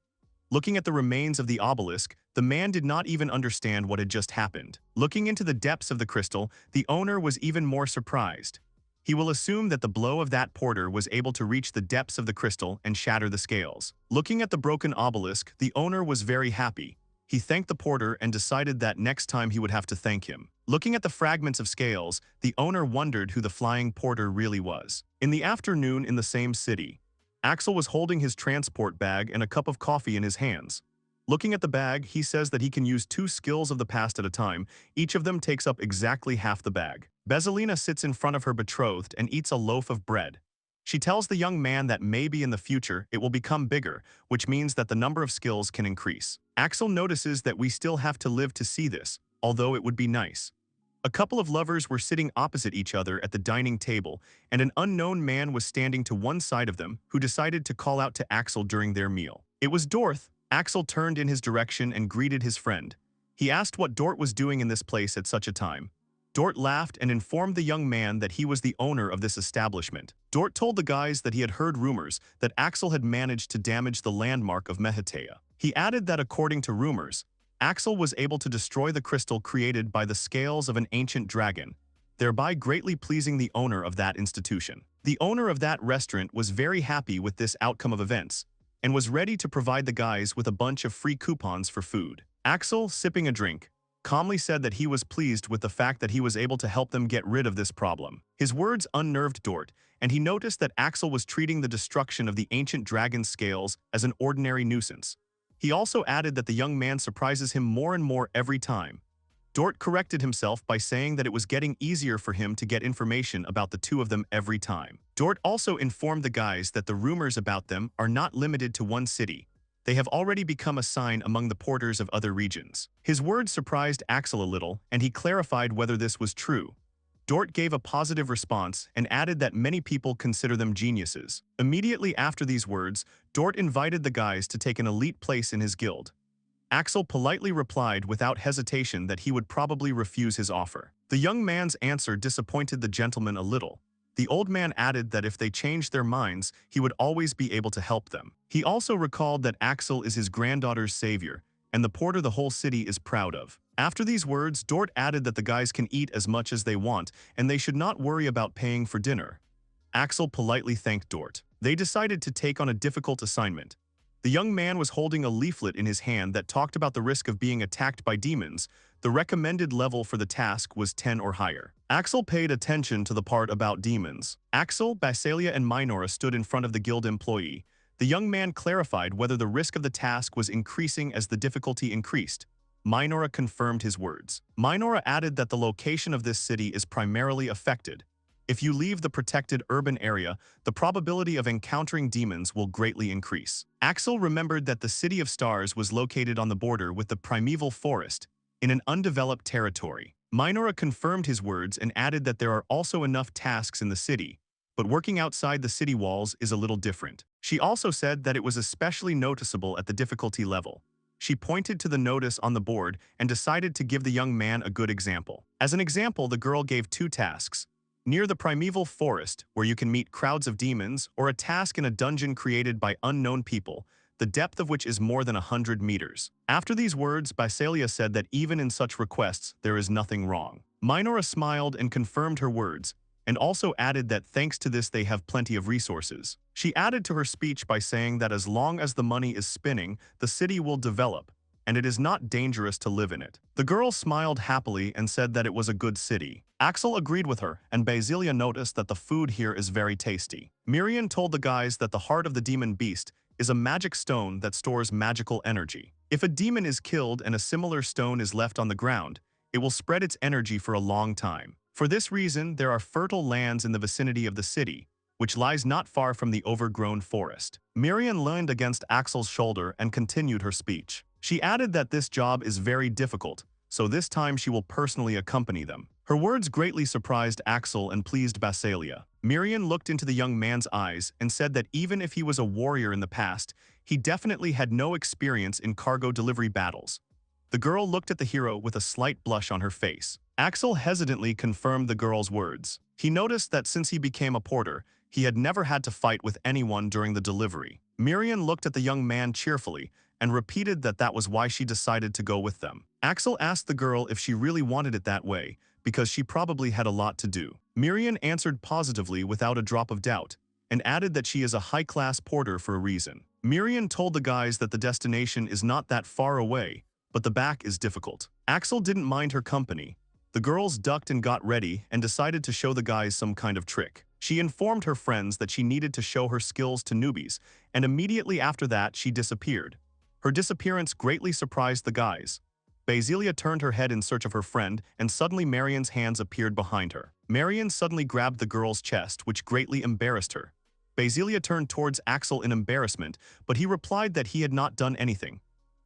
Looking at the remains of the obelisk, the man did not even understand what had just happened. Looking into the depths of the crystal, the owner was even more surprised. He will assume that the blow of that porter was able to reach the depths of the crystal and shatter the scales. Looking at the broken obelisk, the owner was very happy. He thanked the porter and decided that next time he would have to thank him. Looking at the fragments of scales, the owner wondered who the flying porter really was. In the afternoon in the same city, Axel was holding his transport bag and a cup of coffee in his hands. Looking at the bag, he says that he can use 2 skills of the past at a time. Each of them takes up exactly half the bag. Bezalina sits in front of her betrothed and eats a loaf of bread. She tells the young man that maybe in the future it will become bigger, which means that the number of skills can increase. Axel notices that we still have to live to see this, although it would be nice. A couple of lovers were sitting opposite each other at the dining table, and an unknown man was standing to one side of them who decided to call out to Axel during their meal. It was Dorth. Axel turned in his direction and greeted his friend. He asked what Dort was doing in this place at such a time. Dort laughed and informed the young man that he was the owner of this establishment. Dort told the guys that he had heard rumors that Axel had managed to damage the landmark of Mehetea. He added that according to rumors, Axel was able to destroy the crystal created by the scales of an ancient dragon, thereby greatly pleasing the owner of that institution. The owner of that restaurant was very happy with this outcome of events, and was ready to provide the guys with a bunch of free coupons for food. Axel, sipping a drink, calmly said that he was pleased with the fact that he was able to help them get rid of this problem. His words unnerved Dort, and he noticed that Axel was treating the destruction of the ancient dragon's scales as an ordinary nuisance. He also added that the young man surprises him more and more every time. Dort corrected himself by saying that it was getting easier for him to get information about the two of them every time. Dort also informed the guys that the rumors about them are not limited to one city. They have already become a sign among the porters of other regions. His words surprised Axel a little, and he clarified whether this was true. Dort gave a positive response and added that many people consider them geniuses. Immediately after these words, Dort invited the guys to take an elite place in his guild. Axel politely replied without hesitation that he would probably refuse his offer. The young man's answer disappointed the gentleman a little. The old man added that if they changed their minds, he would always be able to help them. He also recalled that Axel is his granddaughter's savior, and the porter the whole city is proud of. After these words, Dort added that the guys can eat as much as they want, and they should not worry about paying for dinner. Axel politely thanked Dort. They decided to take on a difficult assignment. The young man was holding a leaflet in his hand that talked about the risk of being attacked by demons. The recommended level for the task was 10 or higher. Axel paid attention to the part about demons. Axel, Basalia, and Minora stood in front of the guild employee. The young man clarified whether the risk of the task was increasing as the difficulty increased. Minora confirmed his words. Minora added that the location of this city is primarily affected. If you leave the protected urban area, the probability of encountering demons will greatly increase. Axel remembered that the City of Stars was located on the border with the primeval forest, in an undeveloped territory. Minora confirmed his words and added that there are also enough tasks in the city, but working outside the city walls is a little different. She also said that it was especially noticeable at the difficulty level. She pointed to the notice on the board and decided to give the young man a good example. As an example, the girl gave 2 tasks. Near the primeval forest, where you can meet crowds of demons, or a task in a dungeon created by unknown people, the depth of which is more than 100 meters. After these words, Basalia said that even in such requests, there is nothing wrong. Minora smiled and confirmed her words, and also added that thanks to this they have plenty of resources. She added to her speech by saying that as long as the money is spinning, the city will develop, and it is not dangerous to live in it. The girl smiled happily and said that it was a good city. Axel agreed with her, and Basilia noticed that the food here is very tasty. Miriam told the guys that the heart of the demon beast is a magic stone that stores magical energy. If a demon is killed and a similar stone is left on the ground, it will spread its energy for a long time. For this reason, there are fertile lands in the vicinity of the city, which lies not far from the overgrown forest. Miriam leaned against Axel's shoulder and continued her speech. She added that this job is very difficult, so this time she will personally accompany them. Her words greatly surprised Axel and pleased Basalia. Miriam looked into the young man's eyes and said that even if he was a warrior in the past, he definitely had no experience in cargo delivery battles. The girl looked at the hero with a slight blush on her face. Axel hesitantly confirmed the girl's words. He noticed that since he became a porter, he had never had to fight with anyone during the delivery. Miriam looked at the young man cheerfully and repeated that that was why she decided to go with them. Axel asked the girl if she really wanted it that way, because she probably had a lot to do. Miriam answered positively without a drop of doubt, and added that she is a high-class porter for a reason. Miriam told the guys that the destination is not that far away, but the back is difficult. Axel didn't mind her company. The girls ducked and got ready and decided to show the guys some kind of trick. She informed her friends that she needed to show her skills to newbies, and immediately after that she disappeared. Her disappearance greatly surprised the guys. Basilia turned her head in search of her friend, and suddenly Marian's hands appeared behind her. Marian suddenly grabbed the girl's chest, which greatly embarrassed her. Basilia turned towards Axel in embarrassment, but he replied that he had not done anything.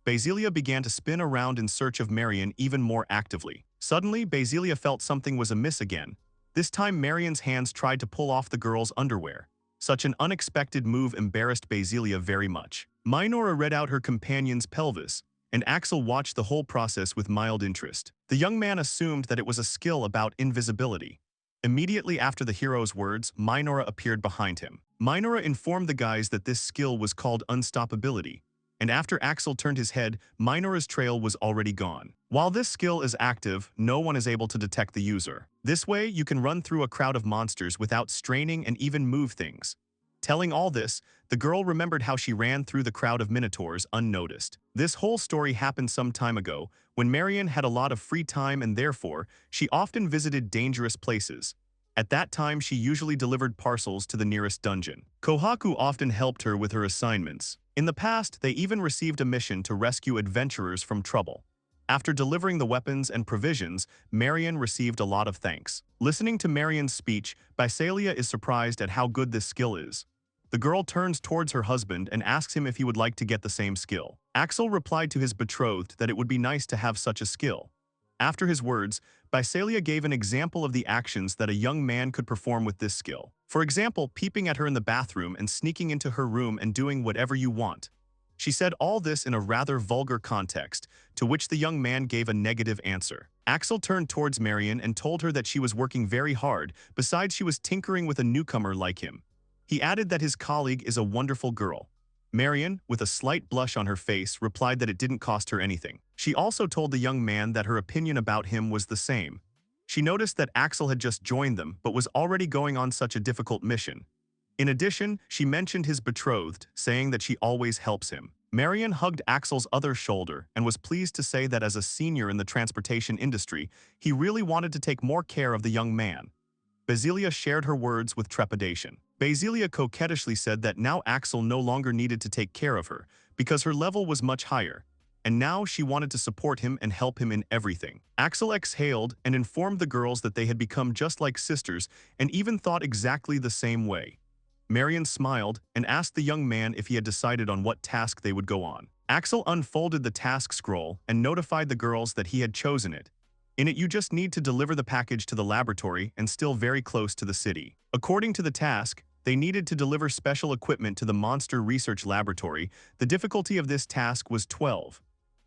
Basilia began to spin around in search of Marian even more actively. Suddenly, Basilia felt something was amiss again. This time Marian's hands tried to pull off the girl's underwear. Such an unexpected move embarrassed Basilia very much. Minora read out her companion's pelvis, and Axel watched the whole process with mild interest. The young man assumed that it was a skill about invisibility. Immediately after the hero's words, Minora appeared behind him. Minora informed the guys that this skill was called unstoppability, and after Axel turned his head, Minora's trail was already gone. While this skill is active, no one is able to detect the user. This way, you can run through a crowd of monsters without straining and even move things. Telling all this, the girl remembered how she ran through the crowd of minotaurs unnoticed. This whole story happened some time ago, when Marian had a lot of free time and therefore, she often visited dangerous places. At that time, she usually delivered parcels to the nearest dungeon. Kohaku often helped her with her assignments. In the past, they even received a mission to rescue adventurers from trouble. After delivering the weapons and provisions, Marian received a lot of thanks. Listening to Marian's speech, Basalia is surprised at how good this skill is. The girl turns towards her husband and asks him if he would like to get the same skill. Axel replied to his betrothed that it would be nice to have such a skill. After his words, Basalia gave an example of the actions that a young man could perform with this skill. For example, peeping at her in the bathroom and sneaking into her room and doing whatever you want. She said all this in a rather vulgar context, to which the young man gave a negative answer. Axel turned towards Marian and told her that she was working very hard, besides she was tinkering with a newcomer like him. He added that his colleague is a wonderful girl. Marian, with a slight blush on her face, replied that it didn't cost her anything. She also told the young man that her opinion about him was the same. She noticed that Axel had just joined them but was already going on such a difficult mission. In addition, she mentioned his betrothed, saying that she always helps him. Marion hugged Axel's other shoulder and was pleased to say that as a senior in the transportation industry, he really wanted to take more care of the young man. Basilia shared her words with trepidation. Basilia coquettishly said that now Axel no longer needed to take care of her, because her level was much higher, and now she wanted to support him and help him in everything. Axel exhaled and informed the girls that they had become just like sisters and even thought exactly the same way. Marion smiled and asked the young man if he had decided on what task they would go on. Axel unfolded the task scroll and notified the girls that he had chosen it. In it, you just need to deliver the package to the laboratory and still very close to the city. According to the task, they needed to deliver special equipment to the Monster Research Laboratory. The difficulty of this task was 12.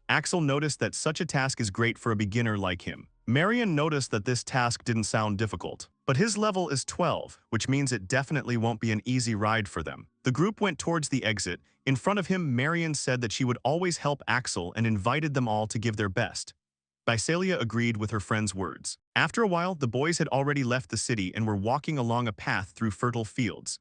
Axel noticed that such a task is great for a beginner like him. Marion noticed that this task didn't sound difficult, but his level is 12, which means it definitely won't be an easy ride for them. The group went towards the exit. In front of him, Marion said that she would always help Axel and invited them all to give their best. Visalia agreed with her friend's words. After a while, the boys had already left the city and were walking along a path through fertile fields.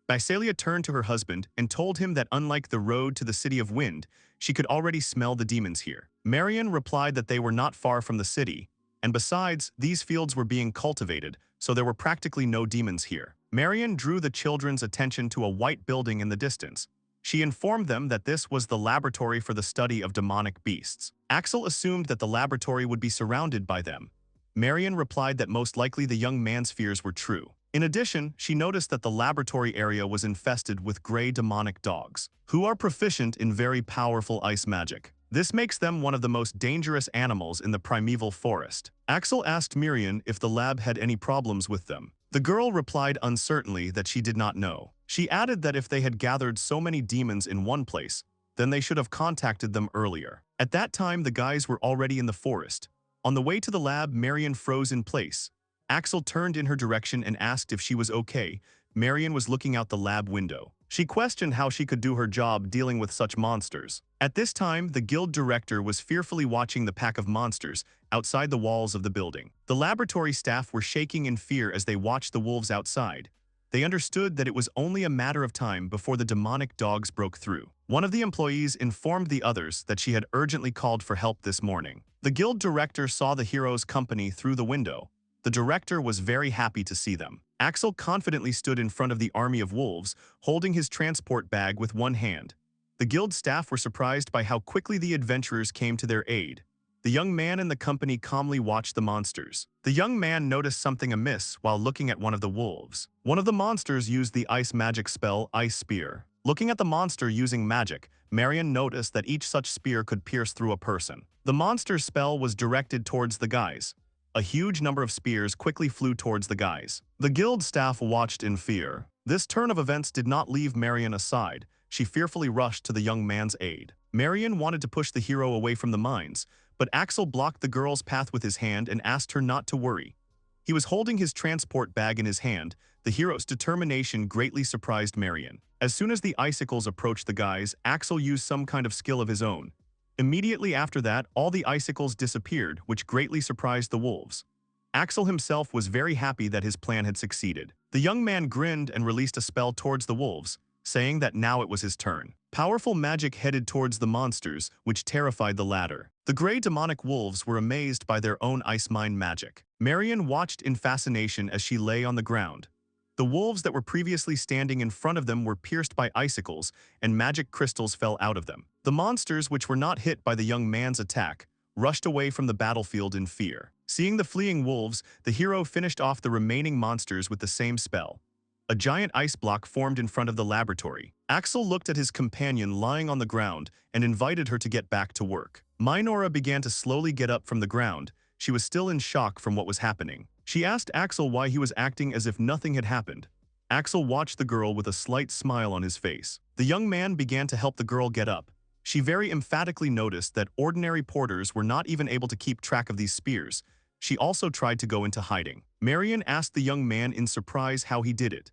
Visalia turned to her husband and told him that unlike the road to the City of Wind, she could already smell the demons here. Marion replied that they were not far from the city, and besides, these fields were being cultivated, so there were practically no demons here. Marion drew the children's attention to a white building in the distance. She informed them that this was the laboratory for the study of demonic beasts. Axel assumed that the laboratory would be surrounded by them. Marion replied that most likely the young man's fears were true. In addition, she noticed that the laboratory area was infested with gray demonic dogs, who are proficient in very powerful ice magic. This makes them one of the most dangerous animals in the primeval forest. Axel asked Marion if the lab had any problems with them. The girl replied uncertainly that she did not know. She added that if they had gathered so many demons in one place, then they should have contacted them earlier. At that time, the guys were already in the forest. On the way to the lab, Marion froze in place. Axel turned in her direction and asked if she was okay. Marion was looking out the lab window. She questioned how she could do her job dealing with such monsters. At this time, the guild director was fearfully watching the pack of monsters outside the walls of the building. The laboratory staff were shaking in fear as they watched the wolves outside. They understood that it was only a matter of time before the demonic dogs broke through. One of the employees informed the others that she had urgently called for help this morning. The guild director saw the hero's company through the window. The director was very happy to see them. Axel confidently stood in front of the army of wolves, holding his transport bag with one hand. The guild staff were surprised by how quickly the adventurers came to their aid. The young man and the company calmly watched the monsters. The young man noticed something amiss while looking at one of the wolves. One of the monsters used the ice magic spell, Ice Spear. Looking at the monster using magic, Marion noticed that each such spear could pierce through a person. The monster's spell was directed towards the guys. A huge number of spears quickly flew towards the guys. The guild staff watched in fear. This turn of events did not leave Marion aside. She fearfully rushed to the young man's aid. Marion wanted to push the hero away from the mines, but Axel blocked the girl's path with his hand and asked her not to worry. He was holding his transport bag in his hand. The hero's determination greatly surprised Marion. As soon as the icicles approached the guys, Axel used some kind of skill of his own. Immediately after that, all the icicles disappeared, which greatly surprised the wolves. Axel himself was very happy that his plan had succeeded. The young man grinned and released a spell towards the wolves, saying that now it was his turn. Powerful magic headed towards the monsters, which terrified the latter. The gray demonic wolves were amazed by their own ice mine magic. Marion watched in fascination as she lay on the ground. The wolves that were previously standing in front of them were pierced by icicles, and magic crystals fell out of them. The monsters, which were not hit by the young man's attack, rushed away from the battlefield in fear. Seeing the fleeing wolves, the hero finished off the remaining monsters with the same spell. A giant ice block formed in front of the laboratory. Axel looked at his companion lying on the ground and invited her to get back to work. Minora began to slowly get up from the ground. She was still in shock from what was happening. She asked Axel why he was acting as if nothing had happened. Axel watched the girl with a slight smile on his face. The young man began to help the girl get up. She very emphatically noticed that ordinary porters were not even able to keep track of these spears. She also tried to go into hiding. Marion asked the young man in surprise how he did it.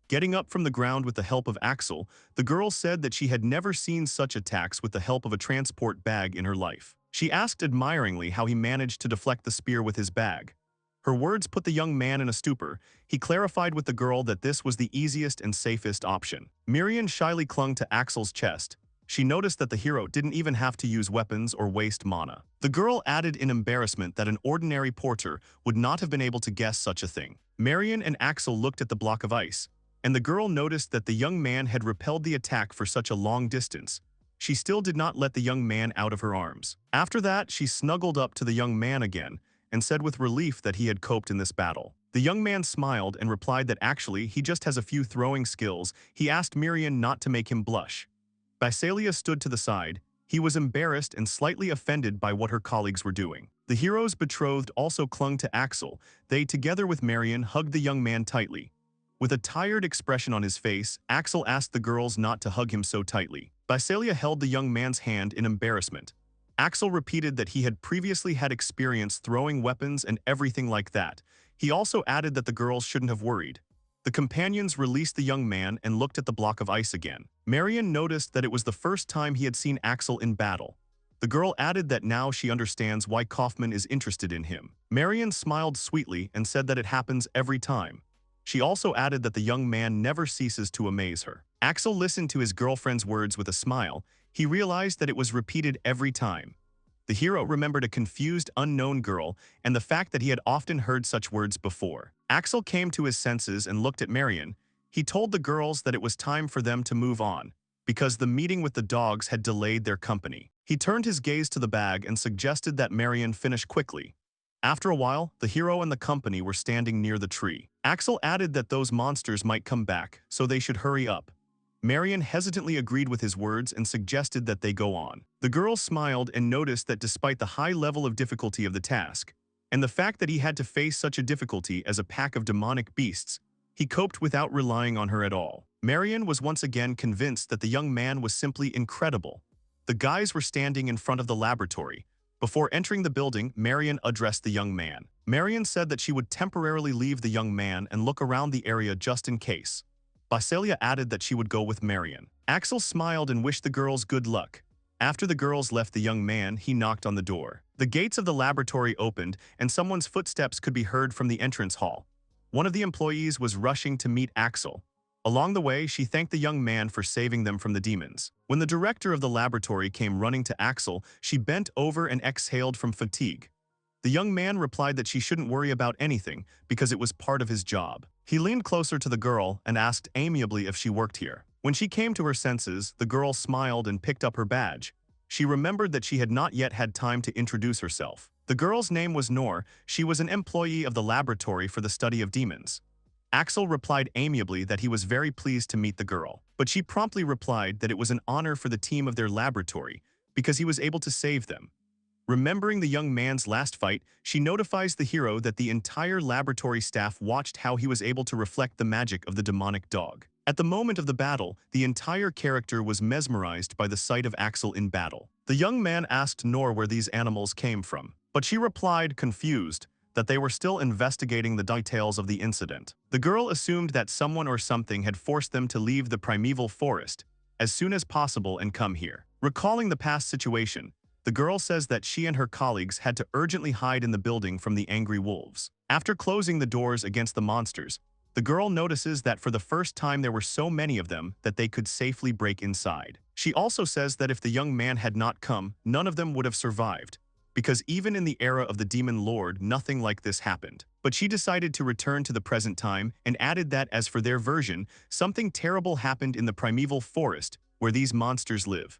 Getting up from the ground with the help of Axel, the girl said that she had never seen such attacks with the help of a transport bag in her life. She asked admiringly how he managed to deflect the spear with his bag. Her words put the young man in a stupor. He clarified with the girl that this was the easiest and safest option. Miriam shyly clung to Axel's chest. She noticed that the hero didn't even have to use weapons or waste mana. The girl added in embarrassment that an ordinary porter would not have been able to guess such a thing. Marion and Axel looked at the block of ice, and the girl noticed that the young man had repelled the attack for such a long distance. She still did not let the young man out of her arms. After that, she snuggled up to the young man again and said with relief that he had coped in this battle. The young man smiled and replied that actually he just has a few throwing skills. He asked Miriam not to make him blush. Visalia stood to the side. He was embarrassed and slightly offended by what her colleagues were doing. The hero's betrothed also clung to Axel. They, together with Marion, hugged the young man tightly. With a tired expression on his face, Axel asked the girls not to hug him so tightly. Visalia held the young man's hand in embarrassment. Axel repeated that he had previously had experience throwing weapons and everything like that. He also added that the girls shouldn't have worried. The companions released the young man and looked at the block of ice again. Marion noticed that it was the first time he had seen Axel in battle. The girl added that now she understands why Kaufman is interested in him. Marion smiled sweetly and said that it happens every time. She also added that the young man never ceases to amaze her. Axel listened to his girlfriend's words with a smile. He realized that it was repeated every time. The hero remembered a confused, unknown girl and the fact that he had often heard such words before. Axel came to his senses and looked at Marion. He told the girls that it was time for them to move on, because the meeting with the dogs had delayed their company. He turned his gaze to the bag and suggested that Marion finish quickly. After a while, the hero and the company were standing near the tree. Axel added that those monsters might come back, so they should hurry up. Marion hesitantly agreed with his words and suggested that they go on. The girl smiled and noticed that despite the high level of difficulty of the task, and the fact that he had to face such a difficulty as a pack of demonic beasts, he coped without relying on her at all. Marion was once again convinced that the young man was simply incredible. The guys were standing in front of the laboratory. Before entering the building, Marion addressed the young man. Marion said that she would temporarily leave the young man and look around the area just in case. Visalia added that she would go with Marion. Axel smiled and wished the girls good luck. After the girls left the young man, he knocked on the door. The gates of the laboratory opened, and someone's footsteps could be heard from the entrance hall. One of the employees was rushing to meet Axel. Along the way, she thanked the young man for saving them from the demons. When the director of the laboratory came running to Axel, she bent over and exhaled from fatigue. The young man replied that she shouldn't worry about anything because it was part of his job. He leaned closer to the girl and asked amiably if she worked here. When she came to her senses, the girl smiled and picked up her badge. She remembered that she had not yet had time to introduce herself. The girl's name was Noor. She was an employee of the laboratory for the study of demons. Axel replied amiably that he was very pleased to meet the girl, but she promptly replied that it was an honor for the team of their laboratory because he was able to save them. Remembering the young man's last fight, she notifies the hero that the entire laboratory staff watched how he was able to reflect the magic of the demonic dog. At the moment of the battle, the entire character was mesmerized by the sight of Axel in battle. The young man asked Noor where these animals came from, but she replied, confused, that they were still investigating the details of the incident. The girl assumed that someone or something had forced them to leave the primeval forest as soon as possible and come here. Recalling the past situation, the girl says that she and her colleagues had to urgently hide in the building from the angry wolves. After closing the doors against the monsters, the girl notices that for the first time there were so many of them that they could safely break inside. She also says that if the young man had not come, none of them would have survived, because even in the era of the Demon Lord, nothing like this happened. But she decided to return to the present time and added that as for their version, something terrible happened in the primeval forest where these monsters live.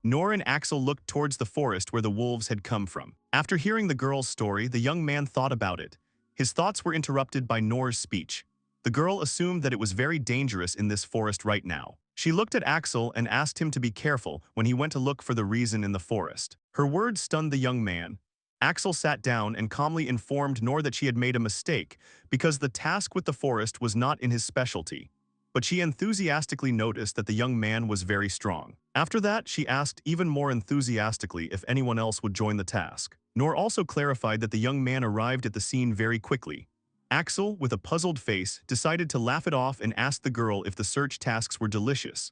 Noor and Axel looked towards the forest where the wolves had come from. After hearing the girl's story, the young man thought about it. His thoughts were interrupted by Noor's speech. The girl assumed that it was very dangerous in this forest right now. She looked at Axel and asked him to be careful when he went to look for the reason in the forest. Her words stunned the young man. Axel sat down and calmly informed Noor that she had made a mistake because the task with the forest was not in his specialty. But she enthusiastically noticed that the young man was very strong. After that, she asked even more enthusiastically if anyone else would join the task. Noor also clarified that the young man arrived at the scene very quickly. Axel, with a puzzled face, decided to laugh it off and asked the girl if the search tasks were delicious.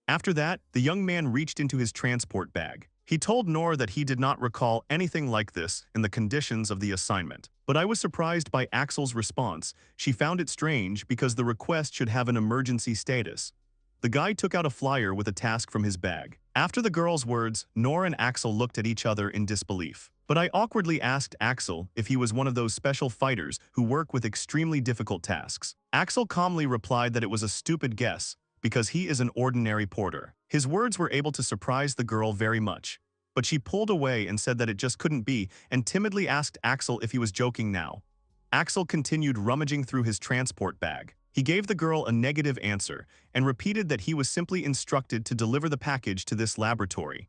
After that, the young man reached into his transport bag. He told Noor that he did not recall anything like this in the conditions of the assignment. But I was surprised by Axel's response. She found it strange because the request should have an emergency status. The guy took out a flyer with a task from his bag. After the girl's words, Noor and Axel looked at each other in disbelief. But I awkwardly asked Axel if he was one of those special fighters who work with extremely difficult tasks. Axel calmly replied that it was a stupid guess, because he is an ordinary porter. His words were able to surprise the girl very much. But she pulled away and said that it just couldn't be, and timidly asked Axel if he was joking now. Axel continued rummaging through his transport bag. He gave the girl a negative answer and repeated that he was simply instructed to deliver the package to this laboratory.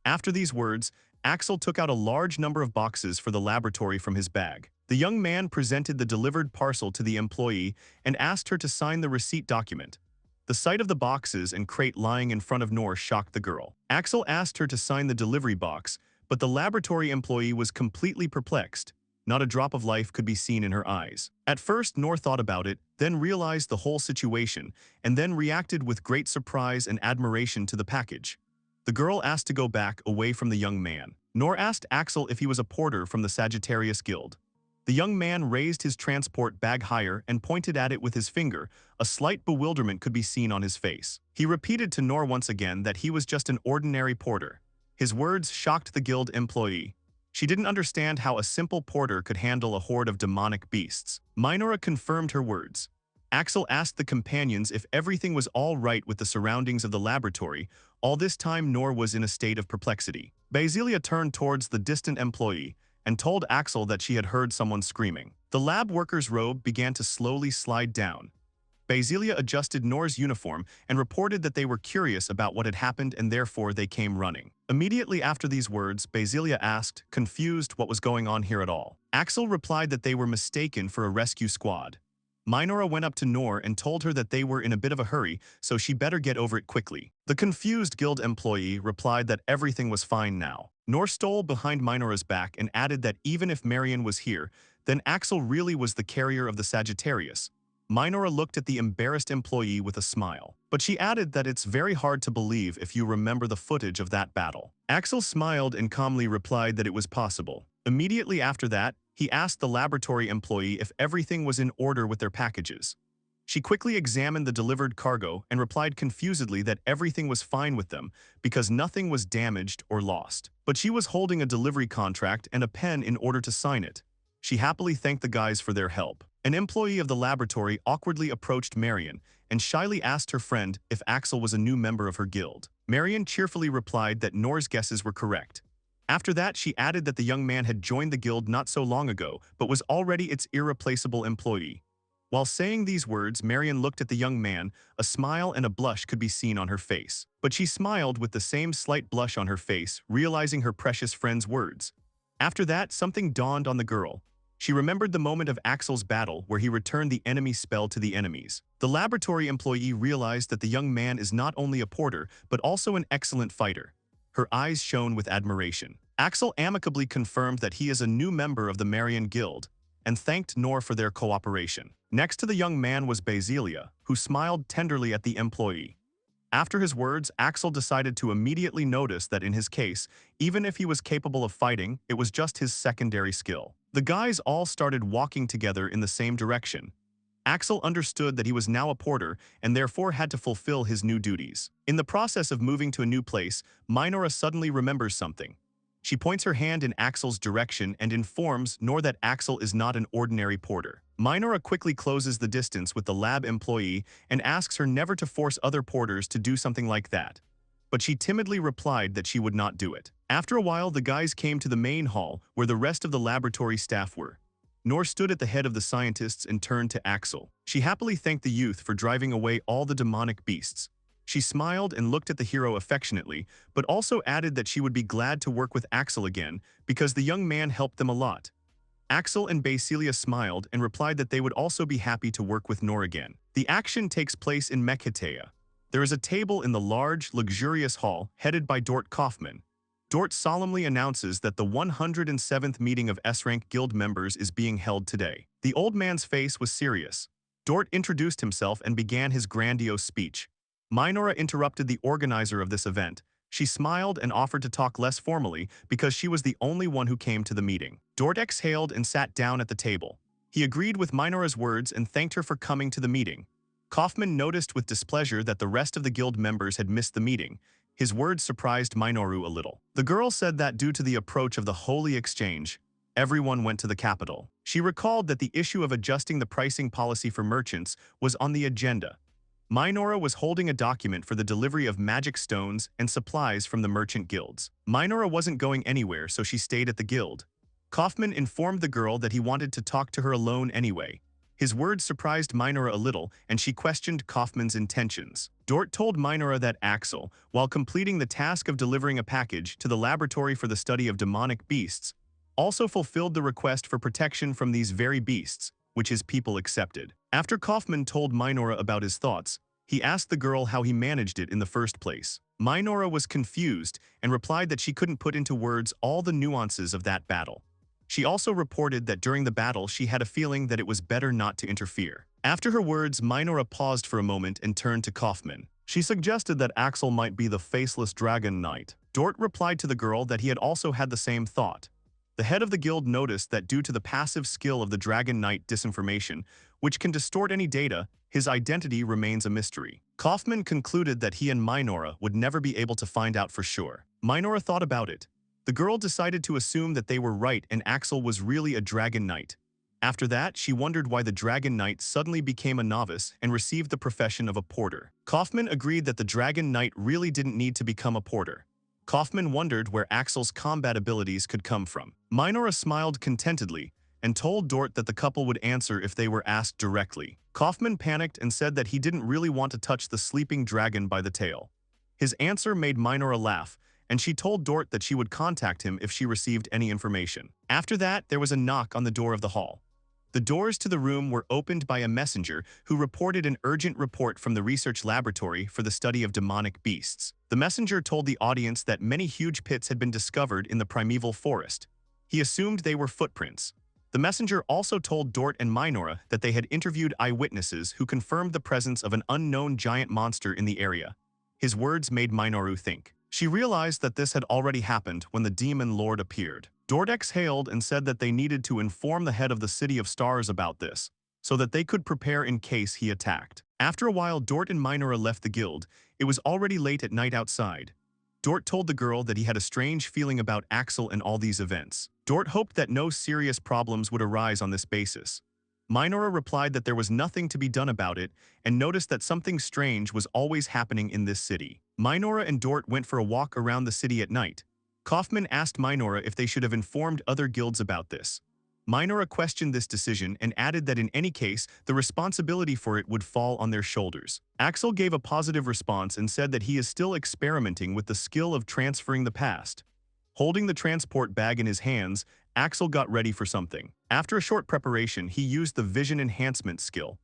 After these words, Axel took out a large number of boxes for the laboratory from his bag. The young man presented the delivered parcel to the employee and asked her to sign the receipt document. The sight of the boxes and crate lying in front of Noor shocked the girl. Axel asked her to sign the delivery box, but the laboratory employee was completely perplexed. Not a drop of life could be seen in her eyes. At first, Noor thought about it, then realized the whole situation, and then reacted with great surprise and admiration to the package. The girl asked to go back away from the young man. Noor asked Axel if he was a porter from the Sagittarius Guild. The young man raised his transport bag higher and pointed at it with his finger. A slight bewilderment could be seen on his face. He repeated to Noor once again that he was just an ordinary porter. His words shocked the guild employee. She didn't understand how a simple porter could handle a horde of demonic beasts. Minora confirmed her words. Axel asked the companions if everything was all right with the surroundings of the laboratory. All this time, Noor was in a state of perplexity. Basilia turned towards the distant employee and told Axel that she had heard someone screaming. The lab worker's robe began to slowly slide down. Basilia adjusted Noor's uniform and reported that they were curious about what had happened and therefore they came running. Immediately after these words, Basilia asked, confused, what was going on here at all. Axel replied that they were mistaken for a rescue squad. Minora went up to Noor and told her that they were in a bit of a hurry, so she better get over it quickly. The confused guild employee replied that everything was fine now. Noor stole behind Minora's back and added that even if Marion was here, then Axel really was the carrier of the Sagittarius. Minora looked at the embarrassed employee with a smile, but she added that it's very hard to believe if you remember the footage of that battle. Axel smiled and calmly replied that it was possible. Immediately after that, he asked the laboratory employee if everything was in order with their packages. She quickly examined the delivered cargo and replied confusedly that everything was fine with them because nothing was damaged or lost. But she was holding a delivery contract and a pen in order to sign it. She happily thanked the guys for their help. An employee of the laboratory awkwardly approached Marion and shyly asked her friend if Axel was a new member of her guild. Marion cheerfully replied that Noor's guesses were correct. After that, she added that the young man had joined the guild not so long ago, but was already its irreplaceable employee. While saying these words, Marion looked at the young man. A smile and a blush could be seen on her face. But she smiled with the same slight blush on her face, realizing her precious friend's words. After that, something dawned on the girl. She remembered the moment of Axel's battle where he returned the enemy spell to the enemies. The laboratory employee realized that the young man is not only a porter, but also an excellent fighter. Her eyes shone with admiration. Axel amicably confirmed that he is a new member of the Marion Guild, and thanked Noor for their cooperation. Next to the young man was Basilia, who smiled tenderly at the employee. After his words, Axel decided to immediately notice that in his case, even if he was capable of fighting, it was just his secondary skill. The guys all started walking together in the same direction. Axel understood that he was now a porter and therefore had to fulfill his new duties. In the process of moving to a new place, Minora suddenly remembers something. She points her hand in Axel's direction and informs Noor that Axel is not an ordinary porter. Minora quickly closes the distance with the lab employee and asks her never to force other porters to do something like that. But she timidly replied that she would not do it. After a while, the guys came to the main hall where the rest of the laboratory staff were. Noor stood at the head of the scientists and turned to Axel. She happily thanked the youth for driving away all the demonic beasts. She smiled and looked at the hero affectionately, but also added that she would be glad to work with Axel again because the young man helped them a lot. Axel and Basilia smiled and replied that they would also be happy to work with Noor again. The action takes place in Mekhitea. There is a table in the large, luxurious hall headed by Dort Kaufman. Dort solemnly announces that the 107th meeting of S-Rank Guild members is being held today. The old man's face was serious. Dort introduced himself and began his grandiose speech. Minora interrupted the organizer of this event, She smiled and offered to talk less formally because she was the only one who came to the meeting. Dort exhaled and sat down at the table. He agreed with Minora's words and thanked her for coming to the meeting. Kaufman noticed with displeasure that the rest of the guild members had missed the meeting. His words surprised Minoru a little. The girl said that due to the approach of the Holy Exchange, everyone went to the capital. She recalled that the issue of adjusting the pricing policy for merchants was on the agenda. Minora was holding a document for the delivery of magic stones and supplies from the merchant guilds. Minora wasn't going anywhere, so she stayed at the guild. Kaufman informed the girl that he wanted to talk to her alone anyway. His words surprised Minora a little, and she questioned Kaufman's intentions. Dort told Minora that Axel, while completing the task of delivering a package to the laboratory for the study of demonic beasts, also fulfilled the request for protection from these very beasts, which his people accepted. After Kaufman told Minora about his thoughts, he asked the girl how he managed it in the first place. Minora was confused and replied that she couldn't put into words all the nuances of that battle. She also reported that during the battle she had a feeling that it was better not to interfere. After her words, Minora paused for a moment and turned to Kaufman. She suggested that Axel might be the faceless dragon knight. Dort replied to the girl that he had also had the same thought. The head of the guild noticed that due to the passive skill of the Dragon Knight disinformation, which can distort any data, his identity remains a mystery. Kaufman concluded that he and Minora would never be able to find out for sure. Minora thought about it. The girl decided to assume that they were right and Axel was really a Dragon Knight. After that, she wondered why the Dragon Knight suddenly became a novice and received the profession of a porter. Kaufman agreed that the Dragon Knight really didn't need to become a porter. Kaufman wondered where Axel's combat abilities could come from. Minora smiled contentedly and told Dort that the couple would answer if they were asked directly. Kaufman panicked and said that he didn't really want to touch the sleeping dragon by the tail. His answer made Minora laugh, and she told Dort that she would contact him if she received any information. After that, there was a knock on the door of the hall. The doors to the room were opened by a messenger who reported an urgent report from the research laboratory for the study of demonic beasts. The messenger told the audience that many huge pits had been discovered in the primeval forest. He assumed they were footprints. The messenger also told Dort and Minora that they had interviewed eyewitnesses who confirmed the presence of an unknown giant monster in the area. His words made Minoru think. She realized that this had already happened when the demon lord appeared. Dort exhaled and said that they needed to inform the head of the City of Stars about this, so that they could prepare in case he attacked. After a while, Dort and Minora left the guild. It was already late at night outside. Dort told the girl that he had a strange feeling about Axel and all these events. Dort hoped that no serious problems would arise on this basis. Minora replied that there was nothing to be done about it and noticed that something strange was always happening in this city. Minora and Dort went for a walk around the city at night. Kaufman asked Minora if they should have informed other guilds about this. Minora questioned this decision and added that in any case, the responsibility for it would fall on their shoulders. Axel gave a positive response and said that he is still experimenting with the skill of transferring the past. Holding the transport bag in his hands, Axel got ready for something. After a short preparation, he used the vision enhancement skill.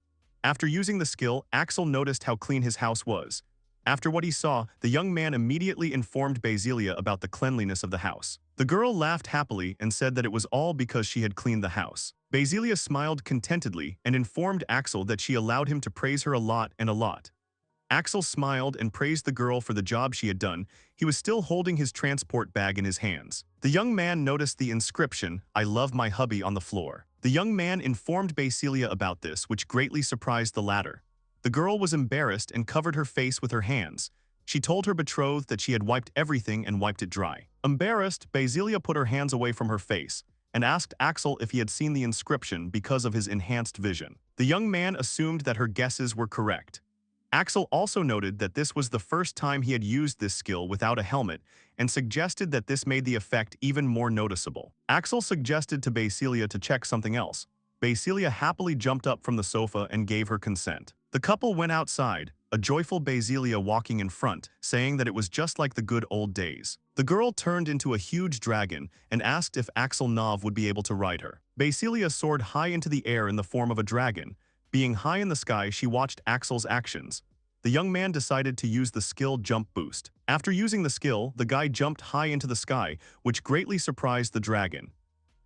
After using the skill, Axel noticed how clean his house was. After what he saw, the young man immediately informed Basilia about the cleanliness of the house. The girl laughed happily and said that it was all because she had cleaned the house. Basilia smiled contentedly and informed Axel that she allowed him to praise her a lot and a lot. Axel smiled and praised the girl for the job she had done. He was still holding his transport bag in his hands. The young man noticed the inscription, "I love my hubby," on the floor. The young man informed Basilia about this, which greatly surprised the latter. The girl was embarrassed and covered her face with her hands. She told her betrothed that she had wiped everything and wiped it dry. Embarrassed, Basilia put her hands away from her face and asked Axel if he had seen the inscription because of his enhanced vision. The young man assumed that her guesses were correct. Axel also noted that this was the first time he had used this skill without a helmet and suggested that this made the effect even more noticeable. Axel suggested to Basilia to check something else. Basilia happily jumped up from the sofa and gave her consent. The couple went outside, a joyful Basilia walking in front, saying that it was just like the good old days. The girl turned into a huge dragon and asked if Axel Nov would be able to ride her. Basilia soared high into the air in the form of a dragon. Being high in the sky, she watched Axel's actions. The young man decided to use the skill Jump Boost. After using the skill, the guy jumped high into the sky, which greatly surprised the dragon.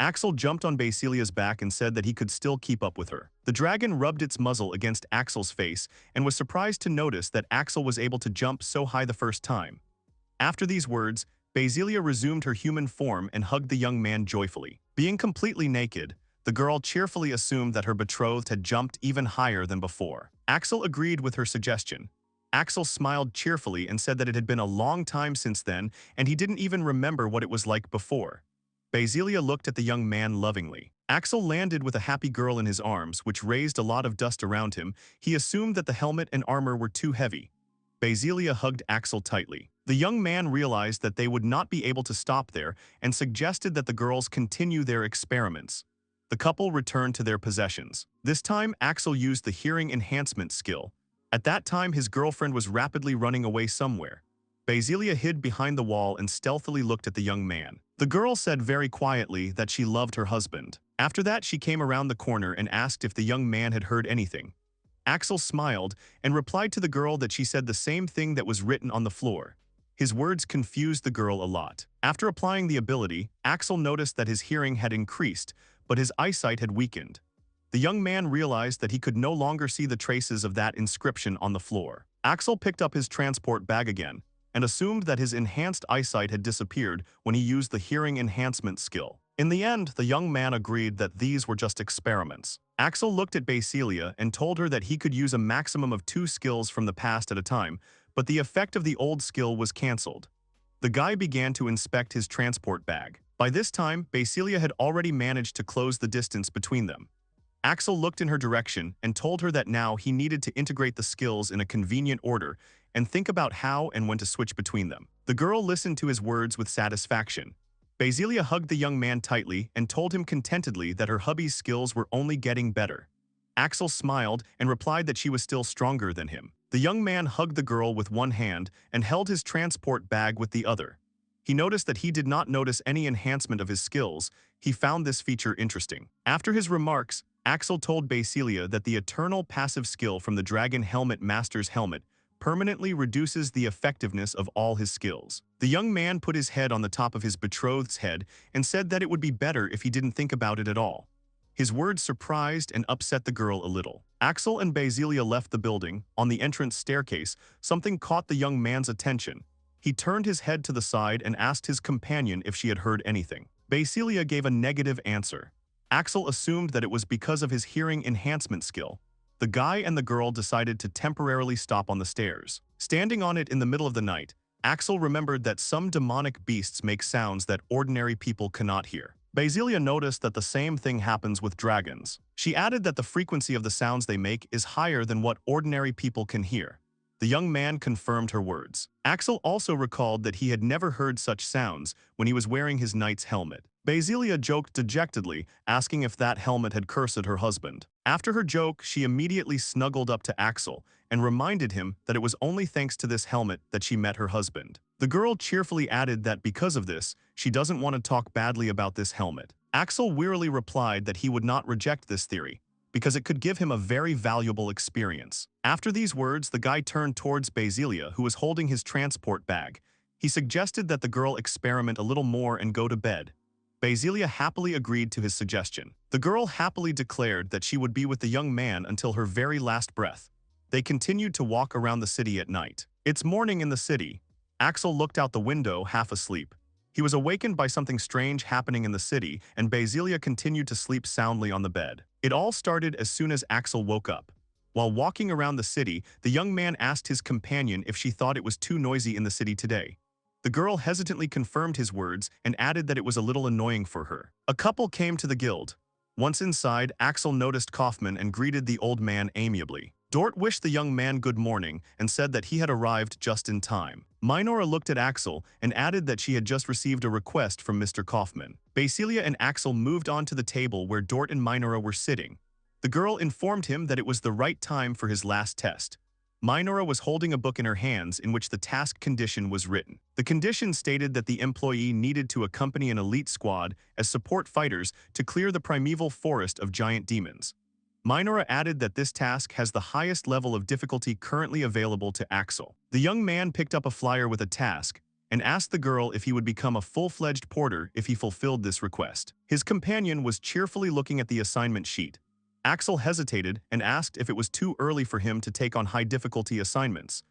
Axel jumped on Basilia's back and said that he could still keep up with her. The dragon rubbed its muzzle against Axel's face and was surprised to notice that Axel was able to jump so high the first time. After these words, Basilia resumed her human form and hugged the young man joyfully. Being completely naked, the girl cheerfully assumed that her betrothed had jumped even higher than before. Axel agreed with her suggestion. Axel smiled cheerfully and said that it had been a long time since then and he didn't even remember what it was like before. Basilia looked at the young man lovingly. Axel landed with a happy girl in his arms, which raised a lot of dust around him. He assumed that the helmet and armor were too heavy. Basilia hugged Axel tightly. The young man realized that they would not be able to stop there and suggested that the girls continue their experiments. The couple returned to their possessions. This time, Axel used the hearing enhancement skill. At that time, his girlfriend was rapidly running away somewhere. Basilia hid behind the wall and stealthily looked at the young man. The girl said very quietly that she loved her husband. After that, she came around the corner and asked if the young man had heard anything. Axel smiled and replied to the girl that she said the same thing that was written on the floor. His words confused the girl a lot. After applying the ability, Axel noticed that his hearing had increased, but his eyesight had weakened. The young man realized that he could no longer see the traces of that inscription on the floor. Axel picked up his transport bag again and assumed that his enhanced eyesight had disappeared when he used the hearing enhancement skill. In the end, the young man agreed that these were just experiments. Axel looked at Basilia and told her that he could use a maximum of 2 skills from the past at a time, but the effect of the old skill was cancelled. The guy began to inspect his transport bag. By this time, Basilia had already managed to close the distance between them. Axel looked in her direction and told her that now he needed to integrate the skills in a convenient order and think about how and when to switch between them. The girl listened to his words with satisfaction. Basilia hugged the young man tightly and told him contentedly that her hubby's skills were only getting better. Axel smiled and replied that she was still stronger than him. The young man hugged the girl with one hand and held his transport bag with the other. He noticed that he did not notice any enhancement of his skills. He found this feature interesting. After his remarks, Axel told Basilia that the eternal passive skill from the Dragon Helmet Master's helmet permanently reduces the effectiveness of all his skills. The young man put his head on the top of his betrothed's head and said that it would be better if he didn't think about it at all. His words surprised and upset the girl a little. Axel and Basilia left the building. On the entrance staircase, something caught the young man's attention. He turned his head to the side and asked his companion if she had heard anything. Basilia gave a negative answer. Axel assumed that it was because of his hearing enhancement skill. The guy and the girl decided to temporarily stop on the stairs. Standing on it in the middle of the night, Axel remembered that some demonic beasts make sounds that ordinary people cannot hear. Basilia noticed that the same thing happens with dragons. She added that the frequency of the sounds they make is higher than what ordinary people can hear. The young man confirmed her words. Axel also recalled that he had never heard such sounds when he was wearing his knight's helmet. Basilia joked dejectedly, asking if that helmet had cursed her husband. After her joke, she immediately snuggled up to Axel and reminded him that it was only thanks to this helmet that she met her husband. The girl cheerfully added that because of this, she doesn't want to talk badly about this helmet. Axel wearily replied that he would not reject this theory, because it could give him a very valuable experience. After these words, the guy turned towards Basilia, who was holding his transport bag. He suggested that the girl experiment a little more and go to bed. Basilia happily agreed to his suggestion. The girl happily declared that she would be with the young man until her very last breath. They continued to walk around the city at night. It's morning in the city. Axel looked out the window, half asleep. He was awakened by something strange happening in the city, and Basilia continued to sleep soundly on the bed. It all started as soon as Axel woke up. While walking around the city, the young man asked his companion if she thought it was too noisy in the city today. The girl hesitantly confirmed his words and added that it was a little annoying for her. A couple came to the guild. Once inside, Axel noticed Kaufman and greeted the old man amiably. Dort wished the young man good morning and said that he had arrived just in time. Minora looked at Axel and added that she had just received a request from Mr. Kaufman. Basilia and Axel moved on to the table where Dort and Minora were sitting. The girl informed him that it was the right time for his last test. Minora was holding a book in her hands in which the task condition was written. The condition stated that the employee needed to accompany an elite squad as support fighters to clear the primeval forest of giant demons. Minora added that this task has the highest level of difficulty currently available to Axel. The young man picked up a flyer with a task and asked the girl if he would become a full-fledged porter if he fulfilled this request. His companion was cheerfully looking at the assignment sheet. Axel hesitated and asked if it was too early for him to take on high-difficulty assignments.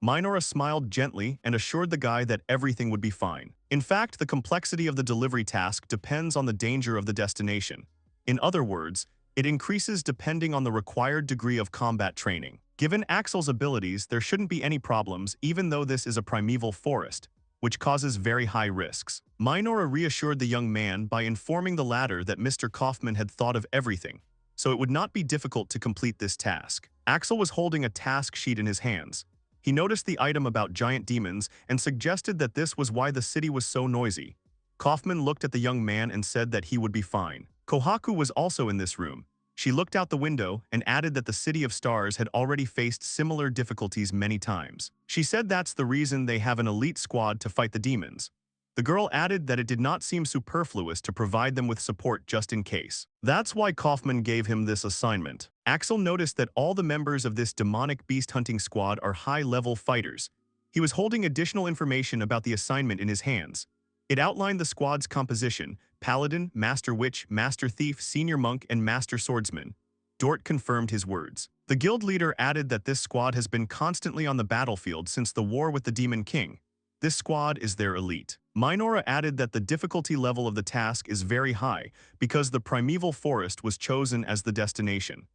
Minoru smiled gently and assured the guy that everything would be fine. In fact, the complexity of the delivery task depends on the danger of the destination. In other words, it increases depending on the required degree of combat training. Given Axel's abilities, there shouldn't be any problems even though this is a primeval forest, which causes very high risks. Minoru reassured the young man by informing the latter that Mr. Kaufman had thought of everything, so it would not be difficult to complete this task. Axel was holding a task sheet in his hands. He noticed the item about giant demons and suggested that this was why the city was so noisy. Kaufman looked at the young man and said that he would be fine. Kohaku was also in this room. She looked out the window and added that the City of Stars had already faced similar difficulties many times. She said that's the reason they have an elite squad to fight the demons. The girl added that it did not seem superfluous to provide them with support just in case. That's why Kaufman gave him this assignment. Axel noticed that all the members of this demonic beast hunting squad are high-level fighters. He was holding additional information about the assignment in his hands. It outlined the squad's composition: Paladin, Master Witch, Master Thief, Senior Monk, and Master Swordsman. Dort confirmed his words. The guild leader added that this squad has been constantly on the battlefield since the war with the Demon King. This squad is their elite. Minoru added that the difficulty level of the task is very high because the primeval forest was chosen as the destination.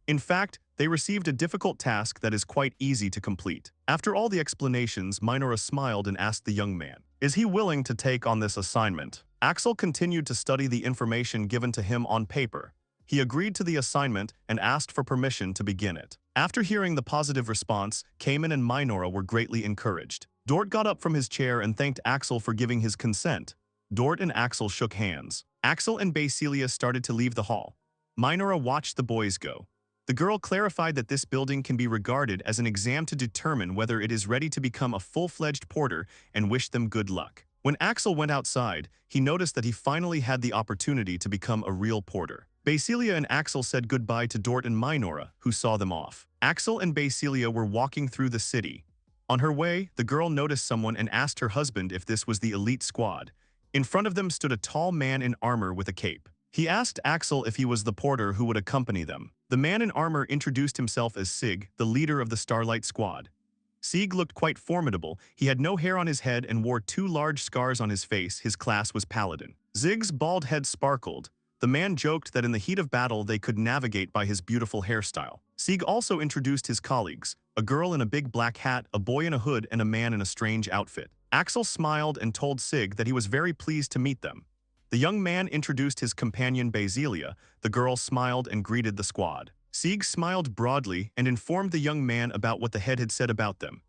In fact, they received a difficult task that is quite easy to complete. After all the explanations, Minoru smiled and asked the young man, is he willing to take on this assignment? Axel continued to study the information given to him on paper. He agreed to the assignment and asked for permission to begin it. After hearing the positive response, Kamen and Minoru were greatly encouraged. Dort got up from his chair and thanked Axel for giving his consent. Dort and Axel shook hands. Axel and Basilia started to leave the hall. Minoru watched the boys go. The girl clarified that this building can be regarded as an exam to determine whether it is ready to become a full-fledged porter and wished them good luck. When Axel went outside, he noticed that he finally had the opportunity to become a real porter. Basilia and Axel said goodbye to Dort and Minoru, who saw them off. Axel and Basilia were walking through the city. On her way, the girl noticed someone and asked her husband if this was the elite squad. In front of them stood a tall man in armor with a cape. He asked Axel if he was the porter who would accompany them. The man in armor introduced himself as Sig, the leader of the Starlight Squad. Sig looked quite formidable. He had no hair on his head and wore 2 large scars on his face. His class was Paladin. Zig's bald head sparkled. The man joked that in the heat of battle they could navigate by his beautiful hairstyle. Sig also introduced his colleagues, a girl in a big black hat, a boy in a hood, and a man in a strange outfit. Axel smiled and told Sig that he was very pleased to meet them. The young man introduced his companion Basilia. The girl smiled and greeted the squad. Sig smiled broadly and informed the young man about what the head had said about them.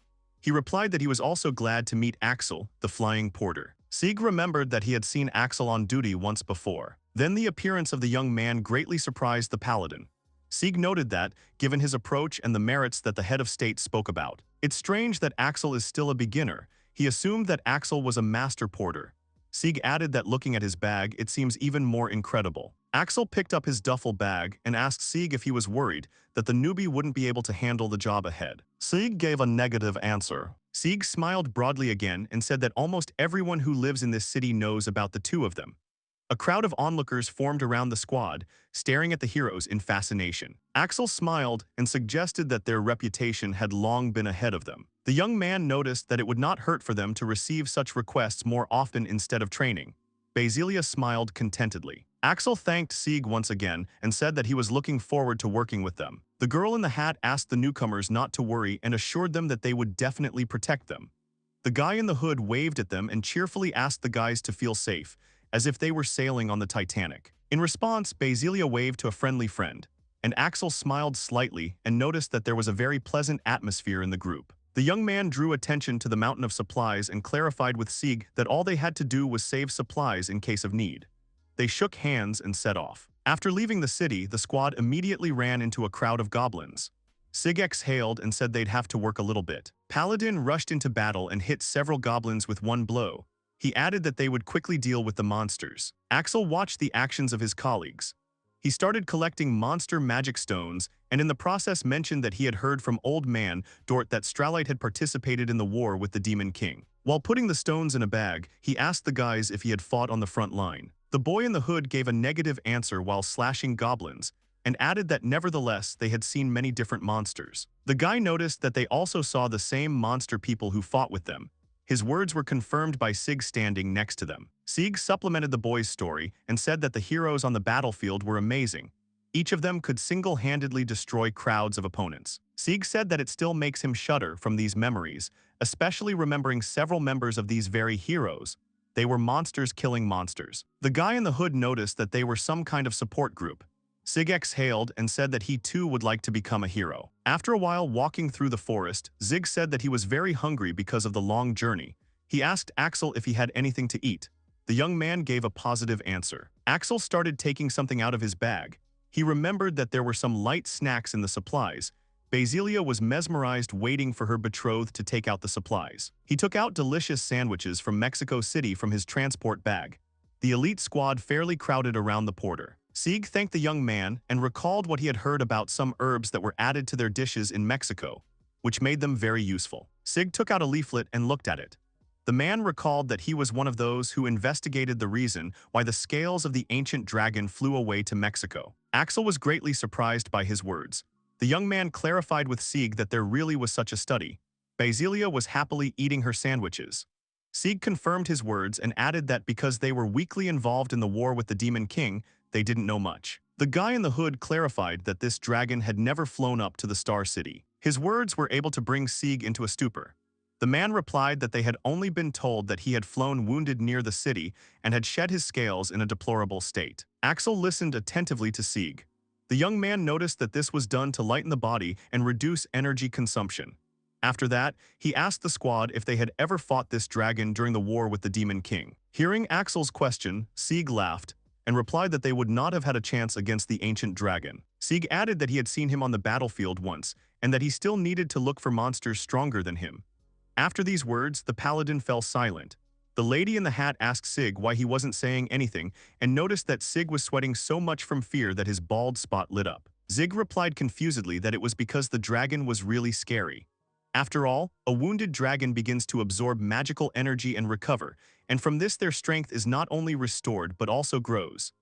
He replied that he was also glad to meet Axel, the flying porter. Sig remembered that he had seen Axel on duty once before. Then the appearance of the young man greatly surprised the paladin. Sig noted that, given his approach and the merits that the head of state spoke about, it's strange that Axel is still a beginner. He assumed that Axel was a master porter. Sig added that looking at his bag, it seems even more incredible. Axel picked up his duffel bag and asked Sig if he was worried that the newbie wouldn't be able to handle the job ahead. Sig gave a negative answer. Sig smiled broadly again and said that almost everyone who lives in this city knows about the two of them. A crowd of onlookers formed around the squad, staring at the heroes in fascination. Axel smiled and suggested that their reputation had long been ahead of them. The young man noticed that it would not hurt for them to receive such requests more often instead of training. Basilia smiled contentedly. Axel thanked Sig once again and said that he was looking forward to working with them. The girl in the hat asked the newcomers not to worry and assured them that they would definitely protect them. The guy in the hood waved at them and cheerfully asked the guys to feel safe, as if they were sailing on the Titanic. In response, Basilia waved to a friendly friend, and Axel smiled slightly and noticed that there was a very pleasant atmosphere in the group. The young man drew attention to the mountain of supplies and clarified with Sig that all they had to do was save supplies in case of need. They shook hands and set off. After leaving the city, the squad immediately ran into a crowd of goblins. Sig exhaled and said they'd have to work a little bit. Paladin rushed into battle and hit several goblins with one blow. He added that they would quickly deal with the monsters. Axel watched the actions of his colleagues. He started collecting monster magic stones and in the process mentioned that he had heard from Old Man Dort that Stralite had participated in the war with the Demon King. While putting the stones in a bag, he asked the guys if he had fought on the front line. The boy in the hood gave a negative answer while slashing goblins. and added that nevertheless they had seen many different monsters. The guy noticed that they also saw the same monster people who fought with them. His words were confirmed by Sig standing next to them. Sig supplemented the boy's story and said that the heroes on the battlefield were amazing. Each of them could single-handedly destroy crowds of opponents. Sig said that it still makes him shudder from these memories, especially remembering several members of these very heroes. They were monsters killing monsters. The guy in the hood noticed that they were some kind of support group. Sig exhaled and said that he too would like to become a hero. After a while walking through the forest, Zig said that he was very hungry because of the long journey. He asked Axel if he had anything to eat. The young man gave a positive answer. Axel started taking something out of his bag. He remembered that there were some light snacks in the supplies. Basilia was mesmerized waiting for her betrothed to take out the supplies. He took out delicious sandwiches from Mexico City from his transport bag. The elite squad fairly crowded around the porter. Sieg thanked the young man and recalled what he had heard about some herbs that were added to their dishes in Mexico, which made them very useful. Sig took out a leaflet and looked at it. The man recalled that he was one of those who investigated the reason why the scales of the ancient dragon flew away to Mexico. Axel was greatly surprised by his words. The young man clarified with Sieg that there really was such a study. Basilia was happily eating her sandwiches. Sieg confirmed his words and added that because they were weakly involved in the war with the Demon King, they didn't know much. The guy in the hood clarified that this dragon had never flown up to the Star City. His words were able to bring Sieg into a stupor. The man replied that they had only been told that he had flown wounded near the city and had shed his scales in a deplorable state. Axel listened attentively to Sieg. The young man noticed that this was done to lighten the body and reduce energy consumption. After that, he asked the squad if they had ever fought this dragon during the war with the Demon King. Hearing Axel's question, Sieg laughed and replied that they would not have had a chance against the ancient dragon. Sieg added that he had seen him on the battlefield once and that he still needed to look for monsters stronger than him. After these words, the paladin fell silent. The lady in the hat asked Sig why he wasn't saying anything and noticed that Sig was sweating so much from fear that his bald spot lit up. Zig replied confusedly that it was because the dragon was really scary. After all, a wounded dragon begins to absorb magical energy and recover, and from this their strength is not only restored but also grows.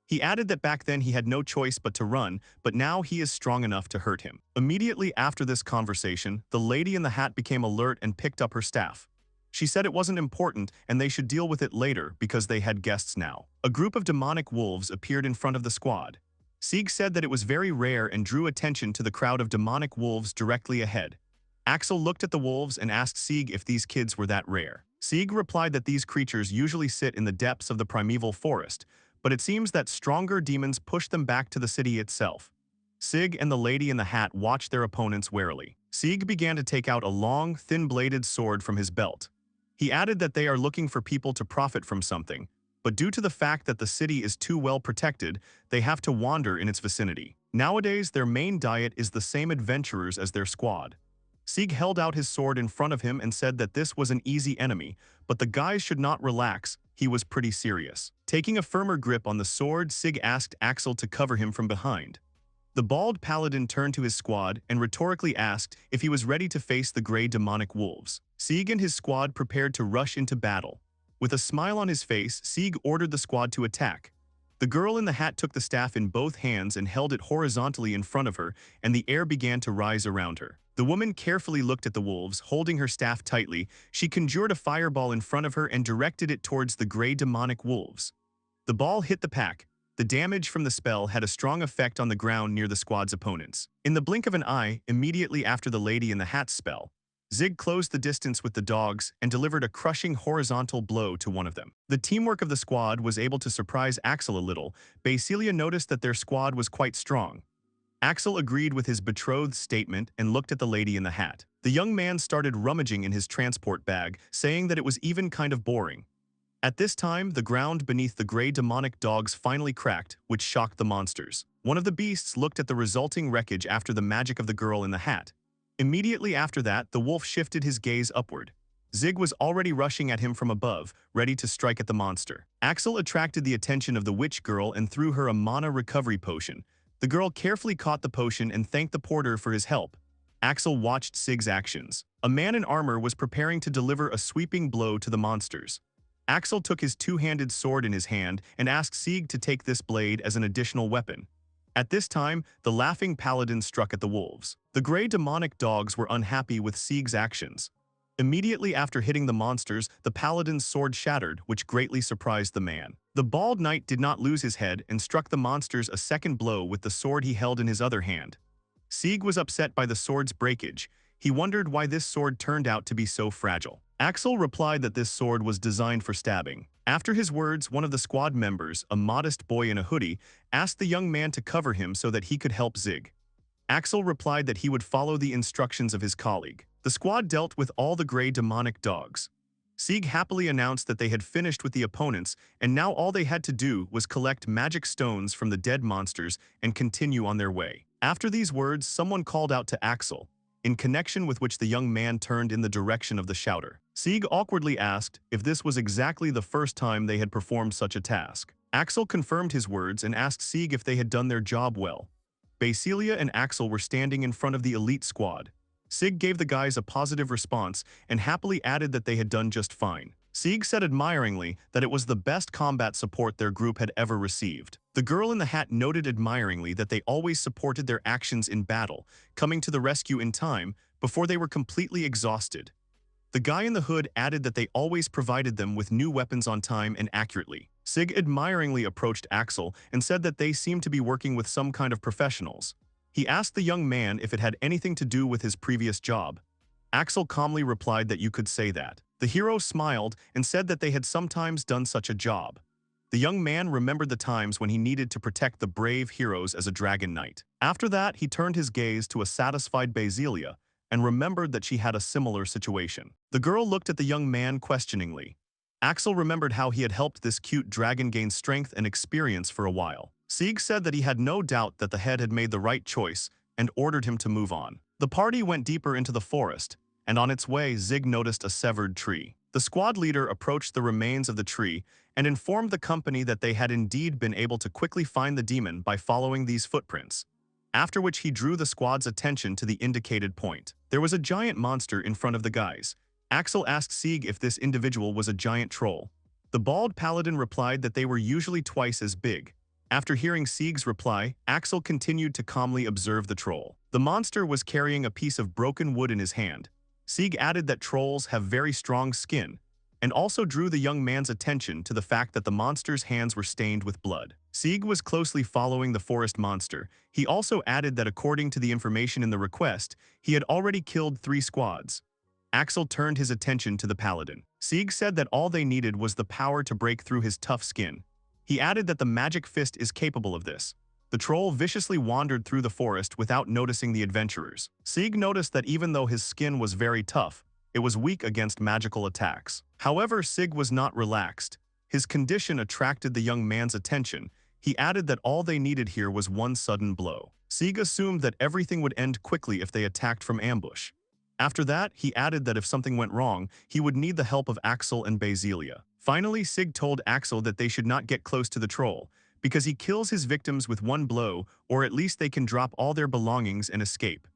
He added that back then he had no choice but to run, but now he is strong enough to hurt him. Immediately after this conversation, the lady in the hat became alert and picked up her staff. She said it wasn't important and they should deal with it later because they had guests now. A group of demonic wolves appeared in front of the squad. Sieg said that it was very rare and drew attention to the crowd of demonic wolves directly ahead. Axel looked at the wolves and asked Sieg if these kids were that rare. Sieg replied that these creatures usually sit in the depths of the primeval forest, but it seems that stronger demons push them back to the city itself. Sig and the lady in the hat watched their opponents warily. Sieg began to take out a long, thin-bladed sword from his belt. He added that they are looking for people to profit from something, but due to the fact that the city is too well protected, they have to wander in its vicinity. Nowadays, their main diet is the same adventurers as their squad. Sieg held out his sword in front of him and said that this was an easy enemy, but the guys should not relax. He was pretty serious. Taking a firmer grip on the sword, Sig asked Axel to cover him from behind. The bald paladin turned to his squad and rhetorically asked if he was ready to face the gray demonic wolves. Sieg and his squad prepared to rush into battle. With a smile on his face, Sieg ordered the squad to attack. The girl in the hat took the staff in both hands and held it horizontally in front of her, and the air began to rise around her. The woman carefully looked at the wolves, holding her staff tightly. She conjured a fireball in front of her and directed it towards the gray demonic wolves. The ball hit the pack. The damage from the spell had a strong effect on the ground near the squad's opponents. In the blink of an eye, immediately after the lady in the hat's spell, Zig closed the distance with the dogs and delivered a crushing horizontal blow to one of them. The teamwork of the squad was able to surprise Axel a little. Basilia noticed that their squad was quite strong. Axel agreed with his betrothed's statement and looked at the lady in the hat. The young man started rummaging in his transport bag, saying that it was even kind of boring. At this time, the ground beneath the gray demonic dogs finally cracked, which shocked the monsters. One of the beasts looked at the resulting wreckage after the magic of the girl in the hat. Immediately after that, the wolf shifted his gaze upward. Zig was already rushing at him from above, ready to strike at the monster. Axel attracted the attention of the witch girl and threw her a mana recovery potion. The girl carefully caught the potion and thanked the porter for his help. Axel watched Sig's actions. A man in armor was preparing to deliver a sweeping blow to the monsters. Axel took his two-handed sword in his hand and asked Sig to take this blade as an additional weapon. At this time, the laughing paladin struck at the wolves. The gray demonic dogs were unhappy with Sieg's actions. Immediately after hitting the monsters, the paladin's sword shattered, which greatly surprised the man. The bald knight did not lose his head and struck the monsters a second blow with the sword he held in his other hand. Sieg was upset by the sword's breakage. He wondered why this sword turned out to be so fragile. Axel replied that this sword was designed for stabbing. After his words, one of the squad members, a modest boy in a hoodie, asked the young man to cover him so that he could help Sieg. Axel replied that he would follow the instructions of his colleague. The squad dealt with all the gray demonic dogs. Sieg happily announced that they had finished with the opponents, and now all they had to do was collect magic stones from the dead monsters and continue on their way. After these words, someone called out to Axel, in connection with which the young man turned in the direction of the shouter. Sieg awkwardly asked if this was exactly the first time they had performed such a task. Axel confirmed his words and asked Sieg if they had done their job well. Basilia and Axel were standing in front of the elite squad. Sieg gave the guys a positive response and happily added that they had done just fine. Sieg said admiringly that it was the best combat support their group had ever received. The girl in the hat noted admiringly that they always supported their actions in battle, coming to the rescue in time before they were completely exhausted. The guy in the hood added that they always provided them with new weapons on time and accurately. Sieg admiringly approached Axel and said that they seemed to be working with some kind of professionals. He asked the young man if it had anything to do with his previous job. Axel calmly replied that you could say that. The hero smiled and said that they had sometimes done such a job. The young man remembered the times when he needed to protect the brave heroes as a dragon knight. After that, he turned his gaze to a satisfied Basilia and remembered that she had a similar situation. The girl looked at the young man questioningly. Axel remembered how he had helped this cute dragon gain strength and experience for a while. Sieg said that he had no doubt that the head had made the right choice and ordered him to move on. The party went deeper into the forest, and on its way, Sieg noticed a severed tree. The squad leader approached the remains of the tree and informed the company that they had indeed been able to quickly find the demon by following these footprints, after which he drew the squad's attention to the indicated point. There was a giant monster in front of the guys. Axel asked Sieg if this individual was a giant troll. The bald paladin replied that they were usually twice as big. After hearing Sieg's reply, Axel continued to calmly observe the troll. The monster was carrying a piece of broken wood in his hand. Sieg added that trolls have very strong skin, and also drew the young man's attention to the fact that the monster's hands were stained with blood. Sieg was closely following the forest monster. He also added that according to the information in the request, he had already killed 3 squads. Axel turned his attention to the paladin. Sieg said that all they needed was the power to break through his tough skin. He added that the magic fist is capable of this. The troll viciously wandered through the forest without noticing the adventurers. Sieg noticed that even though his skin was very tough, it was weak against magical attacks. However, Sieg was not relaxed. His condition attracted the young man's attention. He added that all they needed here was one sudden blow. Sieg assumed that everything would end quickly if they attacked from ambush. After that, he added that if something went wrong, he would need the help of Axel and Basilia. Finally, Sieg told Axel that they should not get close to the troll, because he kills his victims with one blow, or at least they can drop all their belongings and escape.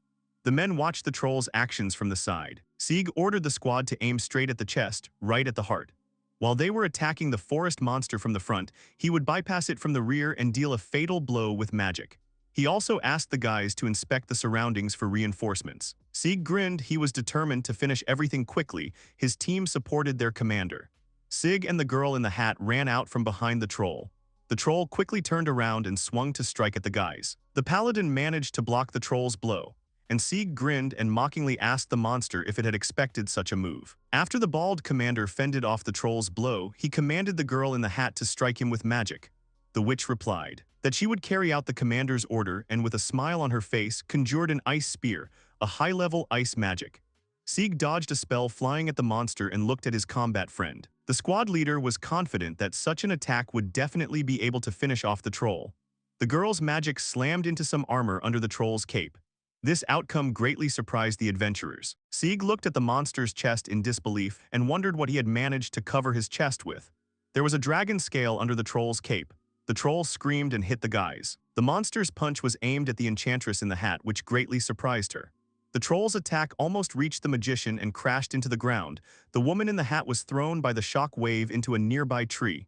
The men watched the troll's actions from the side. Sieg ordered the squad to aim straight at the chest, right at the heart. While they were attacking the forest monster from the front, he would bypass it from the rear and deal a fatal blow with magic. He also asked the guys to inspect the surroundings for reinforcements. Sieg grinned. He was determined to finish everything quickly. His team supported their commander. Sieg and the girl in the hat ran out from behind the troll. The troll quickly turned around and swung to strike at the guys. The paladin managed to block the troll's blow, and Sieg grinned and mockingly asked the monster if it had expected such a move. After the bald commander fended off the troll's blow, he commanded the girl in the hat to strike him with magic. The witch replied that she would carry out the commander's order and with a smile on her face conjured an ice spear, a high-level ice magic. Sieg dodged a spell flying at the monster and looked at his combat friend. The squad leader was confident that such an attack would definitely be able to finish off the troll. The girl's magic slammed into some armor under the troll's cape. This outcome greatly surprised the adventurers. Sieg looked at the monster's chest in disbelief and wondered what he had managed to cover his chest with. There was a dragon scale under the troll's cape. The troll screamed and hit the guys. The monster's punch was aimed at the enchantress in the hat, which greatly surprised her. The troll's attack almost reached the magician and crashed into the ground. The woman in the hat was thrown by the shock wave into a nearby tree.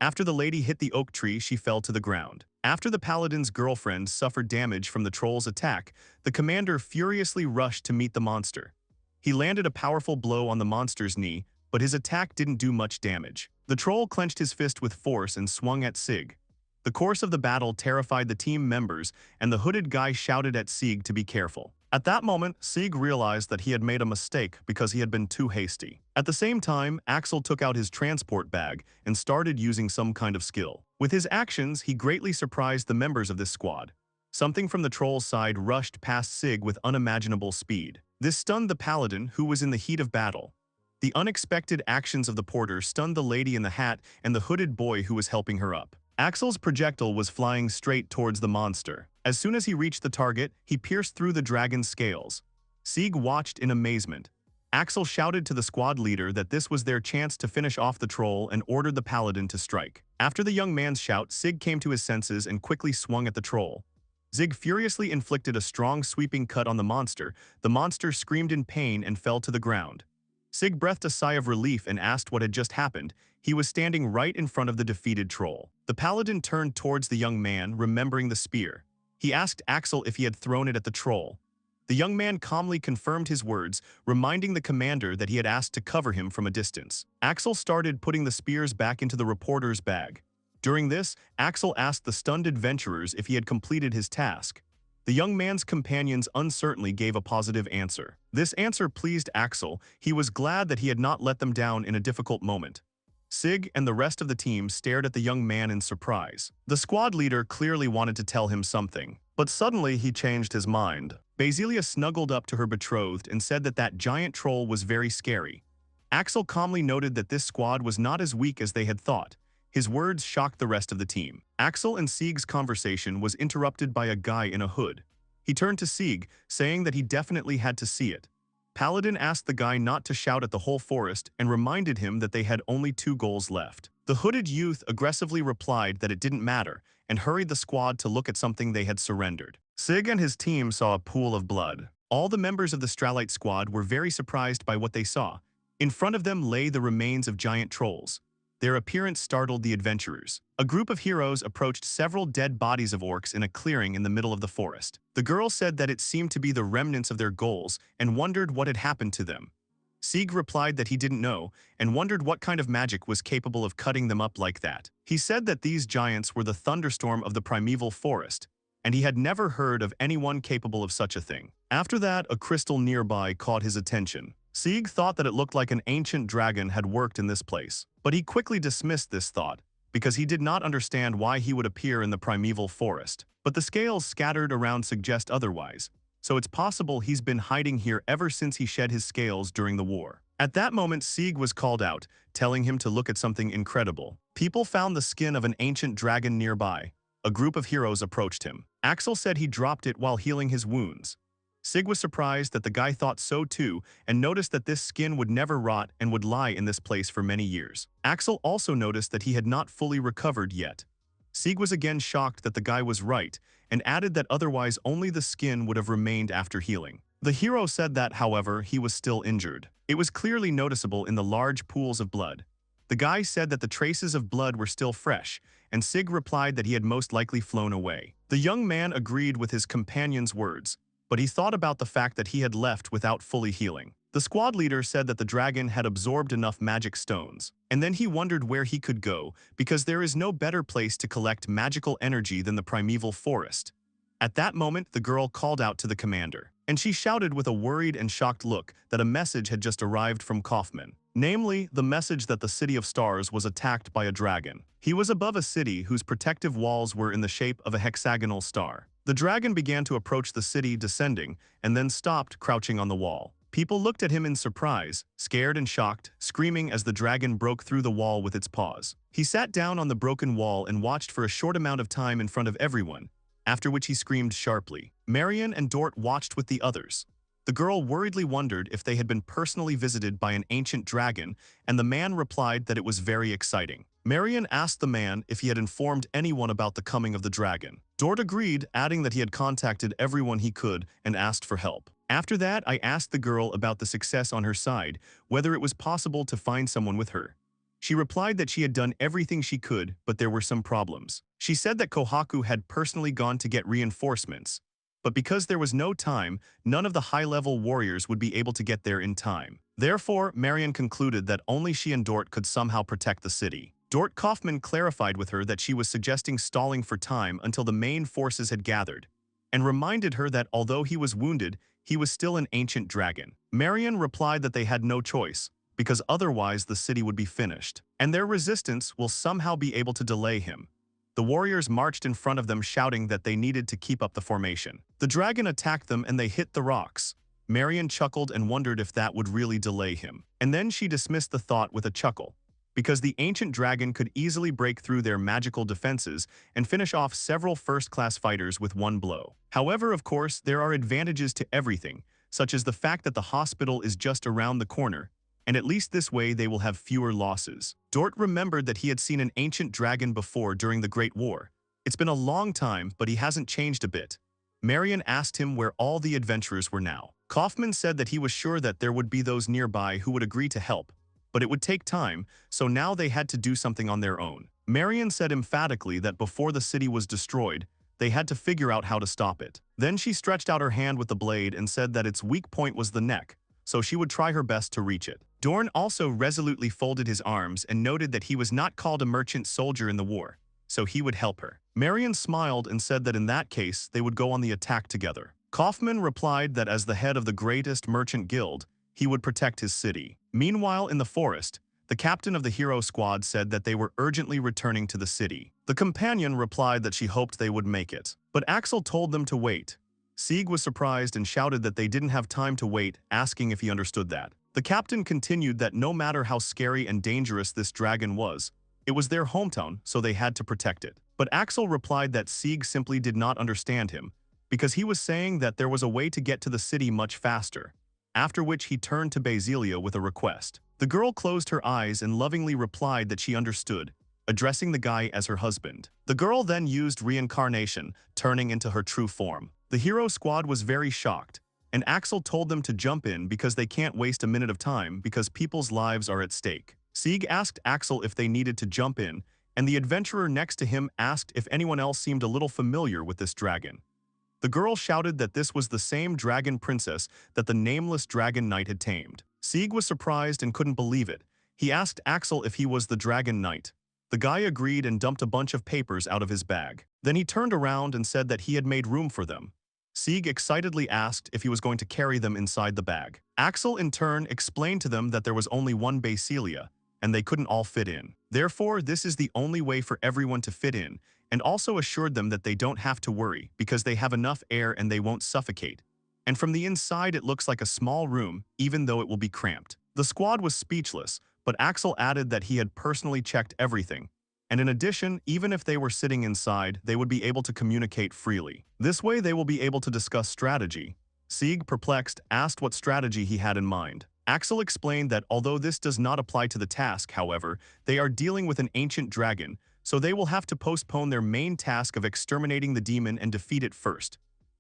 After the lady hit the oak tree, she fell to the ground. After the paladin's girlfriend suffered damage from the troll's attack, the commander furiously rushed to meet the monster. He landed a powerful blow on the monster's knee, but his attack didn't do much damage. The troll clenched his fist with force and swung at Sig. The course of the battle terrified the team members, and the hooded guy shouted at Sig to be careful. At that moment, Sig realized that he had made a mistake because he had been too hasty. At the same time, Axel took out his transport bag and started using some kind of skill. With his actions, he greatly surprised the members of this squad. Something from the troll's side rushed past Sig with unimaginable speed. This stunned the paladin, who was in the heat of battle. The unexpected actions of the porter stunned the lady in the hat and the hooded boy who was helping her up. Axel's projectile was flying straight towards the monster. As soon as he reached the target, he pierced through the dragon's scales. Sig watched in amazement. Axel shouted to the squad leader that this was their chance to finish off the troll and ordered the paladin to strike. After the young man's shout, Sig came to his senses and quickly swung at the troll. Sig furiously inflicted a strong sweeping cut on the monster. The monster screamed in pain and fell to the ground. Sig breathed a sigh of relief and asked what had just happened. He was standing right in front of the defeated troll. The paladin turned towards the young man, remembering the spear. He asked Axel if he had thrown it at the troll. The young man calmly confirmed his words, reminding the commander that he had asked to cover him from a distance. Axel started putting the spears back into the reporter's bag. During this, Axel asked the stunned adventurers if he had completed his task. The young man's companions uncertainly gave a positive answer. This answer pleased Axel. He was glad that he had not let them down in a difficult moment. Sig and the rest of the team stared at the young man in surprise. The squad leader clearly wanted to tell him something, but suddenly he changed his mind. Basilia snuggled up to her betrothed and said that that giant troll was very scary. Axel calmly noted that this squad was not as weak as they had thought. His words shocked the rest of the team. Axel and Sig's conversation was interrupted by a guy in a hood. He turned to Sig, saying that he definitely had to see it. Paladin asked the guy not to shout at the whole forest and reminded him that they had only 2 goals left. The hooded youth aggressively replied that it didn't matter and hurried the squad to look at something they had surrendered. Sig and his team saw a pool of blood. All the members of the Stralite squad were very surprised by what they saw. In front of them lay the remains of giant trolls. Their appearance startled the adventurers. A group of heroes approached several dead bodies of orcs in a clearing in the middle of the forest. The girl said that it seemed to be the remnants of their goals and wondered what had happened to them. Sig replied that he didn't know and wondered what kind of magic was capable of cutting them up like that. He said that these giants were the thunderstorm of the primeval forest, and he had never heard of anyone capable of such a thing. After that, a crystal nearby caught his attention. Sig thought that it looked like an ancient dragon had worked in this place, but he quickly dismissed this thought because he did not understand why he would appear in the primeval forest. But the scales scattered around suggest otherwise, so it's possible he's been hiding here ever since he shed his scales during the war. At that moment, Sig was called out, telling him to look at something incredible. People found the skin of an ancient dragon nearby. A group of heroes approached him. Axel said he dropped it while healing his wounds. Sig was surprised that the guy thought so too and noticed that this skin would never rot and would lie in this place for many years. Axel also noticed that he had not fully recovered yet. Sig was again shocked that the guy was right and added that otherwise only the skin would have remained after healing. The hero said that, however, he was still injured. It was clearly noticeable in the large pools of blood. The guy said that the traces of blood were still fresh, and Sig replied that he had most likely flown away. The young man agreed with his companion's words, but he thought about the fact that he had left without fully healing. The squad leader said that the dragon had absorbed enough magic stones, and then he wondered where he could go because there is no better place to collect magical energy than the primeval forest. At that moment, the girl called out to the commander, and she shouted with a worried and shocked look that a message had just arrived from Kaufman. Namely, the message that the City of Stars was attacked by a dragon. He was above a city whose protective walls were in the shape of a hexagonal star. The dragon began to approach the city, descending, and then stopped, crouching on the wall. People looked at him in surprise, scared and shocked, screaming as the dragon broke through the wall with its paws. He sat down on the broken wall and watched for a short amount of time in front of everyone, after which he screamed sharply. Marion and Dort watched with the others. The girl worriedly wondered if they had been personally visited by an ancient dragon, and the man replied that it was very exciting. Marion asked the man if he had informed anyone about the coming of the dragon. Dort agreed, adding that he had contacted everyone he could and asked for help. After that, I asked the girl about the success on her side, whether it was possible to find someone with her. She replied that she had done everything she could, but there were some problems. She said that Kohaku had personally gone to get reinforcements, but because there was no time, none of the high-level warriors would be able to get there in time. Therefore, Marion concluded that only she and Dort could somehow protect the city. Dort Kaufman clarified with her that she was suggesting stalling for time until the main forces had gathered, and reminded her that although he was wounded, he was still an ancient dragon. Marion replied that they had no choice, because otherwise the city would be finished, and their resistance will somehow be able to delay him. The warriors marched in front of them shouting that they needed to keep up the formation. The dragon attacked them and they hit the rocks. Marion chuckled and wondered if that would really delay him. And then she dismissed the thought with a chuckle, because the ancient dragon could easily break through their magical defenses and finish off several first-class fighters with one blow. However, of course, there are advantages to everything, such as the fact that the hospital is just around the corner, and at least this way they will have fewer losses. Dort remembered that he had seen an ancient dragon before during the Great War. It's been a long time, but he hasn't changed a bit. Marion asked him where all the adventurers were now. Kaufman said that he was sure that there would be those nearby who would agree to help, but it would take time, so now they had to do something on their own. Marion said emphatically that before the city was destroyed, they had to figure out how to stop it. Then she stretched out her hand with the blade and said that its weak point was the neck, so she would try her best to reach it. Dorn also resolutely folded his arms and noted that he was not called a merchant soldier in the war, so he would help her. Marion smiled and said that in that case, they would go on the attack together. Kaufman replied that as the head of the greatest merchant guild, he would protect his city. Meanwhile, in the forest, the captain of the hero squad said that they were urgently returning to the city. The companion replied that she hoped they would make it, but Axel told them to wait. Sieg was surprised and shouted that they didn't have time to wait, asking if he understood that. The captain continued that no matter how scary and dangerous this dragon was, it was their hometown, so they had to protect it. But Axel replied that Sieg simply did not understand him, because he was saying that there was a way to get to the city much faster, after which he turned to Basilia with a request. The girl closed her eyes and lovingly replied that she understood, addressing the guy as her husband. The girl then used reincarnation, turning into her true form. The hero squad was very shocked, and Axel told them to jump in because they can't waste a minute of time because people's lives are at stake. Sieg asked Axel if they needed to jump in, and the adventurer next to him asked if anyone else seemed a little familiar with this dragon. The girl shouted that this was the same dragon princess that the nameless dragon knight had tamed. Sieg was surprised and couldn't believe it. He asked Axel if he was the dragon knight. The guy agreed and dumped a bunch of papers out of his bag. Then he turned around and said that he had made room for them. Sieg excitedly asked if he was going to carry them inside the bag. Axel in turn explained to them that there was only one Basilia, and they couldn't all fit in. Therefore, this is the only way for everyone to fit in, and also assured them that they don't have to worry because they have enough air and they won't suffocate. And from the inside it looks like a small room, even though it will be cramped. The squad was speechless, but Axel added that he had personally checked everything, and in addition, even if they were sitting inside, they would be able to communicate freely. This way they will be able to discuss strategy. Sieg, perplexed, asked what strategy he had in mind. Axel explained that although this does not apply to the task, however, they are dealing with an ancient dragon, so they will have to postpone their main task of exterminating the demon and defeat it first.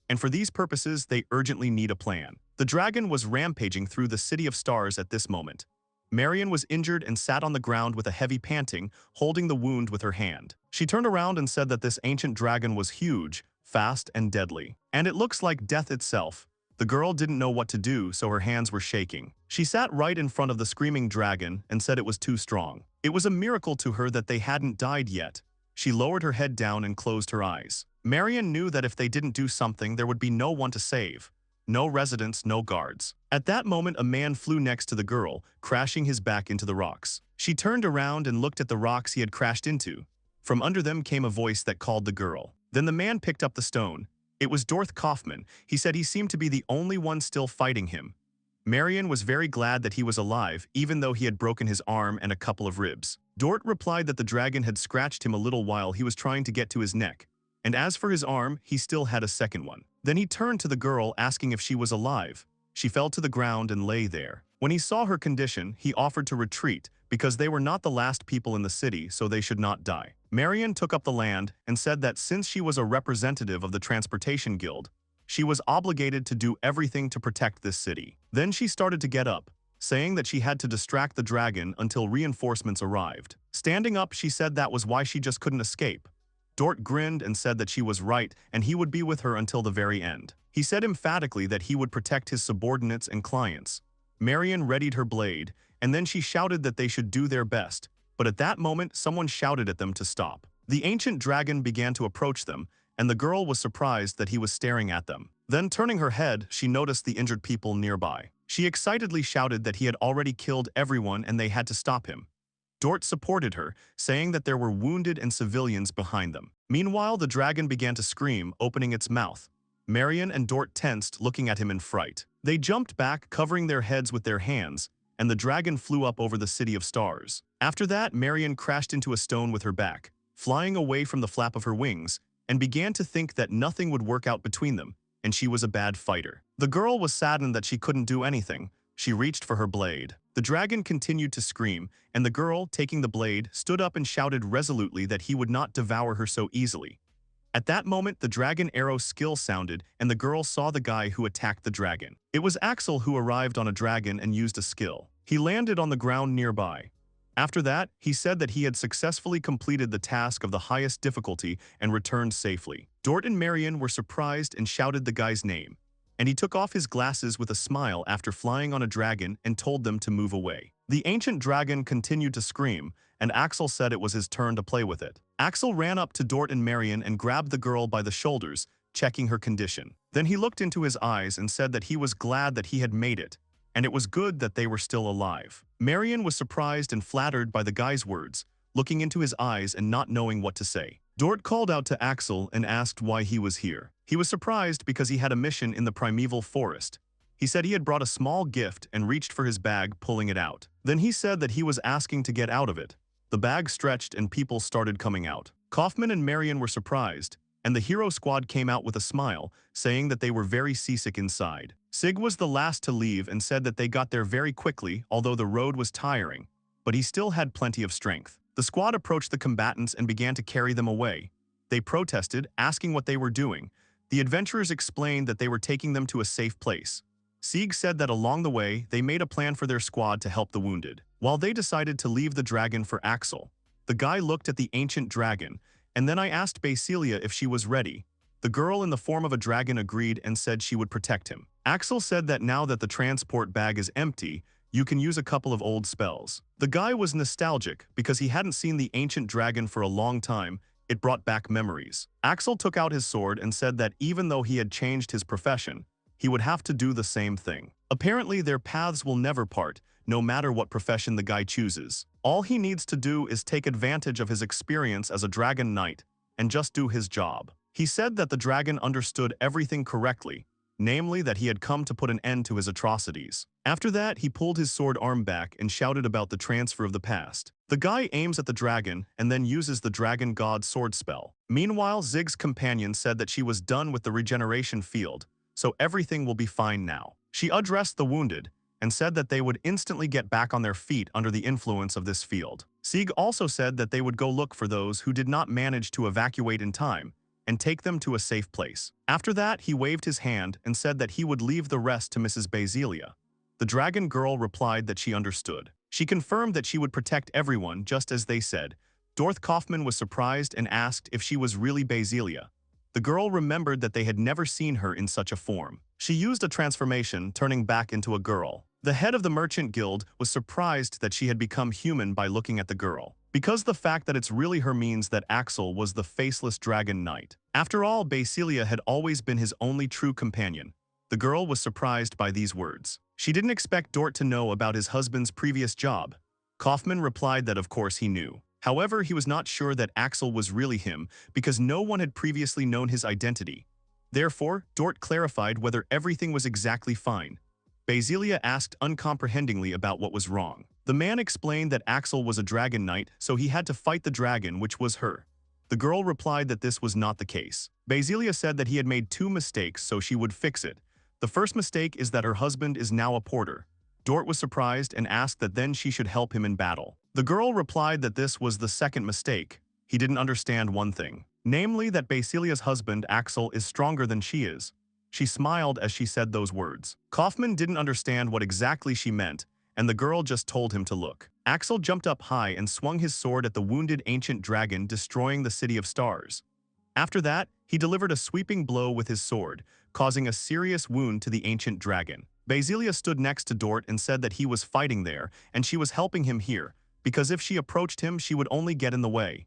And for these purposes, they urgently need a plan. The dragon was rampaging through the City of Stars at this moment. Marion was injured and sat on the ground with a heavy panting, holding the wound with her hand. She turned around and said that this ancient dragon was huge, fast, and deadly. And it looks like death itself. The girl didn't know what to do, so her hands were shaking. She sat right in front of the screaming dragon and said it was too strong. It was a miracle to her that they hadn't died yet. She lowered her head down and closed her eyes. Marion knew that if they didn't do something, there would be no one to save. No residents, no guards. At that moment, a man flew next to the girl, crashing his back into the rocks. She turned around and looked at the rocks he had crashed into. From under them came a voice that called the girl. Then the man picked up the stone. It was Dorth Kaufman. He said he seemed to be the only one still fighting him. Marion was very glad that he was alive, even though he had broken his arm and a couple of ribs. Dort replied that the dragon had scratched him a little while he was trying to get to his neck. And as for his arm, he still had a second one. Then he turned to the girl, asking if she was alive. She fell to the ground and lay there. When he saw her condition, he offered to retreat, because they were not the last people in the city, so they should not die. Marion took up the land and said that since she was a representative of the Transportation Guild, she was obligated to do everything to protect this city. Then she started to get up, saying that she had to distract the dragon until reinforcements arrived. Standing up, she said that was why she just couldn't escape. Dort grinned and said that she was right and he would be with her until the very end. He said emphatically that he would protect his subordinates and clients. Marion readied her blade, and then she shouted that they should do their best, but at that moment someone shouted at them to stop. The ancient dragon began to approach them, and the girl was surprised that he was staring at them. Then turning her head, she noticed the injured people nearby. She excitedly shouted that he had already killed everyone and they had to stop him. Dort supported her, saying that there were wounded and civilians behind them. Meanwhile, the dragon began to scream, opening its mouth. Marion and Dort tensed, looking at him in fright. They jumped back, covering their heads with their hands, and the dragon flew up over the city of stars. After that, Marion crashed into a stone with her back, flying away from the flap of her wings, and began to think that nothing would work out between them, and she was a bad fighter. The girl was saddened that she couldn't do anything. She reached for her blade. The dragon continued to scream, and the girl, taking the blade, stood up and shouted resolutely that he would not devour her so easily. At that moment, the dragon arrow skill sounded, and the girl saw the guy who attacked the dragon. It was Axel who arrived on a dragon and used a skill. He landed on the ground nearby. After that, he said that he had successfully completed the task of the highest difficulty and returned safely. Dort and Marion were surprised and shouted the guy's name, and he took off his glasses with a smile after flying on a dragon and told them to move away. The ancient dragon continued to scream, and Axel said it was his turn to play with it. Axel ran up to Dort and Marion and grabbed the girl by the shoulders, checking her condition. Then he looked into his eyes and said that he was glad that he had made it, and it was good that they were still alive. Marion was surprised and flattered by the guy's words, looking into his eyes and not knowing what to say. Dort called out to Axel and asked why he was here. He was surprised because he had a mission in the primeval forest. He said he had brought a small gift and reached for his bag, pulling it out. Then he said that he was asking to get out of it. The bag stretched and people started coming out. Kaufman and Marion were surprised, and the hero squad came out with a smile, saying that they were very seasick inside. Sig was the last to leave and said that they got there very quickly, although the road was tiring, but he still had plenty of strength. The squad approached the combatants and began to carry them away. They protested, asking what they were doing. The adventurers explained that they were taking them to a safe place. Sieg said that along the way, they made a plan for their squad to help the wounded. While they decided to leave the dragon for Axel, the guy looked at the ancient dragon, and then I asked Basilia if she was ready. The girl in the form of a dragon agreed and said she would protect him. Axel said that now that the transport bag is empty, you can use a couple of old spells. The guy was nostalgic because he hadn't seen the ancient dragon for a long time. It brought back memories. Axel took out his sword and said that even though he had changed his profession, he would have to do the same thing. Apparently, their paths will never part, no matter what profession the guy chooses. All he needs to do is take advantage of his experience as a dragon knight and just do his job. He said that the dragon understood everything correctly, namely that he had come to put an end to his atrocities. After that, he pulled his sword arm back and shouted about the transfer of the past. The guy aims at the dragon and then uses the dragon god sword spell. Meanwhile, Zig's companion said that she was done with the regeneration field, so everything will be fine now. She addressed the wounded and said that they would instantly get back on their feet under the influence of this field. Sieg also said that they would go look for those who did not manage to evacuate in time and take them to a safe place. After that, he waved his hand and said that he would leave the rest to Mrs. Basilia. The dragon girl replied that she understood. She confirmed that she would protect everyone just as they said. Dorth Kaufman was surprised and asked if she was really Basilia. The girl remembered that they had never seen her in such a form. She used a transformation, turning back into a girl. The head of the merchant guild was surprised that she had become human by looking at the girl, because the fact that it's really her means that Axel was the faceless dragon knight. After all, Basilia had always been his only true companion. The girl was surprised by these words. She didn't expect Dort to know about his husband's previous job. Kaufman replied that of course he knew. However, he was not sure that Axel was really him because no one had previously known his identity. Therefore, Dort clarified whether everything was exactly fine. Basilia asked uncomprehendingly about what was wrong. The man explained that Axel was a dragon knight, so he had to fight the dragon, which was her. The girl replied that this was not the case. Basilia said that he had made 2 mistakes, so she would fix it. The first mistake is that her husband is now a porter. Dort was surprised and asked that then she should help him in battle. The girl replied that this was the second mistake. He didn't understand one thing, namely that Basilia's husband, Axel, is stronger than she is. She smiled as she said those words. Kaufman didn't understand what exactly she meant and the girl just told him to look. Axel jumped up high and swung his sword at the wounded ancient dragon, destroying the City of Stars. After that, he delivered a sweeping blow with his sword, causing a serious wound to the ancient dragon. Basilia stood next to Dort and said that he was fighting there, and she was helping him here, because if she approached him, she would only get in the way.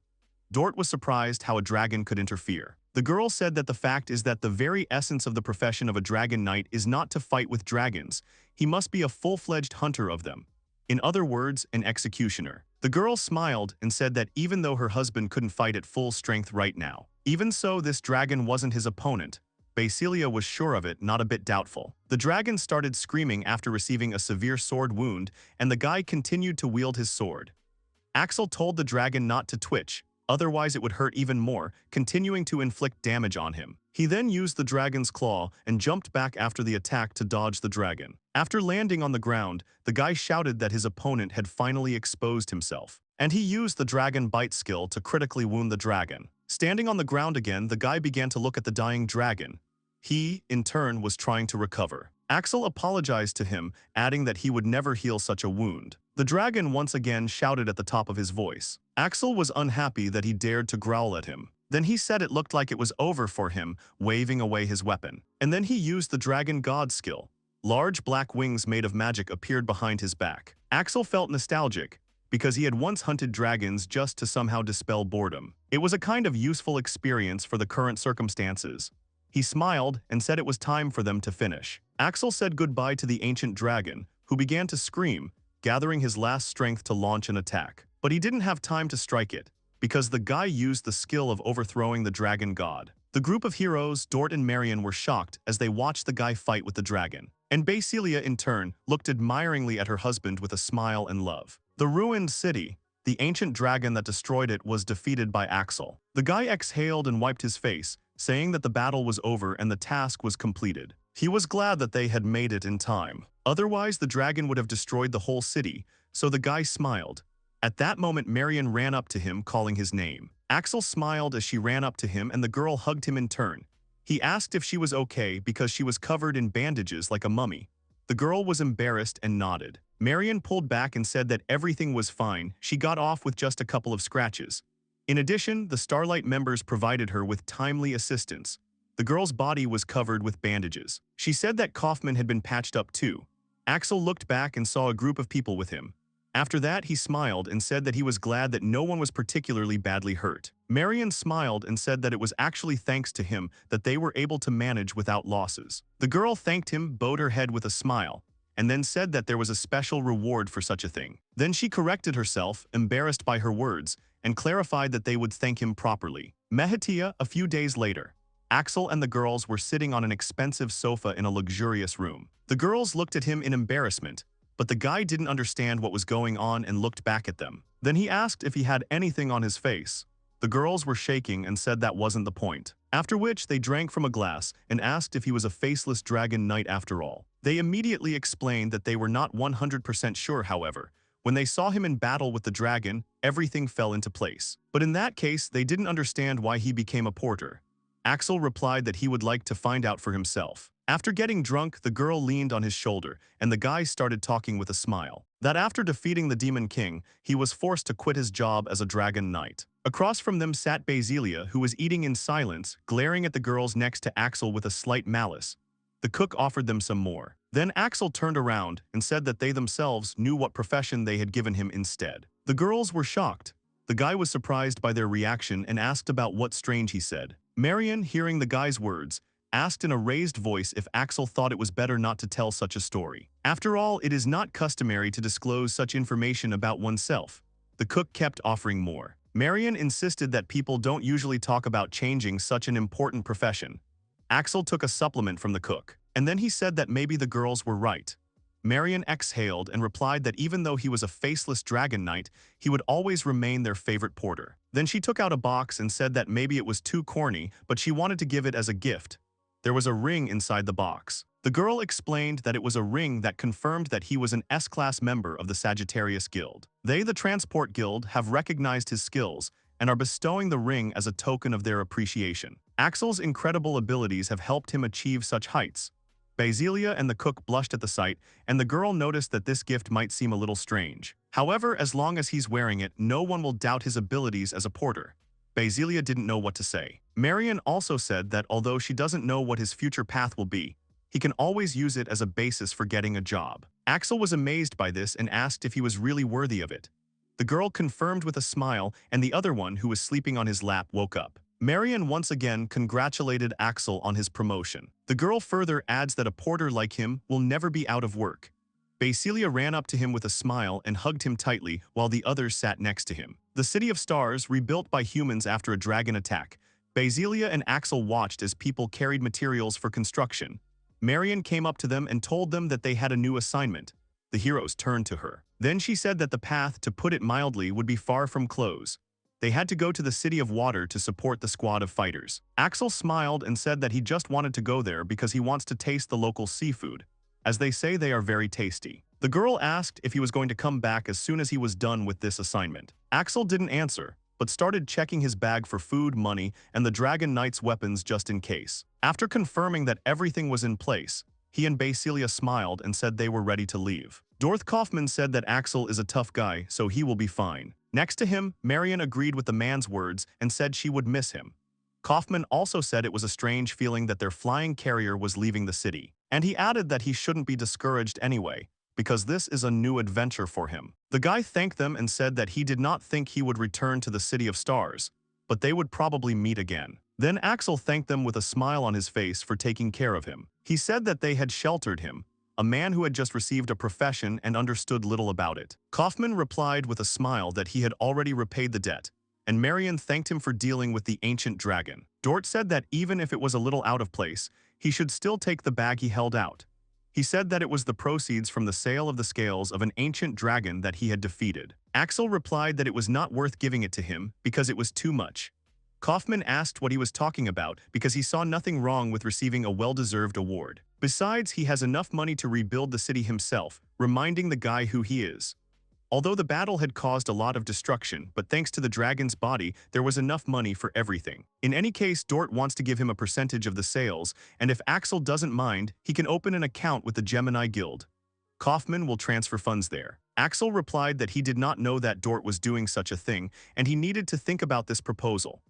Dort was surprised how a dragon could interfere. The girl said that the fact is that the very essence of the profession of a dragon knight is not to fight with dragons. He must be a full-fledged hunter of them. In other words, an executioner. The girl smiled and said that even though her husband couldn't fight at full strength right now, even so this dragon wasn't his opponent. Basilia was sure of it, not a bit doubtful. The dragon started screaming after receiving a severe sword wound, and the guy continued to wield his sword. Axel told the dragon not to twitch, otherwise it would hurt even more, continuing to inflict damage on him. He then used the dragon's claw and jumped back after the attack to dodge the dragon. After landing on the ground, the guy shouted that his opponent had finally exposed himself, and he used the dragon bite skill to critically wound the dragon. Standing on the ground again, the guy began to look at the dying dragon. He, in turn, was trying to recover. Axel apologized to him, adding that he would never heal such a wound. The dragon once again shouted at the top of his voice. Axel was unhappy that he dared to growl at him. Then he said it looked like it was over for him, waving away his weapon. And then he used the dragon god skill. Large black wings made of magic appeared behind his back. Axel felt nostalgic, because he had once hunted dragons just to somehow dispel boredom. It was a kind of useful experience for the current circumstances. He smiled and said it was time for them to finish. Axel said goodbye to the ancient dragon, who began to scream, gathering his last strength to launch an attack. But he didn't have time to strike it, because the guy used the skill of overthrowing the dragon god. The group of heroes, Dort and Marion, were shocked as they watched the guy fight with the dragon. And Basilia, in turn, looked admiringly at her husband with a smile and love. The ruined city, the ancient dragon that destroyed it, was defeated by Axel. The guy exhaled and wiped his face, saying that the battle was over and the task was completed. He was glad that they had made it in time. Otherwise, the dragon would have destroyed the whole city, so the guy smiled. At that moment, Marion ran up to him, calling his name. Axel smiled as she ran up to him, and the girl hugged him in turn. He asked if she was okay because she was covered in bandages like a mummy. The girl was embarrassed and nodded. Marion pulled back and said that everything was fine. She got off with just a couple of scratches. In addition, the Starlight members provided her with timely assistance. The girl's body was covered with bandages. She said that Kaufman had been patched up too. Axel looked back and saw a group of people with him. After that, he smiled and said that he was glad that no one was particularly badly hurt. Marion smiled and said that it was actually thanks to him that they were able to manage without losses. The girl thanked him, bowed her head with a smile, and then said that there was a special reward for such a thing. Then she corrected herself, embarrassed by her words, and clarified that they would thank him properly. Mehetia, a few days later. Axel and the girls were sitting on an expensive sofa in a luxurious room. The girls looked at him in embarrassment, but the guy didn't understand what was going on and looked back at them. Then he asked if he had anything on his face. The girls were shaking and said that wasn't the point. After which they drank from a glass and asked if he was a faceless dragon knight after all. They immediately explained that they were not 100% sure, however. When they saw him in battle with the dragon, everything fell into place. But in that case, they didn't understand why he became a porter. Axel replied that he would like to find out for himself. After getting drunk, the girl leaned on his shoulder, and the guy started talking with a smile. That after defeating the Demon King, he was forced to quit his job as a dragon knight. Across from them sat Basilia, who was eating in silence, glaring at the girls next to Axel with a slight malice. The cook offered them some more. Then Axel turned around and said that they themselves knew what profession they had given him instead. The girls were shocked. The guy was surprised by their reaction and asked about what strange he said. Marion, hearing the guy's words, asked in a raised voice if Axel thought it was better not to tell such a story. After all, it is not customary to disclose such information about oneself. The cook kept offering more. Marion insisted that people don't usually talk about changing such an important profession. Axel took a supplement from the cook, and then he said that maybe the girls were right. Marion exhaled and replied that even though he was a faceless dragon knight, he would always remain their favorite porter. Then she took out a box and said that maybe it was too corny, but she wanted to give it as a gift. There was a ring inside the box. The girl explained that it was a ring that confirmed that he was an S-class member of the Sagittarius Guild. They, the Transport Guild, have recognized his skills and are bestowing the ring as a token of their appreciation. Axel's incredible abilities have helped him achieve such heights. Basilia and the cook blushed at the sight, and the girl noticed that this gift might seem a little strange. However, as long as he's wearing it, no one will doubt his abilities as a porter. Basilia didn't know what to say. Marion also said that although she doesn't know what his future path will be, he can always use it as a basis for getting a job. Axel was amazed by this and asked if he was really worthy of it. The girl confirmed with a smile, and the other one, who was sleeping on his lap, woke up. Marion once again congratulated Axel on his promotion. The girl further adds that a porter like him will never be out of work. Basilia ran up to him with a smile and hugged him tightly while the others sat next to him. The City of Stars, rebuilt by humans after a dragon attack. Basilia and Axel watched as people carried materials for construction. Marion came up to them and told them that they had a new assignment. The heroes turned to her. Then she said that the path, to put it mildly, would be far from close. They had to go to the City of Water to support the squad of fighters. Axel smiled and said that he just wanted to go there because he wants to taste the local seafood, as they say they are very tasty. The girl asked if he was going to come back as soon as he was done with this assignment. Axel didn't answer, but started checking his bag for food, money, and the Dragon Knight's weapons just in case. After confirming that everything was in place, he and Basilia smiled and said they were ready to leave. Dorth Kaufman said that Axel is a tough guy, so he will be fine. Next to him, Marion agreed with the man's words and said she would miss him. Kaufman also said it was a strange feeling that their flying carrier was leaving the city, and he added that he shouldn't be discouraged anyway, because this is a new adventure for him. The guy thanked them and said that he did not think he would return to the City of Stars, but they would probably meet again. Then Axel thanked them with a smile on his face for taking care of him. He said that they had sheltered him, a man who had just received a profession and understood little about it. Kaufman replied with a smile that he had already repaid the debt, and Marion thanked him for dealing with the ancient dragon. Dort said that even if it was a little out of place, he should still take the bag he held out. He said that it was the proceeds from the sale of the scales of an ancient dragon that he had defeated. Axel replied that it was not worth giving it to him because it was too much. Kaufman asked what he was talking about because he saw nothing wrong with receiving a well-deserved award. Besides, he has enough money to rebuild the city himself, reminding the guy who he is. Although the battle had caused a lot of destruction, but thanks to the dragon's body, there was enough money for everything. In any case, Dort wants to give him a percentage of the sales, and if Axel doesn't mind, he can open an account with the Gemini Guild. Kaufman will transfer funds there. Axel replied that he did not know that Dort was doing such a thing, and he needed to think about this proposal.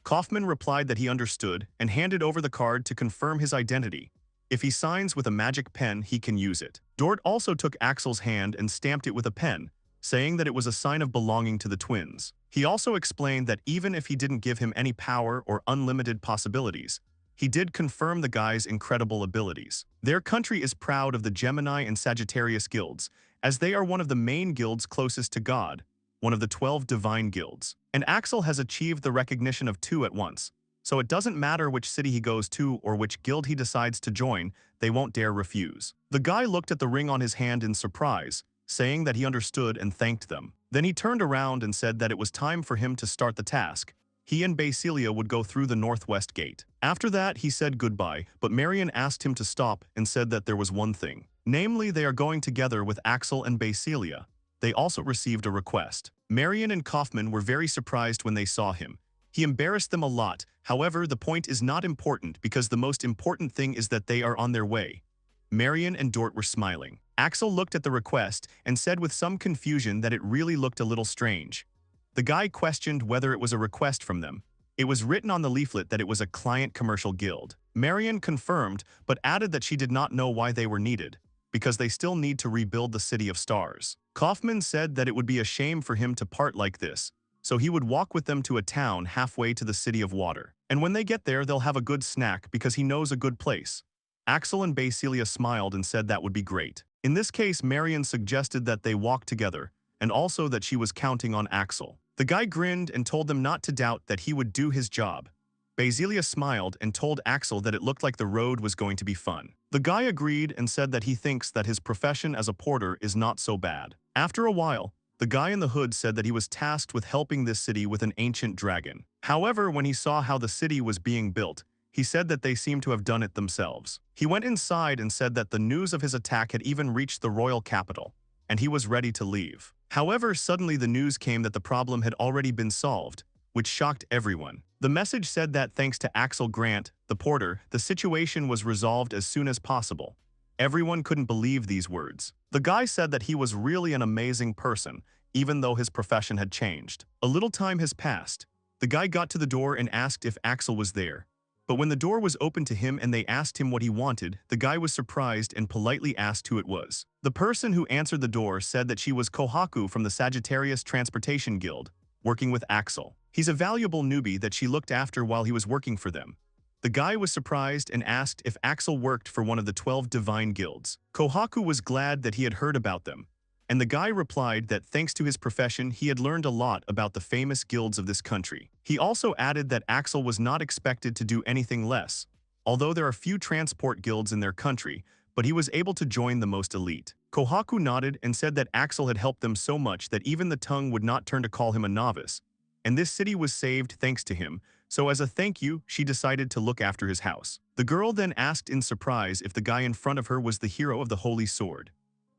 Kaufman replied that he understood and handed over the card to confirm his identity. If he signs with a magic pen, he can use it. Dort also took Axel's hand and stamped it with a pen, saying that it was a sign of belonging to the twins. He also explained that even if he didn't give him any power or unlimited possibilities, he did confirm the guy's incredible abilities. Their country is proud of the Gemini and Sagittarius guilds, as they are one of the main guilds closest to God, one of the 12 divine guilds. And Axel has achieved the recognition of 2 at once, so it doesn't matter which city he goes to or which guild he decides to join, they won't dare refuse. The guy looked at the ring on his hand in surprise, saying that he understood and thanked them. Then he turned around and said that it was time for him to start the task. He and Basilia would go through the northwest gate. After that, he said goodbye, but Marion asked him to stop and said that there was one thing. Namely, they are going together with Axel and Basilia. They also received a request. Marion and Kaufman were very surprised when they saw him. He embarrassed them a lot, however, the point is not important because the most important thing is that they are on their way. Marion and Dort were smiling. Axel looked at the request and said with some confusion that it really looked a little strange. The guy questioned whether it was a request from them. It was written on the leaflet that it was a client commercial guild. Marion confirmed, but added that she did not know why they were needed, because they still need to rebuild the City of Stars. Kaufman said that it would be a shame for him to part like this, so he would walk with them to a town halfway to the City of Water. And when they get there, they'll have a good snack because he knows a good place. Axel and Basilia smiled and said that would be great. In this case, Marion suggested that they walk together, and also that she was counting on Axel. The guy grinned and told them not to doubt that he would do his job. Basilia smiled and told Axel that it looked like the road was going to be fun. The guy agreed and said that he thinks that his profession as a porter is not so bad. After a while, the guy in the hood said that he was tasked with helping this city with an ancient dragon. However, when he saw how the city was being built, he said that they seemed to have done it themselves. He went inside and said that the news of his attack had even reached the royal capital, and he was ready to leave. However, suddenly the news came that the problem had already been solved. which shocked everyone. The message said that thanks to Axel Grant, the porter, the situation was resolved as soon as possible. Everyone couldn't believe these words. The guy said that he was really an amazing person, even though his profession had changed. A little time has passed. The guy got to the door and asked if Axel was there. But when the door was opened to him and they asked him what he wanted, the guy was surprised and politely asked who it was. The person who answered the door said that she was Kohaku from the Sagittarius Transportation Guild, working with Axel. He's a valuable newbie that she looked after while he was working for them. The guy was surprised and asked if Axel worked for one of the 12 divine guilds. Kohaku was glad that he had heard about them, and the guy replied that thanks to his profession he had learned a lot about the famous guilds of this country. He also added that Axel was not expected to do anything less, although there are few transport guilds in their country, but he was able to join the most elite. Kohaku nodded and said that Axel had helped them so much that even the tongue would not turn to call him a novice, and this city was saved thanks to him, so as a thank you, she decided to look after his house. The girl then asked in surprise if the guy in front of her was the hero of the Holy Sword.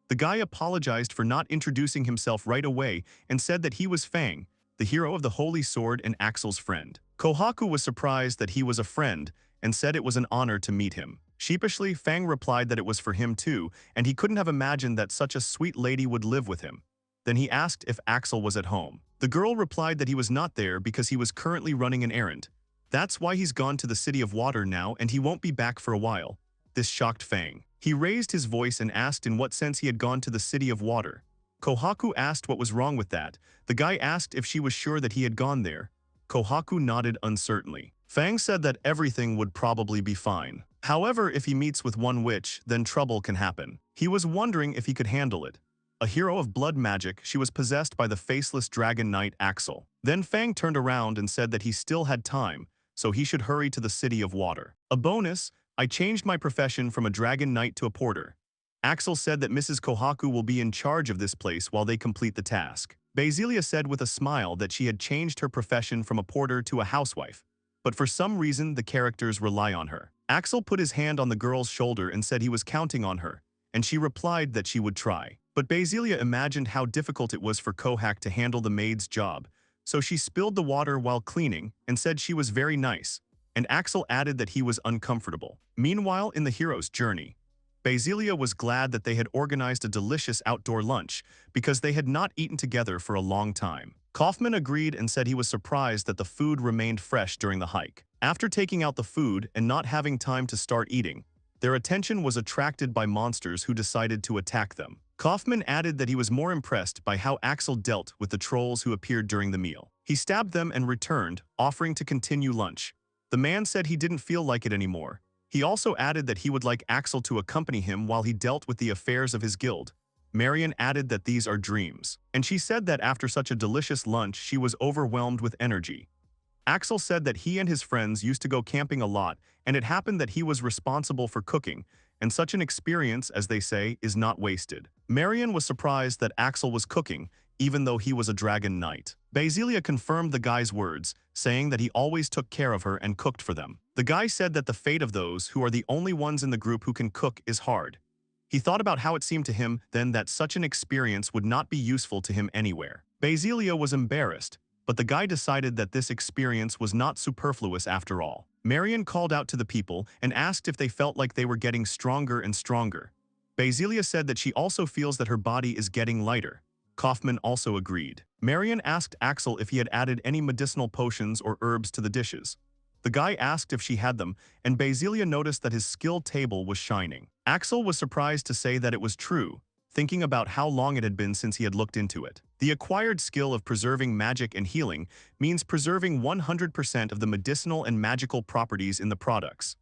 The guy apologized for not introducing himself right away and said that he was Fang, the hero of the Holy Sword and Axel's friend. Kohaku was surprised that he was a friend and said it was an honor to meet him. Sheepishly, Fang replied that it was for him too, and he couldn't have imagined that such a sweet lady would live with him. Then he asked if Axel was at home. The girl replied that he was not there because he was currently running an errand. That's why he's gone to the City of Water now and he won't be back for a while. This shocked Fang. He raised his voice and asked in what sense he had gone to the City of Water. Kohaku asked what was wrong with that. The guy asked if she was sure that he had gone there. Kohaku nodded uncertainly. Fang said that everything would probably be fine. However, if he meets with one witch, then trouble can happen. He was wondering if he could handle it. A hero of blood magic, she was possessed by the faceless dragon knight Axel. Then Fang turned around and said that he still had time, so he should hurry to the City of Water. A bonus, I changed my profession from a dragon knight to a porter. Axel said that Mrs. Kohaku will be in charge of this place while they complete the task. Basilia said with a smile that she had changed her profession from a porter to a housewife, but for some reason the characters rely on her. Axel put his hand on the girl's shoulder and said he was counting on her, and she replied that she would try. But Basilia imagined how difficult it was for Kohak to handle the maid's job, so she spilled the water while cleaning and said she was very nice, and Axel added that he was uncomfortable. Meanwhile, in the hero's journey, Basilia was glad that they had organized a delicious outdoor lunch because they had not eaten together for a long time. Kaufman agreed and said he was surprised that the food remained fresh during the hike. After taking out the food and not having time to start eating, their attention was attracted by monsters who decided to attack them. Kaufman added that he was more impressed by how Axel dealt with the trolls who appeared during the meal. He stabbed them and returned, offering to continue lunch. The man said he didn't feel like it anymore. He also added that he would like Axel to accompany him while he dealt with the affairs of his guild. Marion added that these are dreams, and she said that after such a delicious lunch she was overwhelmed with energy. Axel said that he and his friends used to go camping a lot, and it happened that he was responsible for cooking, and such an experience, as they say, is not wasted. Marion was surprised that Axel was cooking, even though he was a dragon knight. Basilia confirmed the guy's words, saying that he always took care of her and cooked for them. The guy said that the fate of those who are the only ones in the group who can cook is hard. He thought about how it seemed to him then that such an experience would not be useful to him anywhere. Basilia was embarrassed, but the guy decided that this experience was not superfluous after all. Marion called out to the people and asked if they felt like they were getting stronger and stronger. Basilia said that she also feels that her body is getting lighter. Kaufman also agreed. Marion asked Axel if he had added any medicinal potions or herbs to the dishes. The guy asked if she had them, and Basilia noticed that his skill table was shining. Axel was surprised to say that it was true, thinking about how long it had been since he had looked into it. The acquired skill of preserving magic and healing means preserving 100% of the medicinal and magical properties in the products.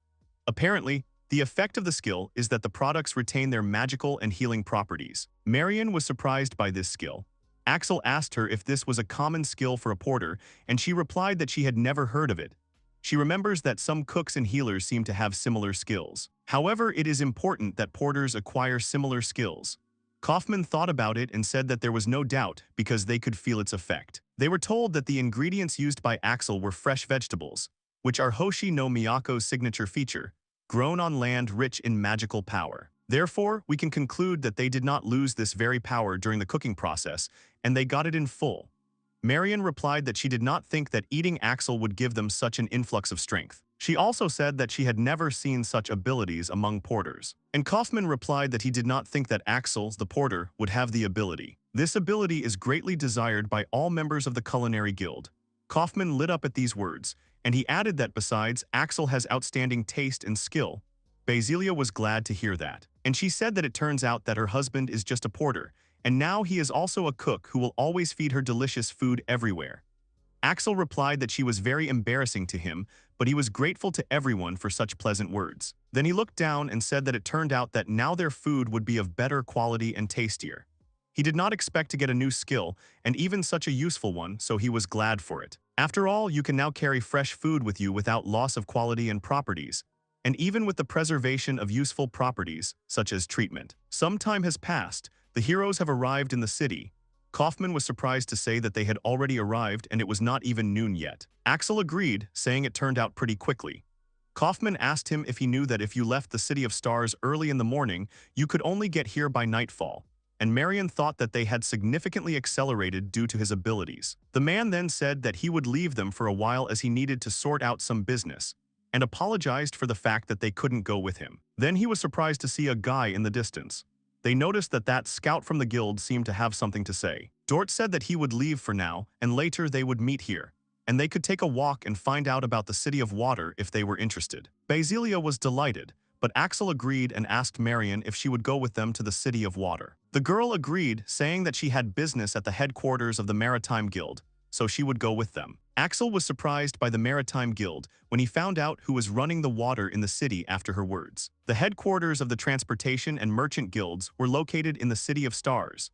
Apparently, the effect of the skill is that the products retain their magical and healing properties. Marion was surprised by this skill. Axel asked her if this was a common skill for a porter, and she replied that she had never heard of it. She remembers that some cooks and healers seem to have similar skills. However, it is important that porters acquire similar skills. Kaufman thought about it and said that there was no doubt because they could feel its effect. They were told that the ingredients used by Axel were fresh vegetables, which are Hoshi no Miyako's signature feature, grown on land rich in magical power. Therefore, we can conclude that they did not lose this very power during the cooking process, and they got it in full. Marion replied that she did not think that eating Axel would give them such an influx of strength. She also said that she had never seen such abilities among porters. And Kaufman replied that he did not think that Axel, the porter, would have the ability. This ability is greatly desired by all members of the Culinary Guild. Kaufman lit up at these words, and he added that besides, Axel has outstanding taste and skill. Basilia was glad to hear that, and she said that it turns out that her husband is just a porter, and now he is also a cook who will always feed her delicious food everywhere. Axel replied that she was very embarrassing to him, but he was grateful to everyone for such pleasant words. Then he looked down and said that it turned out that now their food would be of better quality and tastier. He did not expect to get a new skill, and even such a useful one, so he was glad for it. After all, you can now carry fresh food with you without loss of quality and properties, and even with the preservation of useful properties, such as treatment. Some time has passed. The heroes have arrived in the city. Kaufman was surprised to say that they had already arrived and it was not even noon yet. Axel agreed, saying it turned out pretty quickly. Kaufman asked him if he knew that if you left the City of Stars early in the morning, you could only get here by nightfall, and Marion thought that they had significantly accelerated due to his abilities. The man then said that he would leave them for a while as he needed to sort out some business, and apologized for the fact that they couldn't go with him. Then he was surprised to see a guy in the distance. They noticed that that scout from the guild seemed to have something to say. Dort said that he would leave for now, and later they would meet here, and they could take a walk and find out about the City of Water if they were interested. Basilia was delighted, but Axel agreed and asked Marion if she would go with them to the City of Water. The girl agreed, saying that she had business at the headquarters of the Maritime Guild, so she would go with them. Axel was surprised by the Maritime Guild when he found out who was running the water in the city after her words. The headquarters of the Transportation and Merchant Guilds were located in the City of Stars.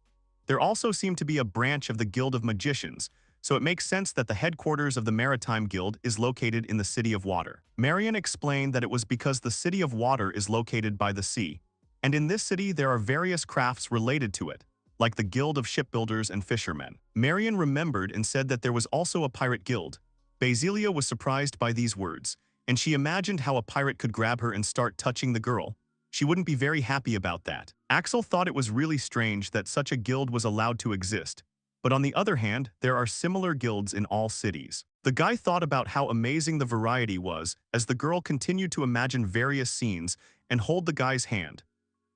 There also seemed to be a branch of the Guild of Magicians, so it makes sense that the headquarters of the Maritime Guild is located in the City of Water. Marion explained that it was because the City of Water is located by the sea, and in this city there are various crafts related to it, like the Guild of Shipbuilders and Fishermen. Marion remembered and said that there was also a pirate guild. Basilia was surprised by these words, and she imagined how a pirate could grab her and start touching the girl. She wouldn't be very happy about that. Axel thought it was really strange that such a guild was allowed to exist, but on the other hand, there are similar guilds in all cities. The guy thought about how amazing the variety was as the girl continued to imagine various scenes and hold the guy's hand.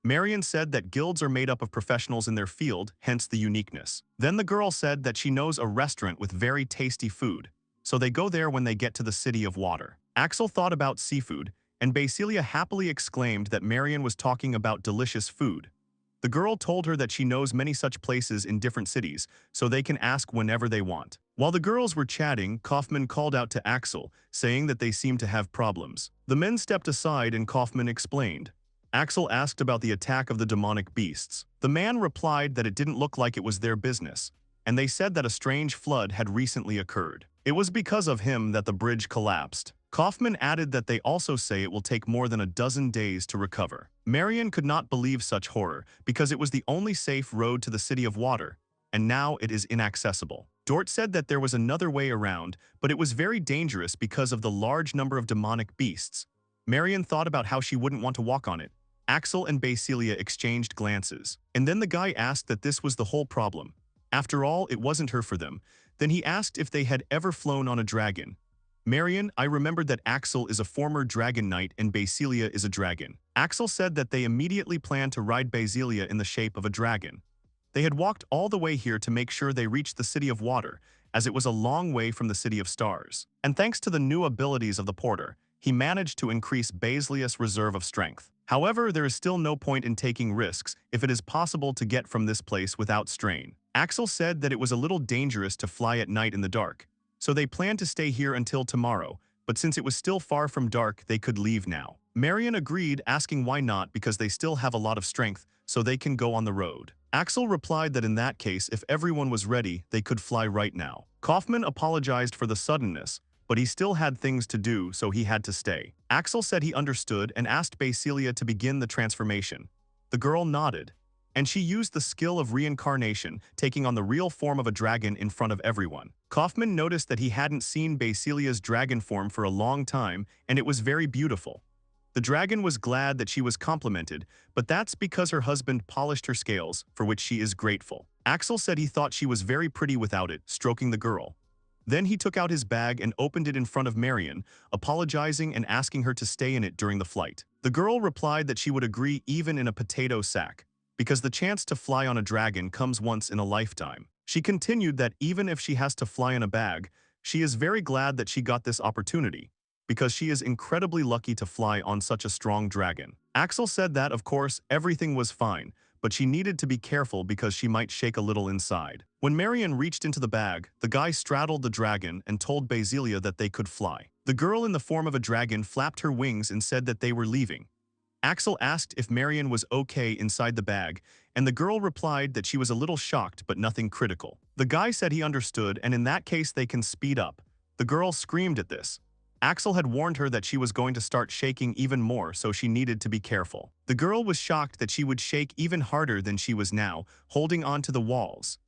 Marion said that guilds are made up of professionals in their field, hence the uniqueness. Then the girl said that she knows a restaurant with very tasty food, so they go there when they get to the City of Water. Axel thought about seafood, and Basilia happily exclaimed that Marion was talking about delicious food. The girl told her that she knows many such places in different cities, so they can ask whenever they want. While the girls were chatting, Kaufman called out to Axel, saying that they seemed to have problems. The men stepped aside and Kaufman explained. Axel asked about the attack of the demonic beasts. The man replied that it didn't look like it was their business, and they said that a strange flood had recently occurred. It was because of him that the bridge collapsed. Kaufman added that they also say it will take more than a dozen days to recover. Marion could not believe such horror because it was the only safe road to the City of Water, and now it is inaccessible. Dort said that there was another way around, but it was very dangerous because of the large number of demonic beasts. Marion thought about how she wouldn't want to walk on it. Axel and Basilia exchanged glances, and then the guy asked that this was the whole problem. After all, it wasn't her for them. Then he asked if they had ever flown on a dragon. Marion, I remembered that Axel is a former dragon knight and Basilia is a dragon. Axel said that they immediately planned to ride Basilia in the shape of a dragon. They had walked all the way here to make sure they reached the City of Water, as it was a long way from the City of Stars. And thanks to the new abilities of the porter, he managed to increase Basilia's reserve of strength. However, there is still no point in taking risks if it is possible to get from this place without strain. Axel said that it was a little dangerous to fly at night in the dark, so they planned to stay here until tomorrow, but since it was still far from dark, they could leave now. Marion agreed, asking why not because they still have a lot of strength, so they can go on the road. Axel replied that in that case, if everyone was ready, they could fly right now. Kaufman apologized for the suddenness, but he still had things to do, so he had to stay. Axel said he understood and asked Basilia to begin the transformation. The girl nodded, and she used the skill of reincarnation, taking on the real form of a dragon in front of everyone. Kaufman noticed that he hadn't seen Basilia's dragon form for a long time, and it was very beautiful. The dragon was glad that she was complimented, but that's because her husband polished her scales, for which she is grateful. Axel said he thought she was very pretty without it, stroking the girl. Then he took out his bag and opened it in front of Marion, apologizing and asking her to stay in it during the flight. The girl replied that she would agree even in a potato sack, because the chance to fly on a dragon comes once in a lifetime. She continued that even if she has to fly in a bag, she is very glad that she got this opportunity, because she is incredibly lucky to fly on such a strong dragon. Axel said that, of course, everything was fine, but she needed to be careful because she might shake a little inside. When Marion reached into the bag, the guy straddled the dragon and told Basilia that they could fly. The girl in the form of a dragon flapped her wings and said that they were leaving. Axel asked if Marion was okay inside the bag, and the girl replied that she was a little shocked but nothing critical. The guy said he understood, and in that case they can speed up. The girl screamed at this. Axel had warned her that she was going to start shaking even more, so she needed to be careful. The girl was shocked that she would shake even harder than she was now, holding on to the walls.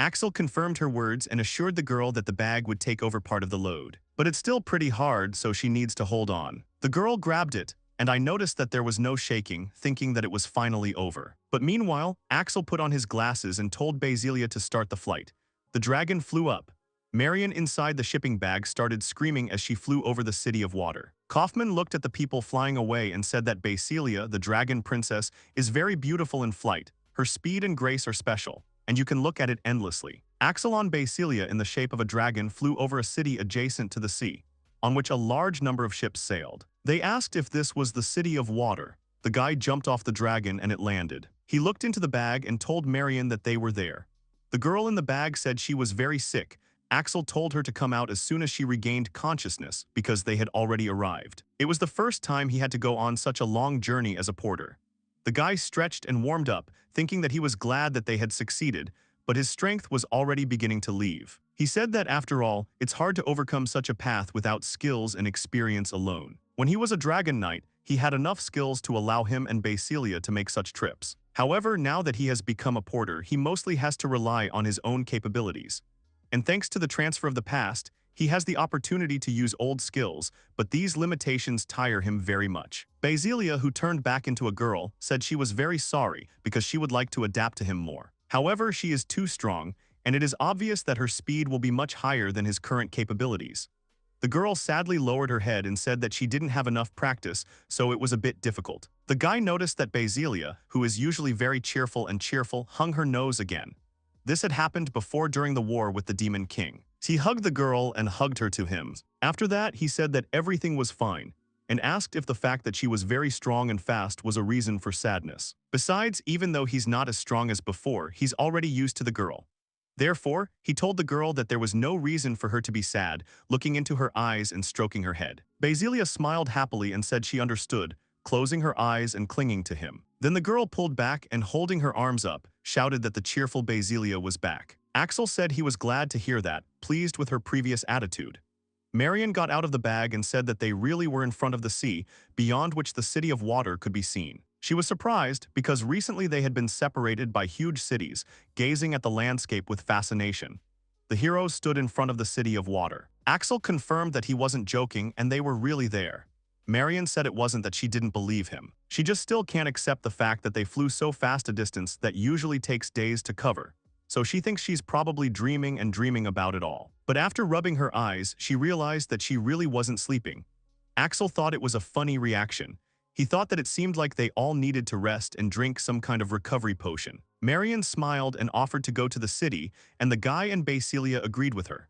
Axel confirmed her words and assured the girl that the bag would take over part of the load. But it's still pretty hard, so she needs to hold on. The girl grabbed it, and I noticed that there was no shaking, thinking that it was finally over. But meanwhile, Axel put on his glasses and told Basilia to start the flight. The dragon flew up. Marion inside the shipping bag started screaming as she flew over the city of water. Kaufman looked at the people flying away and said that Basilia, the dragon princess, is very beautiful in flight. Her speed and grace are special, and you can look at it endlessly. Axel on Basilia in the shape of a dragon flew over a city adjacent to the sea, on which a large number of ships sailed. They asked if this was the city of water. The guy jumped off the dragon and it landed. He looked into the bag and told Marion that they were there. The girl in the bag said she was very sick. Axel told her to come out as soon as she regained consciousness because they had already arrived. It was the first time he had to go on such a long journey as a porter. The guy stretched and warmed up, thinking that he was glad that they had succeeded, but his strength was already beginning to leave. He said that after all, it's hard to overcome such a path without skills and experience alone. When he was a dragon knight, he had enough skills to allow him and Basilia to make such trips. However, now that he has become a porter, he mostly has to rely on his own capabilities. And thanks to the transfer of the past, he has the opportunity to use old skills, but these limitations tire him very much. Basilia, who turned back into a girl, said she was very sorry because she would like to adapt to him more. However, she is too strong, and it is obvious that her speed will be much higher than his current capabilities. The girl sadly lowered her head and said that she didn't have enough practice, so it was a bit difficult. The guy noticed that Basilia, who is usually very cheerful, hung her nose again. This had happened before during the war with the Demon King. He hugged the girl and hugged her to him. After that, he said that everything was fine, and asked if the fact that she was very strong and fast was a reason for sadness. Besides, even though he's not as strong as before, he's already used to the girl. Therefore, he told the girl that there was no reason for her to be sad, looking into her eyes and stroking her head. Basilia smiled happily and said she understood, closing her eyes and clinging to him. Then the girl pulled back and, holding her arms up, shouted that the cheerful Basilia was back. Axel said he was glad to hear that, pleased with her previous attitude. Marion got out of the bag and said that they really were in front of the sea, beyond which the city of water could be seen. She was surprised because recently they had been separated by huge cities, gazing at the landscape with fascination. The heroes stood in front of the city of water. Axel confirmed that he wasn't joking and they were really there. Marion said it wasn't that she didn't believe him. She just still can't accept the fact that they flew so fast a distance that usually takes days to cover. So she thinks she's probably dreaming about it all. But after rubbing her eyes, she realized that she really wasn't sleeping. Axel thought it was a funny reaction. He thought that it seemed like they all needed to rest and drink some kind of recovery potion. Marion smiled and offered to go to the city, and the guy and Basilia agreed with her.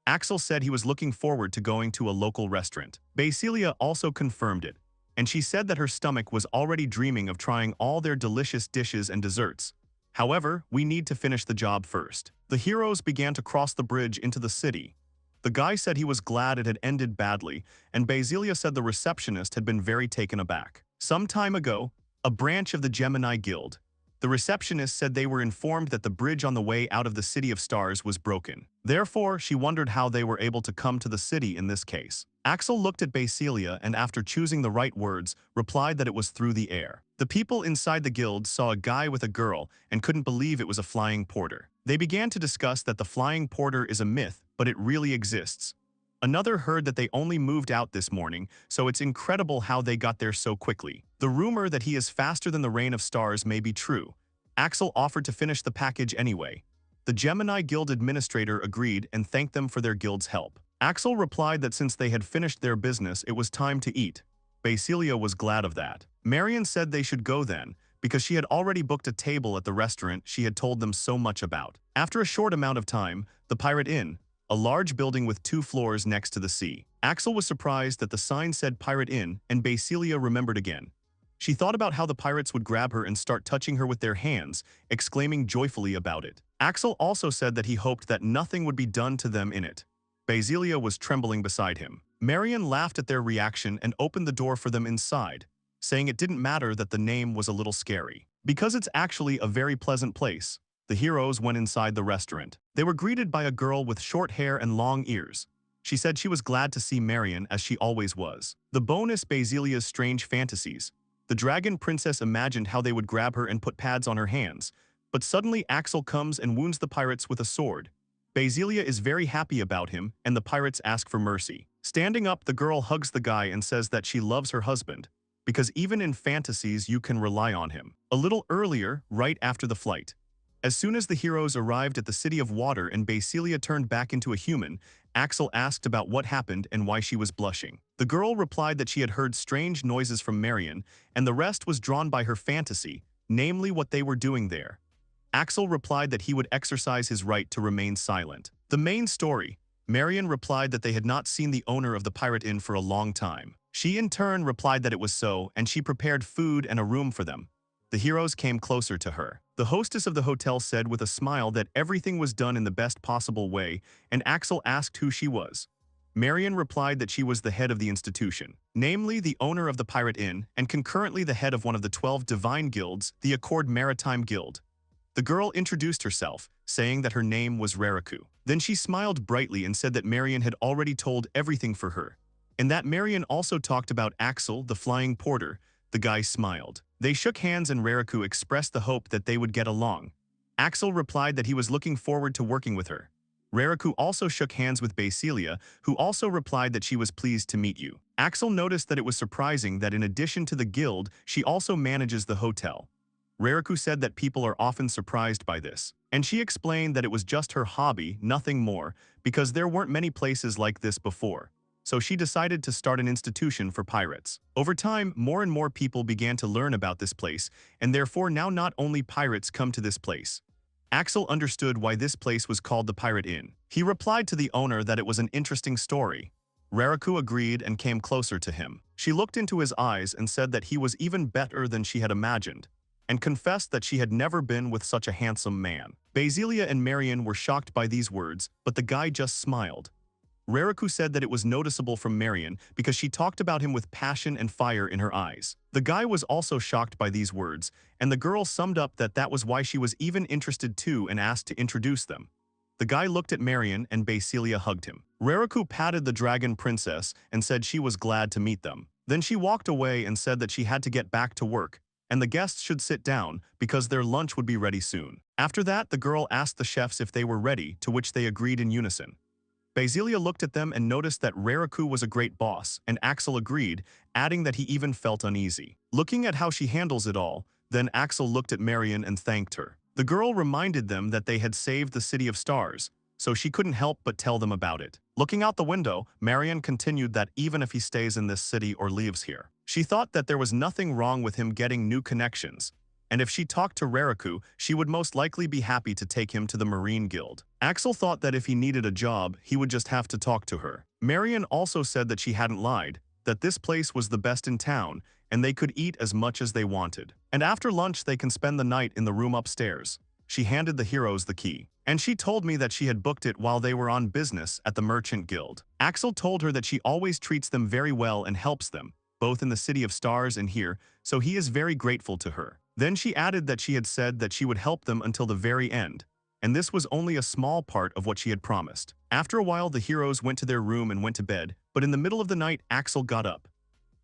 Axel said he was looking forward to going to a local restaurant. Basilia also confirmed it, and she said that her stomach was already dreaming of trying all their delicious dishes and desserts. However, we need to finish the job first. The heroes began to cross the bridge into the city. The guy said he was glad it had ended badly, and Basilia said the receptionist had been very taken aback. Some time ago, a branch of the Gemini Guild, the receptionist said they were informed that the bridge on the way out of the City of Stars was broken. Therefore, she wondered how they were able to come to the city in this case. Axel looked at Basilia and, after choosing the right words, replied that it was through the air. The people inside the guild saw a guy with a girl and couldn't believe it was a flying porter. They began to discuss that the flying porter is a myth, but it really exists. Another heard that they only moved out this morning, so it's incredible how they got there so quickly. The rumor that he is faster than the rain of stars may be true. Axel offered to finish the package anyway. The Gemini Guild administrator agreed and thanked them for their guild's help. Axel replied that since they had finished their business, it was time to eat. Basilia was glad of that. Marion said they should go then, because she had already booked a table at the restaurant she had told them so much about. After a short amount of time, the Pirate Inn, a large building with 2 floors next to the sea. Axel was surprised that the sign said Pirate Inn, and Basilia remembered again. She thought about how the pirates would grab her and start touching her with their hands, exclaiming joyfully about it. Axel also said that he hoped that nothing would be done to them in it. Basilia was trembling beside him. Marion laughed at their reaction and opened the door for them inside, saying it didn't matter that the name was a little scary. Because it's actually a very pleasant place. The heroes went inside the restaurant. They were greeted by a girl with short hair and long ears. She said she was glad to see Marion as she always was. The bonus Basilia's strange fantasies. The dragon princess imagined how they would grab her and put pads on her hands, but suddenly Axel comes and wounds the pirates with a sword. Basilia is very happy about him, and the pirates ask for mercy. Standing up, the girl hugs the guy and says that she loves her husband, because even in fantasies you can rely on him. A little earlier, right after the flight. As soon as the heroes arrived at the City of Water and Basilia turned back into a human, Axel asked about what happened and why she was blushing. The girl replied that she had heard strange noises from Marion, and the rest was drawn by her fantasy, namely what they were doing there. Axel replied that he would exercise his right to remain silent. The main story. Marion replied that they had not seen the owner of the Pirate Inn for a long time. She in turn replied that it was so, and she prepared food and a room for them. The heroes came closer to her. The hostess of the hotel said with a smile that everything was done in the best possible way, and Axel asked who she was. Marion replied that she was the head of the institution, namely the owner of the Pirate Inn, and concurrently the head of one of the 12 divine guilds, the Accord Maritime Guild. The girl introduced herself, saying that her name was Rariku. Then she smiled brightly and said that Marion had already told everything for her, and that Marion also talked about Axel, the flying porter. The guy smiled. They shook hands and Rariku expressed the hope that they would get along. Axel replied that he was looking forward to working with her. Rariku also shook hands with Basilia, who also replied that she was pleased to meet you. Axel noticed that it was surprising that in addition to the guild, she also manages the hotel. Rariku said that people are often surprised by this, and she explained that it was just her hobby, nothing more, because there weren't many places like this before. So she decided to start an institution for pirates. Over time, more and more people began to learn about this place, and therefore now not only pirates come to this place. Axel understood why this place was called the Pirate Inn. He replied to the owner that it was an interesting story. Rariku agreed and came closer to him. She looked into his eyes and said that he was even better than she had imagined, and confessed that she had never been with such a handsome man. Basilia and Marion were shocked by these words, but the guy just smiled. Rariku said that it was noticeable from Marion because she talked about him with passion and fire in her eyes. The guy was also shocked by these words, and the girl summed up that that was why she was even interested too and asked to introduce them. The guy looked at Marion and Basilia hugged him. Rariku patted the dragon princess and said she was glad to meet them. Then she walked away and said that she had to get back to work, and the guests should sit down because their lunch would be ready soon. After that, the girl asked the chefs if they were ready, to which they agreed in unison. Basilia looked at them and noticed that Rariku was a great boss, and Axel agreed, adding that he even felt uneasy. Looking at how she handles it all, then Axel looked at Marion and thanked her. The girl reminded them that they had saved the City of Stars, so she couldn't help but tell them about it. Looking out the window, Marion continued that even if he stays in this city or leaves here, she thought that there was nothing wrong with him getting new connections, and if she talked to Rariku, she would most likely be happy to take him to the Marine Guild. Axel thought that if he needed a job, he would just have to talk to her. Marion also said that she hadn't lied, that this place was the best in town, and they could eat as much as they wanted. And after lunch they can spend the night in the room upstairs. She handed the heroes the key, and she told me that she had booked it while they were on business at the Merchant Guild. Axel told her that she always treats them very well and helps them, both in the City of Stars and here, so he is very grateful to her. Then she added that she had said that she would help them until the very end, and this was only a small part of what she had promised. After a while, the heroes went to their room and went to bed, but in the middle of the night, Axel got up.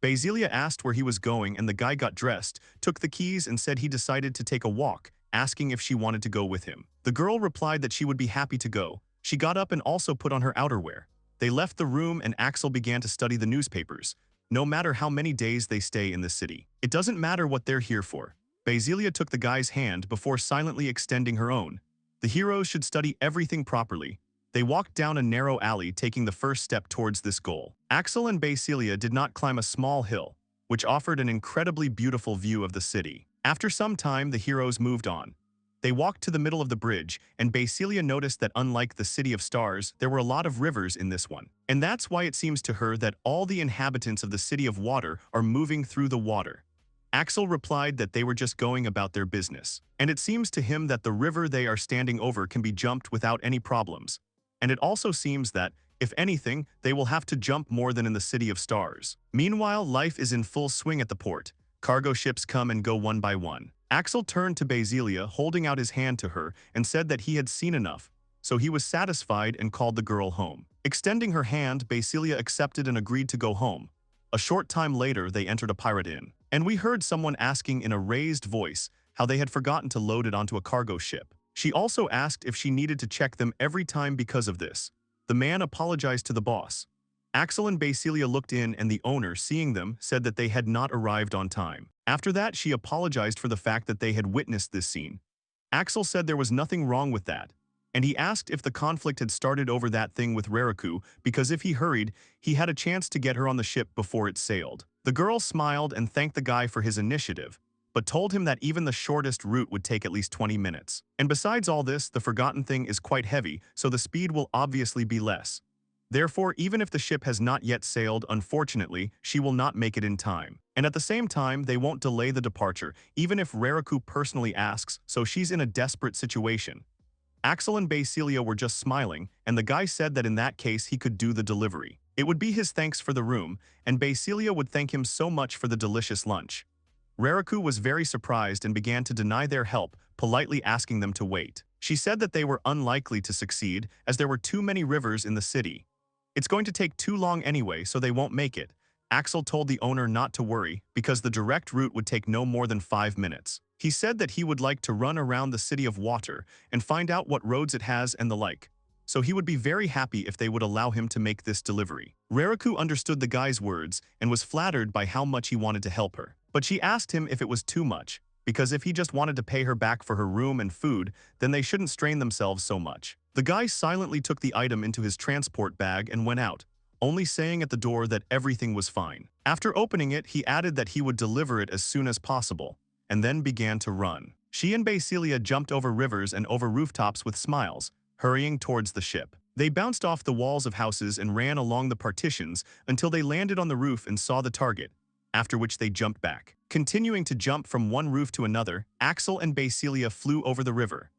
Basilia asked where he was going, and the guy got dressed, took the keys, and said he decided to take a walk, asking if she wanted to go with him. The girl replied that she would be happy to go. She got up and also put on her outerwear. They left the room and Axel began to study the newspapers, no matter how many days they stay in the city. It doesn't matter what they're here for. Basilia took the guy's hand before silently extending her own. The heroes should study everything properly. They walked down a narrow alley, taking the first step towards this goal. Axel and Basilia did not climb a small hill, which offered an incredibly beautiful view of the city. After some time, the heroes moved on. They walked to the middle of the bridge, and Basilia noticed that unlike the City of Stars, there were a lot of rivers in this one. And that's why it seems to her that all the inhabitants of the City of Water are moving through the water. Axel replied that they were just going about their business. And it seems to him that the river they are standing over can be jumped without any problems. And it also seems that, if anything, they will have to jump more than in the City of Stars. Meanwhile, life is in full swing at the port. Cargo ships come and go one by one. Axel turned to Basilia, holding out his hand to her, and said that he had seen enough, so he was satisfied and called the girl home. Extending her hand, Basilia accepted and agreed to go home. A short time later, they entered a pirate inn, and we heard someone asking in a raised voice how they had forgotten to load it onto a cargo ship. She also asked if she needed to check them every time because of this. The man apologized to the boss. Axel and Basilia looked in, and the owner, seeing them, said that they had not arrived on time. After that, she apologized for the fact that they had witnessed this scene. Axel said there was nothing wrong with that, and he asked if the conflict had started over that thing with Rariku, because if he hurried, he had a chance to get her on the ship before it sailed. The girl smiled and thanked the guy for his initiative, but told him that even the shortest route would take at least 20 minutes. And besides all this, the forgotten thing is quite heavy, so the speed will obviously be less. Therefore, even if the ship has not yet sailed, unfortunately, she will not make it in time. And at the same time, they won't delay the departure, even if Rariku personally asks, so she's in a desperate situation. Axel and Basilia were just smiling, and the guy said that in that case he could do the delivery. It would be his thanks for the room, and Basilia would thank him so much for the delicious lunch. Rariku was very surprised and began to deny their help, politely asking them to wait. She said that they were unlikely to succeed, as there were too many rivers in the city. It's going to take too long anyway, so they won't make it. Axel told the owner not to worry, because the direct route would take no more than 5 minutes. He said that he would like to run around the City of Water and find out what roads it has and the like. So he would be very happy if they would allow him to make this delivery. Rariku understood the guy's words and was flattered by how much he wanted to help her. But she asked him if it was too much, because if he just wanted to pay her back for her room and food, then they shouldn't strain themselves so much. The guy silently took the item into his transport bag and went out, only saying at the door that everything was fine. After opening it, he added that he would deliver it as soon as possible, and then began to run. She and Basilia jumped over rivers and over rooftops with smiles, hurrying towards the ship. They bounced off the walls of houses and ran along the partitions until they landed on the roof and saw the target, after which they jumped back. Continuing to jump from one roof to another, Axel and Basilia flew over the river.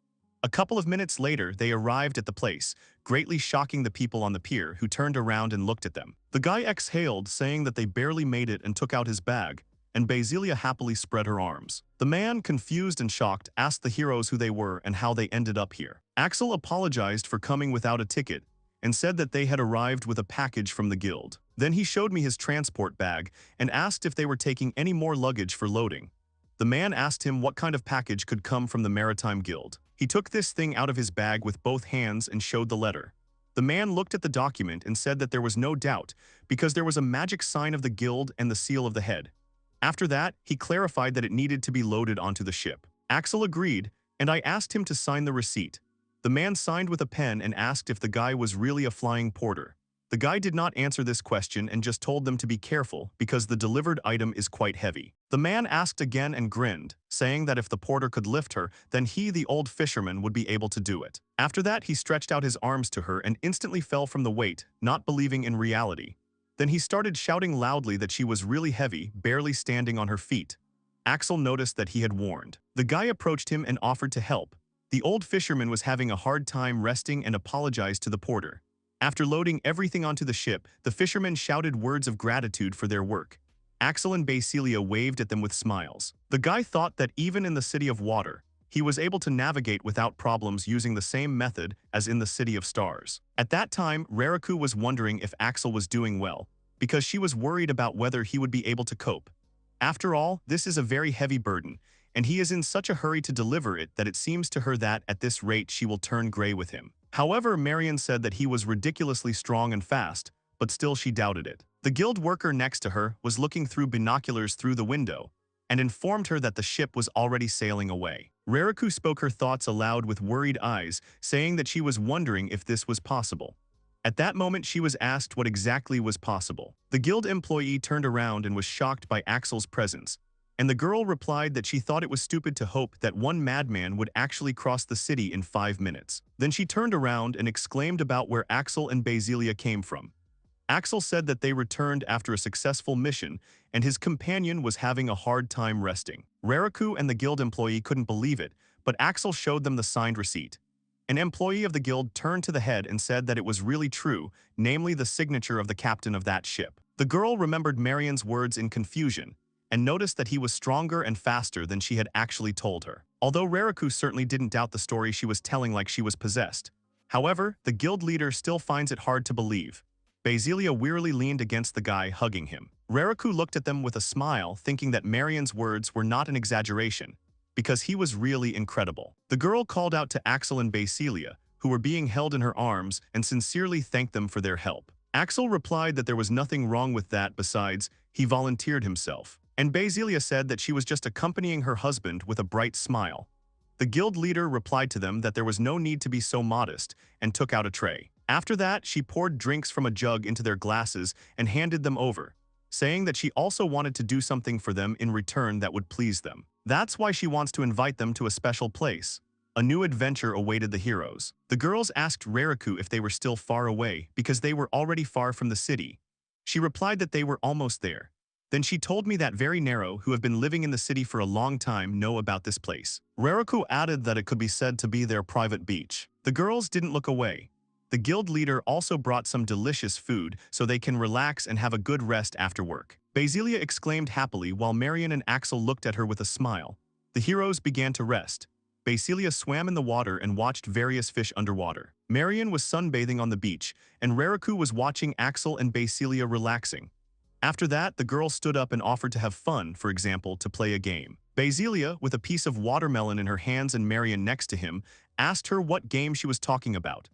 A couple of minutes later, they arrived at the place, greatly shocking the people on the pier, who turned around and looked at them. The guy exhaled, saying that they barely made it, and took out his bag, and Basilia happily spread her arms. The man, confused and shocked, asked the heroes who they were and how they ended up here. Axel apologized for coming without a ticket and said that they had arrived with a package from the guild. Then he showed me his transport bag and asked if they were taking any more luggage for loading. The man asked him what kind of package could come from the Maritime Guild. He took this thing out of his bag with both hands and showed the letter. The man looked at the document and said that there was no doubt, because there was a magic sign of the guild and the seal of the head. After that, he clarified that it needed to be loaded onto the ship. Axel agreed, and I asked him to sign the receipt. The man signed with a pen and asked if the guy was really a flying porter. The guy did not answer this question and just told them to be careful because the delivered item is quite heavy. The man asked again and grinned, saying that if the porter could lift her, then he, the old fisherman, would be able to do it. After that, he stretched out his arms to her and instantly fell from the weight, not believing in reality. Then he started shouting loudly that she was really heavy, barely standing on her feet. Axel noticed that he had warned. The guy approached him and offered to help. The old fisherman was having a hard time resting and apologized to the porter. After loading everything onto the ship, the fishermen shouted words of gratitude for their work. Axel and Basilia waved at them with smiles. The guy thought that even in the City of Water, he was able to navigate without problems using the same method as in the City of Stars. At that time, Rariku was wondering if Axel was doing well, because she was worried about whether he would be able to cope. After all, this is a very heavy burden, and he is in such a hurry to deliver it that it seems to her that, at this rate, she will turn gray with him. However, Marion said that he was ridiculously strong and fast, but still she doubted it. The guild worker next to her was looking through binoculars through the window and informed her that the ship was already sailing away. Rariku spoke her thoughts aloud with worried eyes, saying that she was wondering if this was possible. At that moment, she was asked what exactly was possible. The guild employee turned around and was shocked by Axel's presence, and the girl replied that she thought it was stupid to hope that one madman would actually cross the city in 5 minutes. Then she turned around and exclaimed about where Axel and Basilia came from. Axel said that they returned after a successful mission, and his companion was having a hard time resting. Rariku and the guild employee couldn't believe it, but Axel showed them the signed receipt. An employee of the guild turned to the head and said that it was really true, namely the signature of the captain of that ship. The girl remembered Marion's words in confusion, and noticed that he was stronger and faster than she had actually told her. Although Rariku certainly didn't doubt the story she was telling like she was possessed. However, the guild leader still finds it hard to believe. Basilia wearily leaned against the guy, hugging him. Rariku looked at them with a smile, thinking that Marion's words were not an exaggeration, because he was really incredible. The girl called out to Axel and Basilia, who were being held in her arms, and sincerely thanked them for their help. Axel replied that there was nothing wrong with that, besides, he volunteered himself. And Basilia said that she was just accompanying her husband with a bright smile. The guild leader replied to them that there was no need to be so modest, and took out a tray. After that, she poured drinks from a jug into their glasses and handed them over, saying that she also wanted to do something for them in return that would please them. That's why she wants to invite them to a special place. A new adventure awaited the heroes. The girls asked Rariku if they were still far away because they were already far from the city. She replied that they were almost there. Then she told me that very narrow, who have been living in the city for a long time, know about this place. Rariku added that it could be said to be their private beach. The girls didn't look away. The guild leader also brought some delicious food so they can relax and have a good rest after work. Basilia exclaimed happily while Marion and Axel looked at her with a smile. The heroes began to rest. Basilia swam in the water and watched various fish underwater. Marion was sunbathing on the beach, and Rariku was watching Axel and Basilia relaxing. After that, the girl stood up and offered to have fun, for example, to play a game. Basilia, with a piece of watermelon in her hands and Marion next to him, asked her what game she was talking about.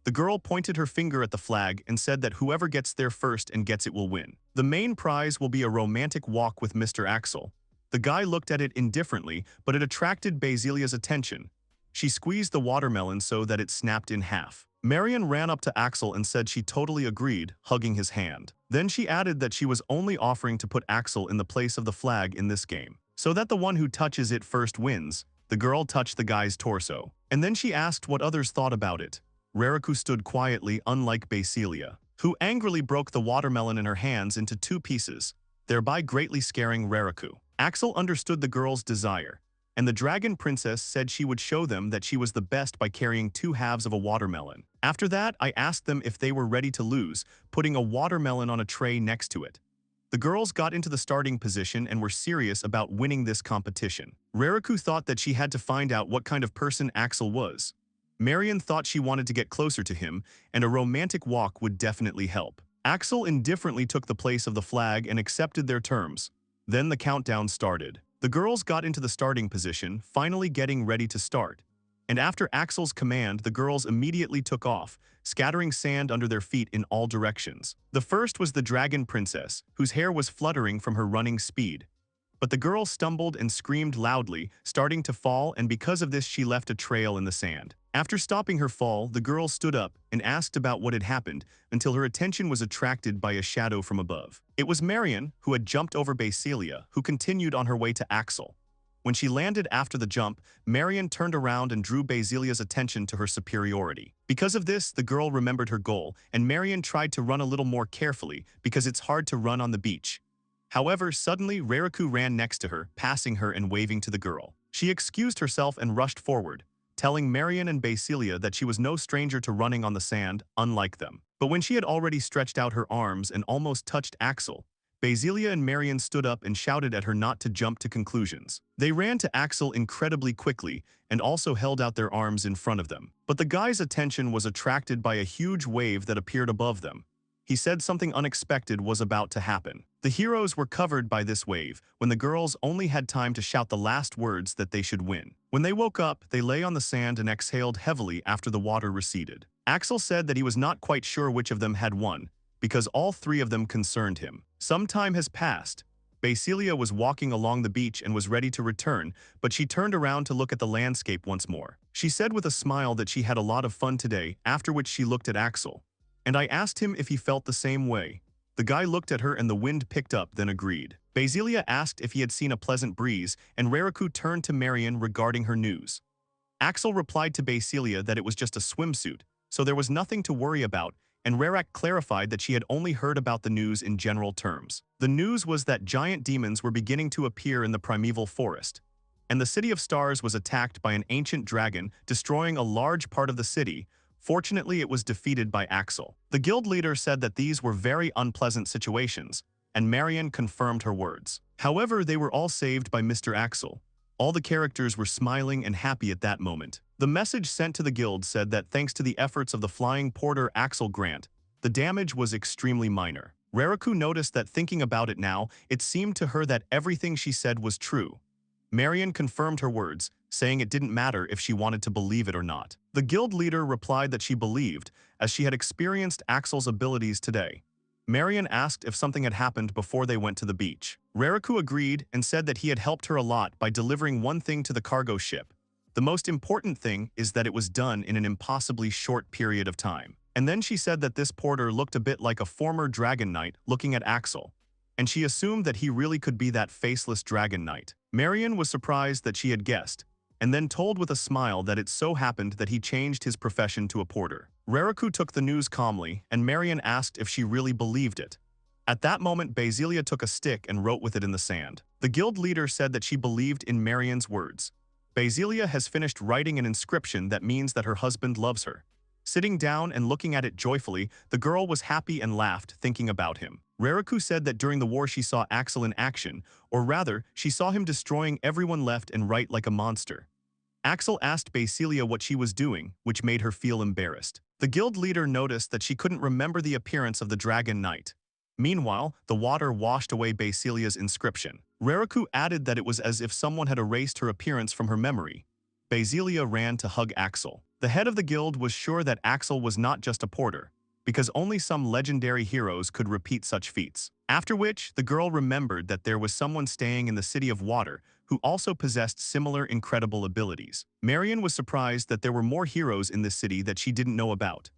The girl pointed her finger at the flag and said that whoever gets there first and gets it will win. The main prize will be a romantic walk with Mr. Axel. The guy looked at it indifferently, but it attracted Basilia's attention. She squeezed the watermelon so that it snapped in half. Marion ran up to Axel and said she totally agreed, hugging his hand. Then she added that she was only offering to put Axel in the place of the flag in this game, so that the one who touches it first wins. The girl touched the guy's torso. And then she asked what others thought about it. Rariku stood quietly, unlike Basilia, who angrily broke the watermelon in her hands into 2 pieces, thereby greatly scaring Rariku. Axel understood the girl's desire, and the dragon princess said she would show them that she was the best by carrying 2 halves of a watermelon. After that, I asked them if they were ready to lose, putting a watermelon on a tray next to it. The girls got into the starting position and were serious about winning this competition. Rariku thought that she had to find out what kind of person Axel was. Marion thought she wanted to get closer to him, and a romantic walk would definitely help. Axel indifferently took the place of the flag and accepted their terms. Then the countdown started. The girls got into the starting position, finally getting ready to start. And after Axel's command, the girls immediately took off, scattering sand under their feet in all directions. The first was the dragon princess, whose hair was fluttering from her running speed. But the girl stumbled and screamed loudly, starting to fall, and because of this she left a trail in the sand. After stopping her fall, the girl stood up and asked about what had happened until her attention was attracted by a shadow from above. It was Marion, who had jumped over Basilia, who continued on her way to Axel. When she landed after the jump, Marion turned around and drew Basilia's attention to her superiority. Because of this, the girl remembered her goal, and Marion tried to run a little more carefully because it's hard to run on the beach. However, suddenly Rariku ran next to her, passing her and waving to the girl. She excused herself and rushed forward, telling Marion and Basilia that she was no stranger to running on the sand, unlike them. But when she had already stretched out her arms and almost touched Axel, Basilia and Marion stood up and shouted at her not to jump to conclusions. They ran to Axel incredibly quickly and also held out their arms in front of them. But the guy's attention was attracted by a huge wave that appeared above them. He said something unexpected was about to happen. The heroes were covered by this wave, when the girls only had time to shout the last words that they should win. When they woke up, they lay on the sand and exhaled heavily after the water receded. Axel said that he was not quite sure which of them had won, because all three of them concerned him. Some time has passed. Basilia was walking along the beach and was ready to return, but she turned around to look at the landscape once more. She said with a smile that she had a lot of fun today, after which she looked at Axel. And I asked him if he felt the same way. The guy looked at her and the wind picked up, then agreed. Basilia asked if he had seen a pleasant breeze, and Rariku turned to Marion regarding her news. Axel replied to Basilia that it was just a swimsuit, so there was nothing to worry about, and Rarak clarified that she had only heard about the news in general terms. The news was that giant demons were beginning to appear in the primeval forest, and the City of Stars was attacked by an ancient dragon, destroying a large part of the city. Fortunately, it was defeated by Axel. The guild leader said that these were very unpleasant situations, and Marion confirmed her words. However, they were all saved by Mr. Axel. All the characters were smiling and happy at that moment. The message sent to the guild said that thanks to the efforts of the flying porter Axel Grant, the damage was extremely minor. Rariku noticed that thinking about it now, it seemed to her that everything she said was true. Marion confirmed her words, saying it didn't matter if she wanted to believe it or not. The guild leader replied that she believed, as she had experienced Axel's abilities today. Marion asked if something had happened before they went to the beach. Rariku agreed and said that he had helped her a lot by delivering one thing to the cargo ship. The most important thing is that it was done in an impossibly short period of time. And then she said that this porter looked a bit like a former Dragon Knight looking at Axel, and she assumed that he really could be that faceless Dragon Knight. Marion was surprised that she had guessed, and then told with a smile that it so happened that he changed his profession to a porter. Rariku took the news calmly, and Marion asked if she really believed it. At that moment, Basilia took a stick and wrote with it in the sand. The guild leader said that she believed in Marion's words. Basilia has finished writing an inscription that means that her husband loves her. Sitting down and looking at it joyfully, the girl was happy and laughed, thinking about him. Rariku said that during the war she saw Axel in action, or rather, she saw him destroying everyone left and right like a monster. Axel asked Basilia what she was doing, which made her feel embarrassed. The guild leader noticed that she couldn't remember the appearance of the Dragon Knight. Meanwhile, the water washed away Basilia's inscription. Rariku added that it was as if someone had erased her appearance from her memory. Basilia ran to hug Axel. The head of the guild was sure that Axel was not just a porter, because only some legendary heroes could repeat such feats. After which, the girl remembered that there was someone staying in the City of Water who also possessed similar incredible abilities. Marion was surprised that there were more heroes in this city that she didn't know about.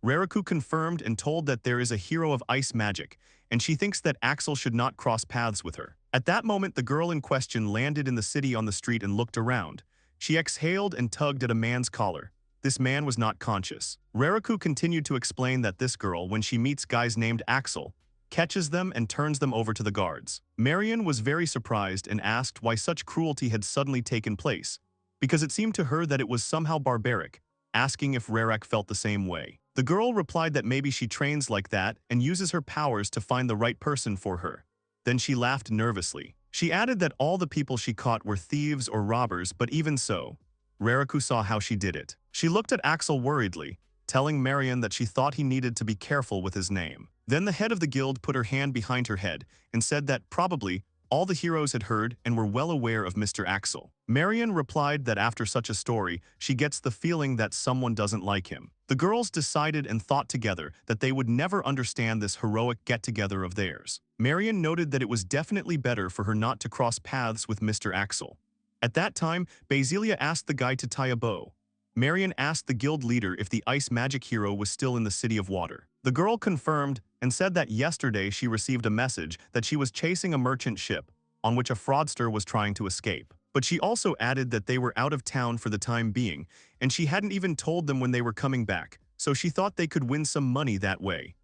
Rariku confirmed and told that there is a hero of ice magic, and she thinks that Axel should not cross paths with her. At that moment, the girl in question landed in the city on the street and looked around. She exhaled and tugged at a man's collar. This man was not conscious. Rariku continued to explain that this girl, when she meets guys named Axel, catches them and turns them over to the guards. Marion was very surprised and asked why such cruelty had suddenly taken place, because it seemed to her that it was somehow barbaric, asking if Rarak felt the same way. The girl replied that maybe she trains like that and uses her powers to find the right person for her. Then she laughed nervously. She added that all the people she caught were thieves or robbers, but even so, Rariku saw how she did it. She looked at Axel worriedly, telling Marion that she thought he needed to be careful with his name. Then the head of the guild put her hand behind her head and said that probably all the heroes had heard and were well aware of Mr. Axel. Marion replied that after such a story, she gets the feeling that someone doesn't like him. The girls decided and thought together that they would never understand this heroic get-together of theirs. Marion noted that it was definitely better for her not to cross paths with Mr. Axel. At that time, Basilia asked the guy to tie a bow. Marion asked the guild leader if the ice magic hero was still in the City of Water. The girl confirmed and said that yesterday she received a message that she was chasing a merchant ship on which a fraudster was trying to escape. But she also added that they were out of town for the time being, and she hadn't even told them when they were coming back, so she thought they could win some money that way.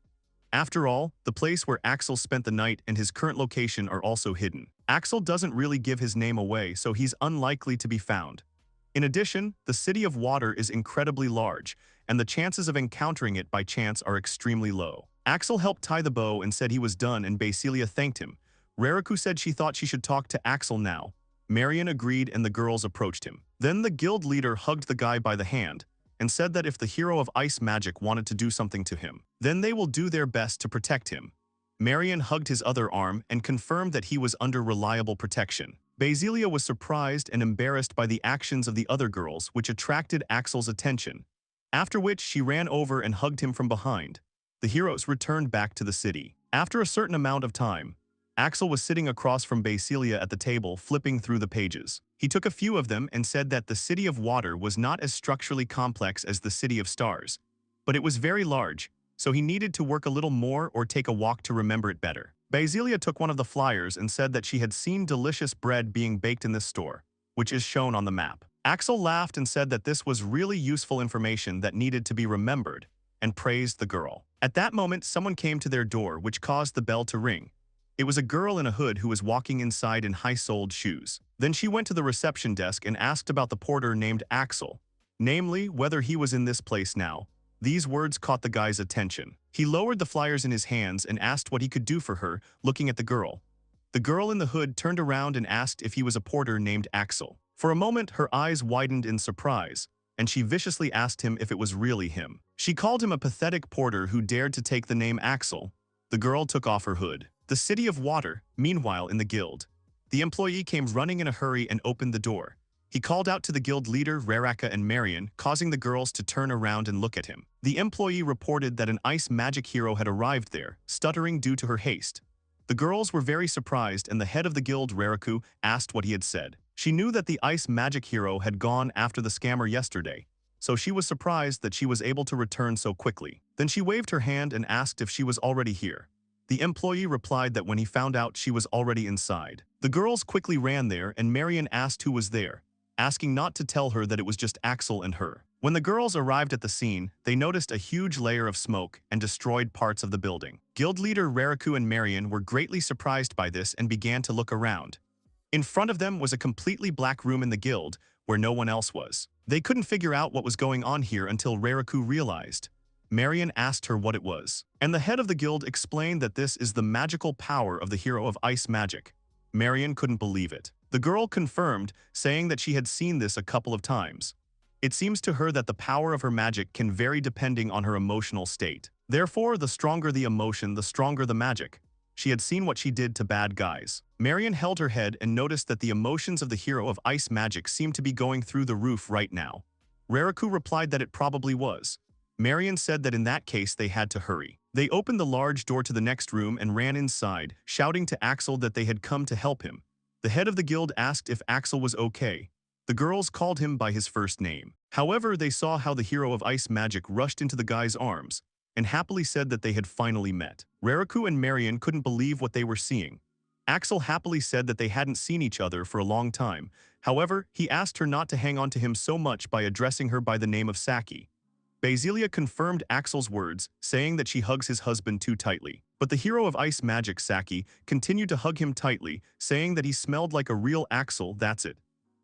After all, the place where Axel spent the night and his current location are also hidden. Axel doesn't really give his name away, so he's unlikely to be found. In addition, the City of Water is incredibly large, and the chances of encountering it by chance are extremely low. Axel helped tie the bow and said he was done, and Basilia thanked him. Rariku said she thought she should talk to Axel now. Marion agreed and the girls approached him. Then the guild leader hugged the guy by the hand and said that if the hero of ice magic wanted to do something to him, then they will do their best to protect him. Marion hugged his other arm and confirmed that he was under reliable protection. Basilia was surprised and embarrassed by the actions of the other girls, which attracted Axel's attention, after which she ran over and hugged him from behind. The heroes returned back to the city. After a certain amount of time, Axel was sitting across from Basilia at the table, flipping through the pages. He took a few of them and said that the City of Water was not as structurally complex as the City of Stars, but it was very large, so he needed to work a little more or take a walk to remember it better. Basilia took one of the flyers and said that she had seen delicious bread being baked in this store, which is shown on the map. Axel laughed and said that this was really useful information that needed to be remembered, and praised the girl. At that moment, someone came to their door, which caused the bell to ring. It was a girl in a hood who was walking inside in high-soled shoes. Then she went to the reception desk and asked about the porter named Axel, namely, whether he was in this place now. These words caught the guy's attention. He lowered the flyers in his hands and asked what he could do for her, looking at the girl. The girl in the hood turned around and asked if he was a porter named Axel. For a moment, her eyes widened in surprise, and she viciously asked him if it was really him. She called him a pathetic porter who dared to take the name Axel. The girl took off her hood. The City of Water, meanwhile in the guild. The employee came running in a hurry and opened the door. He called out to the guild leader Raraka and Marion, causing the girls to turn around and look at him. The employee reported that an ice magic hero had arrived there, stuttering due to her haste. The girls were very surprised, and the head of the guild, Raraku, asked what he had said. She knew that the ice magic hero had gone after the scammer yesterday, so she was surprised that she was able to return so quickly. Then she waved her hand and asked if she was already here. The employee replied that when he found out she was already inside. The girls quickly ran there, and Marion asked who was there, asking not to tell her that it was just Axel and her. When the girls arrived at the scene, they noticed a huge layer of smoke and destroyed parts of the building. Guild leader Raraku and Marion were greatly surprised by this and began to look around. In front of them was a completely black room in the guild, where no one else was. They couldn't figure out what was going on here until Raraku realized. Marion asked her what it was, and the head of the guild explained that this is the magical power of the hero of ice magic. Marion couldn't believe it. The girl confirmed, saying that she had seen this a couple of times. It seems to her that the power of her magic can vary depending on her emotional state. Therefore, the stronger the emotion, the stronger the magic. She had seen what she did to bad guys. Marion held her head and noticed that the emotions of the hero of ice magic seemed to be going through the roof right now. Raraku replied that it probably was. Marion said that in that case they had to hurry. They opened the large door to the next room and ran inside, shouting to Axel that they had come to help him. The head of the guild asked if Axel was okay. The girls called him by his first name. However, they saw how the hero of ice magic rushed into the guy's arms and happily said that they had finally met. Raraku and Marion couldn't believe what they were seeing. Axel happily said that they hadn't seen each other for a long time. However, he asked her not to hang on to him so much by addressing her by the name of Saki. Basilia confirmed Axel's words, saying that she hugs his husband too tightly. But the hero of ice magic, Saki, continued to hug him tightly, saying that he smelled like a real Axel, that's it.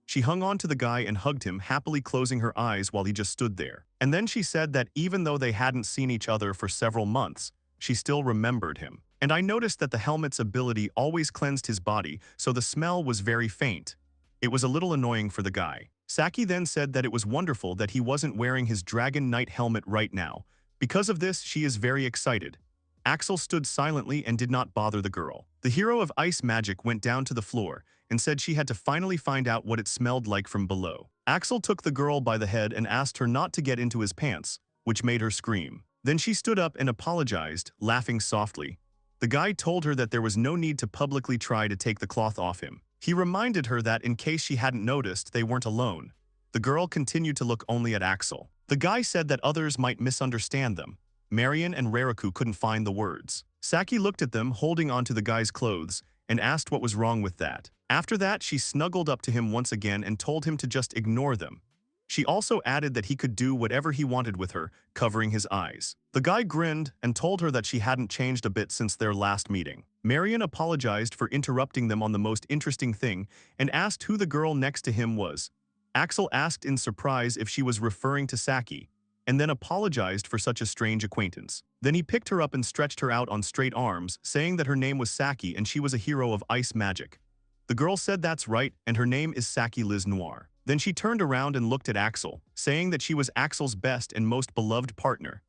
She hung on to the guy and hugged him, happily closing her eyes while he just stood there. And then she said that even though they hadn't seen each other for several months, she still remembered him. And I noticed that the helmet's ability always cleansed his body, so the smell was very faint. It was a little annoying for the guy. Saki then said that it was wonderful that he wasn't wearing his Dragon Knight helmet right now. Because of this, she is very excited. Axel stood silently and did not bother the girl. The hero of ice magic went down to the floor and said she had to finally find out what it smelled like from below. Axel took the girl by the head and asked her not to get into his pants, which made her scream. Then she stood up and apologized, laughing softly. The guy told her that there was no need to publicly try to take the cloth off him. He reminded her that in case she hadn't noticed, they weren't alone. The girl continued to look only at Axel. The guy said that others might misunderstand them. Marion and Raraku couldn't find the words. Saki looked at them holding onto the guy's clothes and asked what was wrong with that. After that, she snuggled up to him once again and told him to just ignore them. She also added that he could do whatever he wanted with her, covering his eyes. The guy grinned and told her that she hadn't changed a bit since their last meeting. Marion apologized for interrupting them on the most interesting thing and asked who the girl next to him was. Axel asked in surprise if she was referring to Saki, and then apologized for such a strange acquaintance. Then he picked her up and stretched her out on straight arms, saying that her name was Saki and she was a hero of ice magic. The girl said that's right, and her name is Saki Liz Noir. Then she turned around and looked at Axel, saying that she was Axel's best and most beloved partner.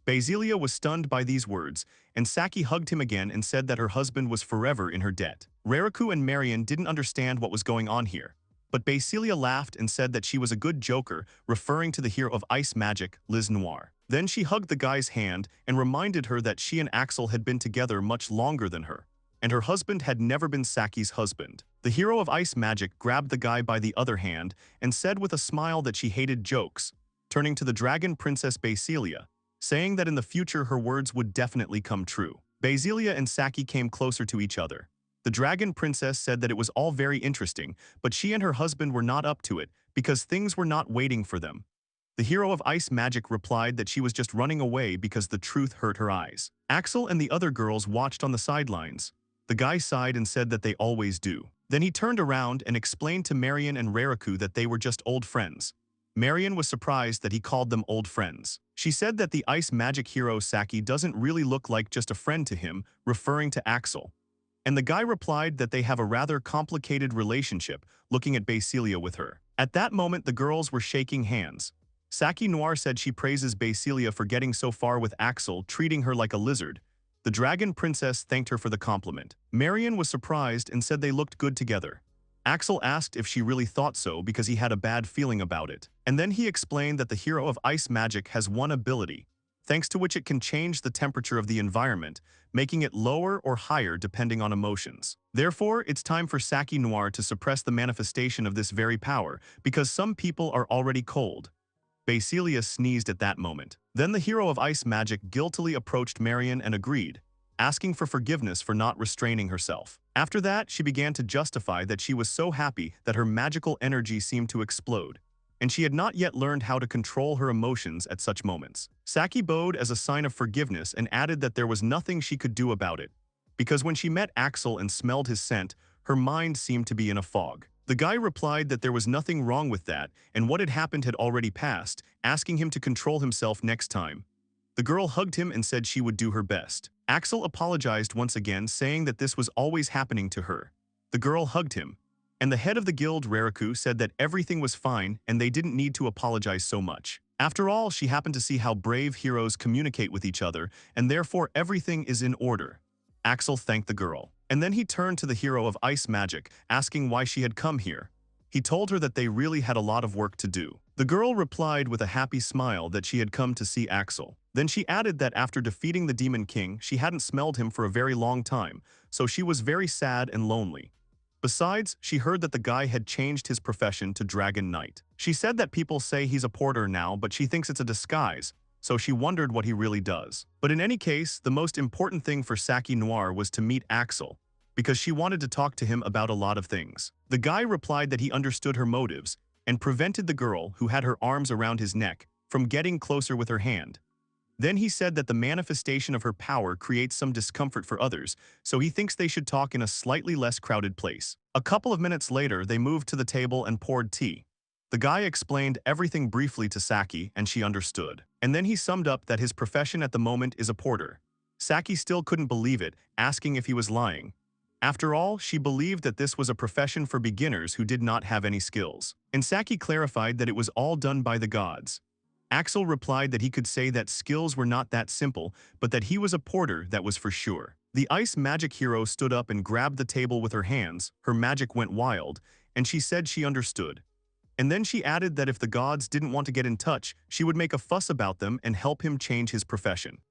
Basilia was stunned by these words, and Saki hugged him again and said that her husband was forever in her debt. Reiraku and Marion didn't understand what was going on here, but Basilia laughed and said that she was a good joker, referring to the hero of ice magic, Liz Noir. Then she hugged the guy's hand and reminded her that she and Axel had been together much longer than her, and her husband had never been Saki's husband. The hero of ice magic grabbed the guy by the other hand and said with a smile that she hated jokes, turning to the dragon princess Basilia, saying that in the future her words would definitely come true. Basilia and Saki came closer to each other. The dragon princess said that it was all very interesting, but she and her husband were not up to it because things were not waiting for them. The hero of ice magic replied that she was just running away because the truth hurt her eyes. Axel and the other girls watched on the sidelines. The guy sighed and said that they always do. Then he turned around and explained to Marion and Reiraku that they were just old friends. Marion was surprised that he called them old friends. She said that the ice magic hero Saki doesn't really look like just a friend to him, referring to Axel. And the guy replied that they have a rather complicated relationship, looking at Basilia with her. At that moment, the girls were shaking hands. Saki Noir said she praises Basilia for getting so far with Axel, treating her like a lizard. The dragon princess thanked her for the compliment. Marion was surprised and said they looked good together. Axel asked if she really thought so because he had a bad feeling about it. And then he explained that the hero of ice magic has one ability, thanks to which it can change the temperature of the environment, making it lower or higher depending on emotions. Therefore, it's time for Saki Noir to suppress the manifestation of this very power, because some people are already cold. Basilia sneezed at that moment. Then the hero of ice magic guiltily approached Marion and agreed, asking for forgiveness for not restraining herself. After that, she began to justify that she was so happy that her magical energy seemed to explode, and she had not yet learned how to control her emotions at such moments. Saki bowed as a sign of forgiveness and added that there was nothing she could do about it, because when she met Axel and smelled his scent, her mind seemed to be in a fog. The guy replied that there was nothing wrong with that and what had happened had already passed, asking him to control himself next time. The girl hugged him and said she would do her best. Axel apologized once again, saying that this was always happening to her. The girl hugged him, and the head of the guild, Reiraku, said that everything was fine and they didn't need to apologize so much. After all, she happened to see how brave heroes communicate with each other, and therefore everything is in order. Axel thanked the girl, and then he turned to the hero of ice magic, asking why she had come here. He told her that they really had a lot of work to do. The girl replied with a happy smile that she had come to see Axel. Then she added that after defeating the Demon King, she hadn't smelled him for a very long time, so she was very sad and lonely. Besides, she heard that the guy had changed his profession to Dragon Knight. She said that people say he's a porter now, but she thinks it's a disguise, so she wondered what he really does. But in any case, the most important thing for Saki Noir was to meet Axel, because she wanted to talk to him about a lot of things. The guy replied that he understood her motives and prevented the girl, who had her arms around his neck, from getting closer with her hand. Then he said that the manifestation of her power creates some discomfort for others, so he thinks they should talk in a slightly less crowded place. A couple of minutes later, they moved to the table and poured tea. The guy explained everything briefly to Saki, and she understood. And then he summed up that his profession at the moment is a porter. Saki still couldn't believe it, asking if he was lying. After all, she believed that this was a profession for beginners who did not have any skills. And Saki clarified that it was all done by the gods. Axel replied that he could say that skills were not that simple, but that he was a porter, that was for sure. The ice magic hero stood up and grabbed the table with her hands. Her magic went wild, and she said she understood. And then she added that if the gods didn't want to get in touch, she would make a fuss about them and help him change his profession.